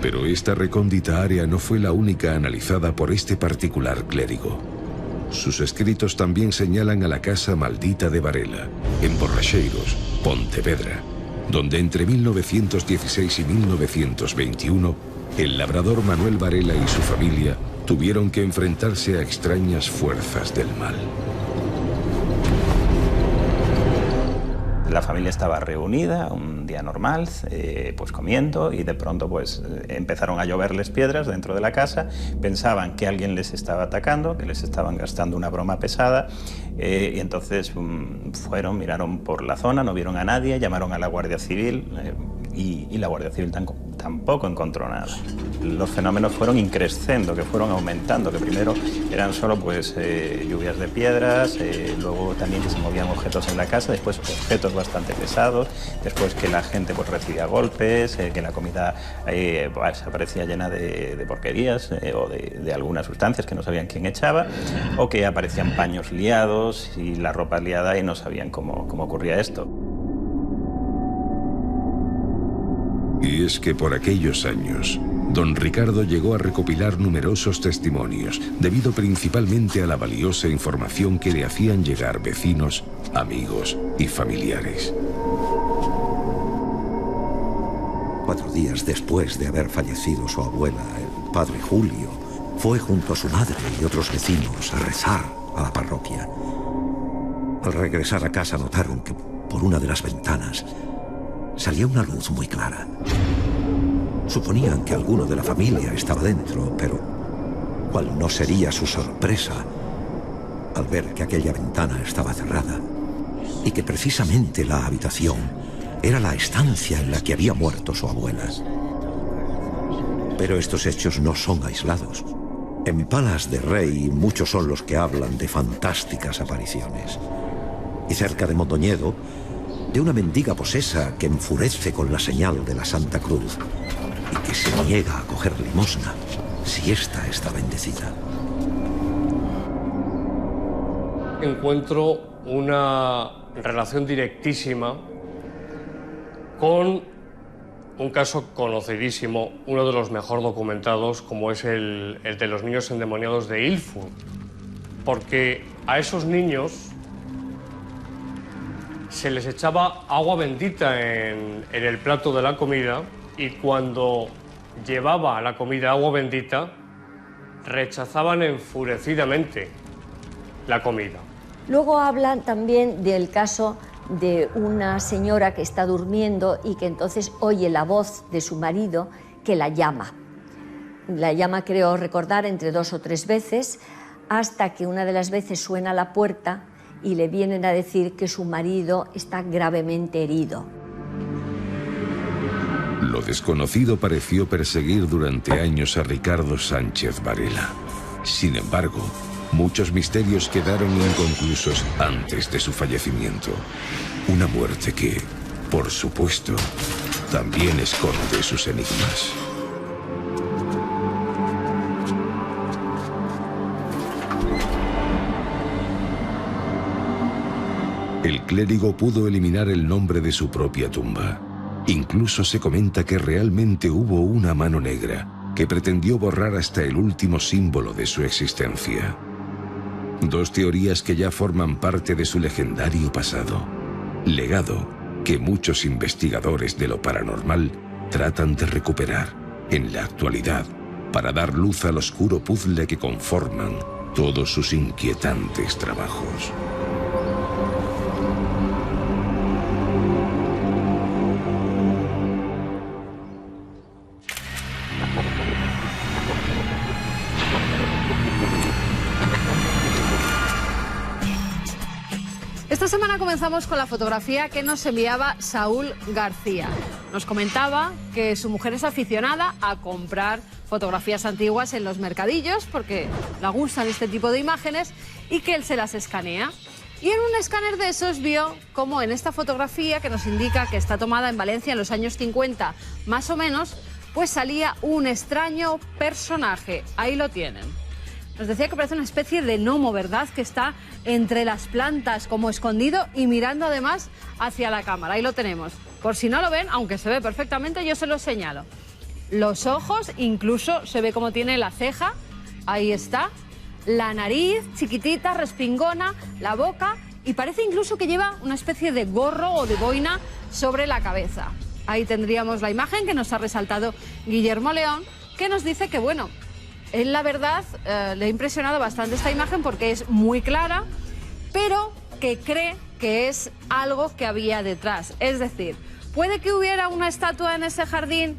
Pero esta recóndita área no fue la única analizada por este particular clérigo. Sus escritos también señalan a la Casa Maldita de Varela, en Borracheiros, Pontevedra, donde entre 1916 y 1921 el labrador Manuel Varela y su familia tuvieron que enfrentarse a extrañas fuerzas del mal. La familia estaba reunida un día normal, pues comiendo, y de pronto pues empezaron a lloverles piedras dentro de la casa. Pensaban que alguien les estaba atacando, que les estaban gastando una broma pesada, y entonces fueron, miraron por la zona, no vieron a nadie, llamaron a la Guardia Civil y la Guardia Civil tampoco encontró nada. Los fenómenos fueron increscendo, que fueron aumentando, que primero eran solo pues lluvias de piedras, luego también que se movían objetos en la casa, después objetos bastante pesados, después que la gente pues recibía golpes, que la comida pues, aparecía llena de porquerías o de algunas sustancias que no sabían quién echaba, o que aparecían paños liados y la ropa liada y no sabían cómo ocurría esto. Y es que por aquellos años, don Ricardo llegó a recopilar numerosos testimonios, debido principalmente a la valiosa información que le hacían llegar vecinos, amigos y familiares. 4 días después de haber fallecido su abuela, el padre Julio fue junto a su madre y otros vecinos a rezar a la parroquia. Al regresar a casa notaron que por una de las ventanas salía una luz muy clara. Suponían que alguno de la familia estaba dentro, pero cuál no sería su sorpresa al ver que aquella ventana estaba cerrada y que precisamente la habitación era la estancia en la que había muerto su abuela. Pero estos hechos no son aislados. En Palas de Rey muchos son los que hablan de fantásticas apariciones. Y cerca de Mondoñedo, de una mendiga posesa que enfurece con la señal de la Santa Cruz y que se niega a coger limosna si ésta está bendecida. Encuentro una relación directísima con un caso conocidísimo, uno de los mejor documentados, como es el de los niños endemoniados de Ilfur, porque a esos niños se les echaba agua bendita en el plato de la comida, y cuando llevaba la comida agua bendita, rechazaban enfurecidamente la comida. Luego hablan también del caso de una señora que está durmiendo y que entonces oye la voz de su marido que la llama. La llama, creo recordar, entre 2 o 3 veces, hasta que una de las veces suena la puerta y le vienen a decir que su marido está gravemente herido. Lo desconocido pareció perseguir durante años a Ricardo Sánchez Varela. Sin embargo, muchos misterios quedaron inconclusos antes de su fallecimiento. Una muerte que, por supuesto, también esconde sus enigmas. El clérigo pudo eliminar el nombre de su propia tumba. Incluso se comenta que realmente hubo una mano negra que pretendió borrar hasta el último símbolo de su existencia. 2 teorías que ya forman parte de su legendario pasado. Legado que muchos investigadores de lo paranormal tratan de recuperar en la actualidad para dar luz al oscuro puzzle que conforman todos sus inquietantes trabajos. Esta semana comenzamos con la fotografía que nos enviaba Saúl García. Nos comentaba que su mujer es aficionada a comprar fotografías antiguas en los mercadillos porque le gustan este tipo de imágenes y que él se las escanea. Y en un escáner de esos vio como en esta fotografía, que nos indica que está tomada en Valencia en los años 50 más o menos, pues salía un extraño personaje. Ahí lo tienen. Nos decía que parece una especie de gnomo, ¿verdad? Que está entre las plantas como escondido y mirando además hacia la cámara. Ahí lo tenemos. Por si no lo ven, aunque se ve perfectamente, yo se lo señalo. Los ojos, incluso se ve cómo tiene la ceja. Ahí está. La nariz, chiquitita, respingona, la boca. Y parece incluso que lleva una especie de gorro o de boina sobre la cabeza. Ahí tendríamos la imagen que nos ha resaltado Guillermo León, que nos dice que, bueno, él, la verdad, le ha impresionado bastante esta imagen porque es muy clara, pero que cree que es algo que había detrás. Es decir, puede que hubiera una estatua en ese jardín,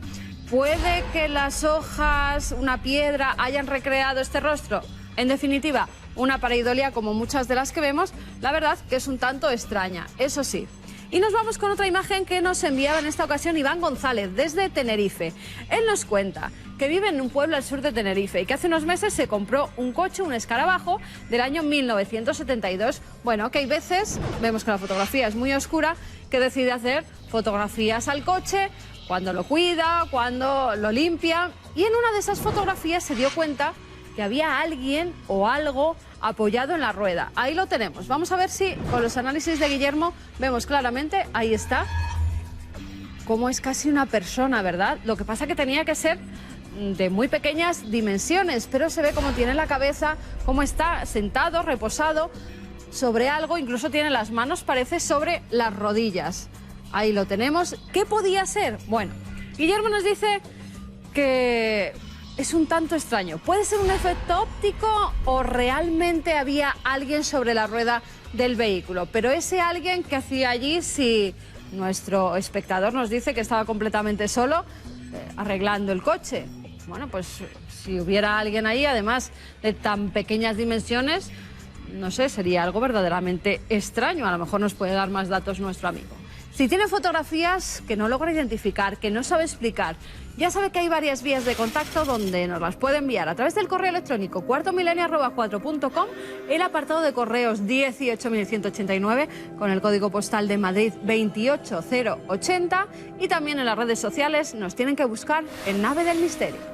puede que las hojas, una piedra, hayan recreado este rostro. En definitiva, una pareidolia como muchas de las que vemos, la verdad que es un tanto extraña, eso sí. Y nos vamos con otra imagen que nos enviaba en esta ocasión Iván González, desde Tenerife. Él nos cuenta que vive en un pueblo al sur de Tenerife y que hace unos meses se compró un coche, un escarabajo, del año 1972. Bueno, que hay veces, vemos que la fotografía es muy oscura, que decide hacer fotografías al coche, cuando lo cuida, cuando lo limpia. Y en una de esas fotografías se dio cuenta que había alguien o algo apoyado en la rueda. Ahí lo tenemos. Vamos a ver si con los análisis de Guillermo vemos claramente, ahí está, cómo es casi una persona, ¿verdad? Lo que pasa que tenía que ser de muy pequeñas dimensiones, pero se ve cómo tiene la cabeza, cómo está sentado, reposado sobre algo, incluso tiene las manos, parece, sobre las rodillas. Ahí lo tenemos. ¿Qué podía ser? Bueno, Guillermo nos dice que es un tanto extraño. ¿Puede ser un efecto óptico o realmente había alguien sobre la rueda del vehículo? Pero ese alguien, ¿qué hacía allí si nuestro espectador nos dice que estaba completamente solo arreglando el coche? Bueno, pues si hubiera alguien ahí, además de tan pequeñas dimensiones, no sé, sería algo verdaderamente extraño. A lo mejor nos puede dar más datos nuestro amigo. Si tiene fotografías que no logra identificar, que no sabe explicar, ya sabe que hay varias vías de contacto donde nos las puede enviar a través del correo electrónico cuartomilenio@4.com, el apartado de correos 18189 con el código postal de Madrid 28080 y también en las redes sociales nos tienen que buscar en Nave del Misterio.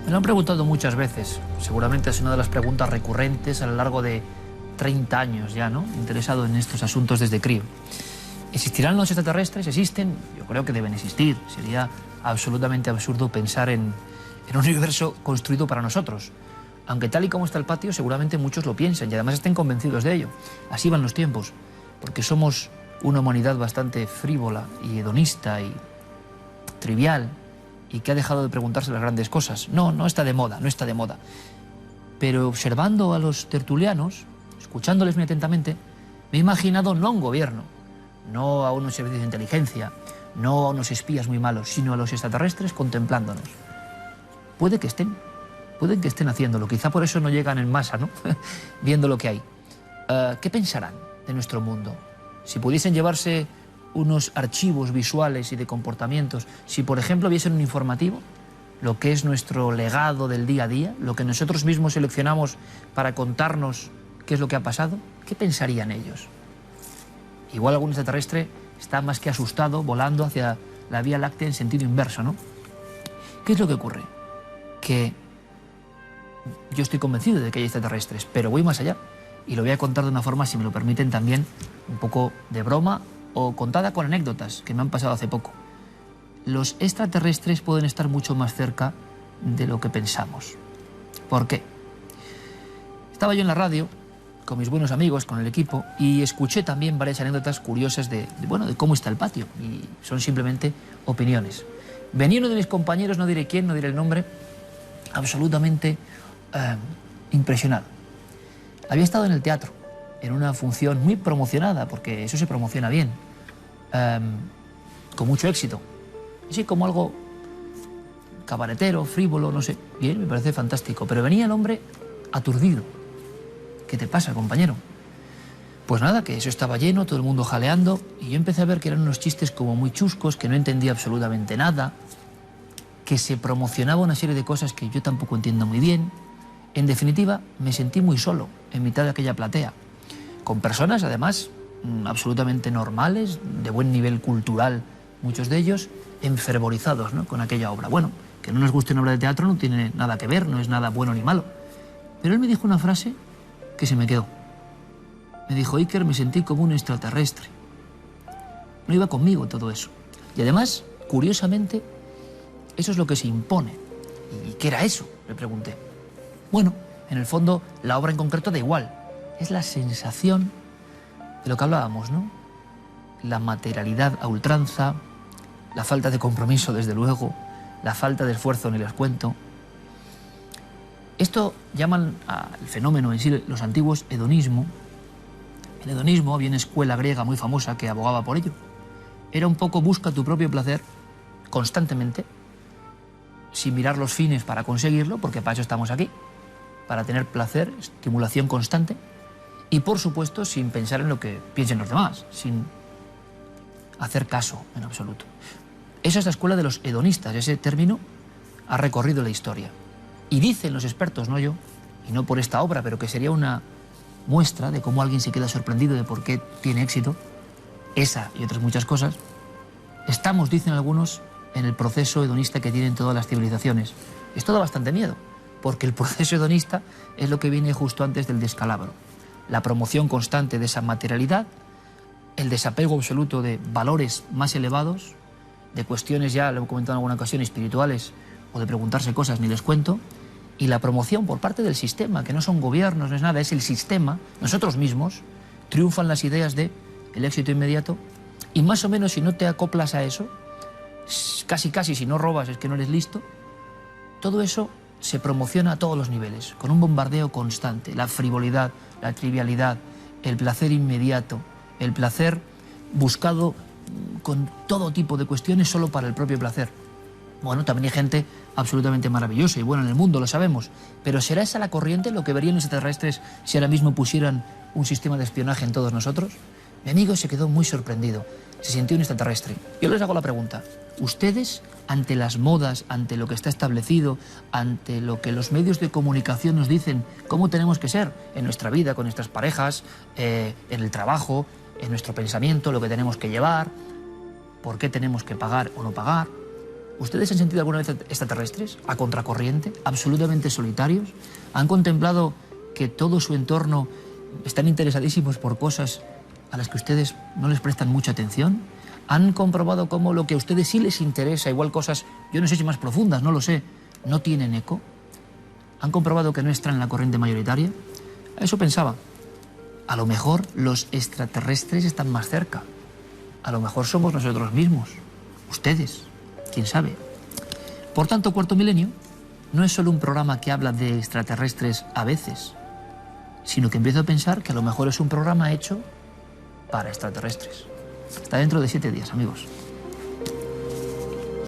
Me lo han preguntado muchas veces, seguramente es una de las preguntas recurrentes a lo largo de 30 años ya, ¿no? Interesado en estos asuntos desde crío. ¿Existirán los extraterrestres? ¿Existen? Yo creo que deben existir. Sería absolutamente absurdo pensar en en un universo construido para nosotros. Aunque tal y como está el patio, seguramente muchos lo piensan y además estén convencidos de ello. Así van los tiempos, porque somos una humanidad bastante frívola y hedonista y trivial y que ha dejado de preguntarse las grandes cosas. No está de moda, no está de moda. Pero observando a los tertulianos, escuchándoles muy atentamente, me he imaginado no a un gobierno, no a unos servicios de inteligencia, no a unos espías muy malos, sino a los extraterrestres contemplándonos. Puede que estén haciéndolo, quizá por eso no llegan en masa, ¿no? Viendo lo que hay. ¿Qué pensarán de nuestro mundo? Si pudiesen llevarse unos archivos visuales y de comportamientos, si por ejemplo viesen un informativo, lo que es nuestro legado del día a día, lo que nosotros mismos seleccionamos para contarnos qué es lo que ha pasado, ¿qué pensarían ellos? Igual algún extraterrestre está más que asustado, volando hacia la Vía Láctea en sentido inverso, ¿no? ¿Qué es lo que ocurre? Que yo estoy convencido de que hay extraterrestres, pero voy más allá. Y lo voy a contar de una forma, si me lo permiten, también un poco de broma o contada con anécdotas que me han pasado hace poco. Los extraterrestres pueden estar mucho más cerca de lo que pensamos. ¿Por qué? Estaba yo en la radio con mis buenos amigos, con el equipo, y escuché también varias anécdotas curiosas de cómo está el patio, y son simplemente opiniones. Venía uno de mis compañeros, no diré quién, no diré el nombre, absolutamente impresionado. Había estado en el teatro, en una función muy promocionada, porque eso se promociona bien, con mucho éxito. Así como algo cabaretero, frívolo, no sé. Bien, me parece fantástico. Pero venía el hombre aturdido. ¿Qué te pasa, compañero? Pues nada, que eso estaba lleno, todo el mundo jaleando, y yo empecé a ver que eran unos chistes como muy chuscos, que no entendía absolutamente nada, que se promocionaba una serie de cosas que yo tampoco entiendo muy bien. En definitiva, me sentí muy solo en mitad de aquella platea, con personas, además, absolutamente normales, de buen nivel cultural, muchos de ellos, enfervorizados, ¿no?, con aquella obra. Bueno, que no nos guste una obra de teatro no tiene nada que ver, no es nada bueno ni malo. Pero él me dijo una frase que se me quedó. Me dijo: Iker, me sentí como un extraterrestre. No iba conmigo todo eso. Y además, curiosamente, eso es lo que se impone. ¿Y qué era eso?, le pregunté. Bueno, en el fondo, la obra en concreto da igual. Es la sensación de lo que hablábamos, ¿no? La materialidad a ultranza, la falta de compromiso, desde luego, la falta de esfuerzo, ni les cuento. Esto llaman al fenómeno en sí los antiguos hedonismo. El hedonismo, había una escuela griega muy famosa que abogaba por ello. Era un poco busca tu propio placer constantemente, sin mirar los fines para conseguirlo, porque para eso estamos aquí, para tener placer, estimulación constante, y por supuesto sin pensar en lo que piensen los demás, sin hacer caso en absoluto. Esa es la escuela de los hedonistas. Ese término ha recorrido la historia. Y dicen los expertos, no yo, y no por esta obra, pero que sería una muestra de cómo alguien se queda sorprendido de por qué tiene éxito, esa y otras muchas cosas. Estamos, dicen algunos, en el proceso hedonista que tienen todas las civilizaciones. Esto da bastante miedo, porque el proceso hedonista es lo que viene justo antes del descalabro. La promoción constante de esa materialidad, el desapego absoluto de valores más elevados, de cuestiones, ya lo he comentado en alguna ocasión, espirituales, o de preguntarse cosas, ni les cuento, y la promoción por parte del sistema, que no son gobiernos, no es nada, es el sistema, nosotros mismos, triunfan las ideas de el éxito inmediato, y más o menos si no te acoplas a eso, casi si no robas es que no eres listo, todo eso se promociona a todos los niveles, con un bombardeo constante, la frivolidad, la trivialidad, el placer inmediato, el placer buscado con todo tipo de cuestiones solo para el propio placer. Bueno, también hay gente absolutamente maravillosa y buena en el mundo, lo sabemos, pero ¿será esa la corriente, lo que verían los extraterrestres si ahora mismo pusieran un sistema de espionaje en todos nosotros? Mi amigo se quedó muy sorprendido, se sintió un extraterrestre. Yo les hago la pregunta: ¿ustedes, ante las modas, ante lo que está establecido, ante lo que los medios de comunicación nos dicen cómo tenemos que ser en nuestra vida, con nuestras parejas, en el trabajo, en nuestro pensamiento, lo que tenemos que llevar, por qué tenemos que pagar o no pagar? ¿Ustedes han sentido alguna vez extraterrestres a contracorriente, absolutamente solitarios? ¿Han contemplado que todo su entorno están interesadísimos por cosas a las que ustedes no les prestan mucha atención? ¿Han comprobado cómo lo que a ustedes sí les interesa, igual cosas, yo no sé si más profundas, no lo sé, no tienen eco, han comprobado que no están en la corriente mayoritaria. A eso pensaba. A lo mejor los extraterrestres están más cerca. A lo mejor somos nosotros mismos, ustedes, quién sabe. Por tanto, Cuarto Milenio no es solo un programa que habla de extraterrestres a veces, sino que empiezo a pensar que a lo mejor es un programa hecho para extraterrestres. Hasta dentro de 7 días, amigos.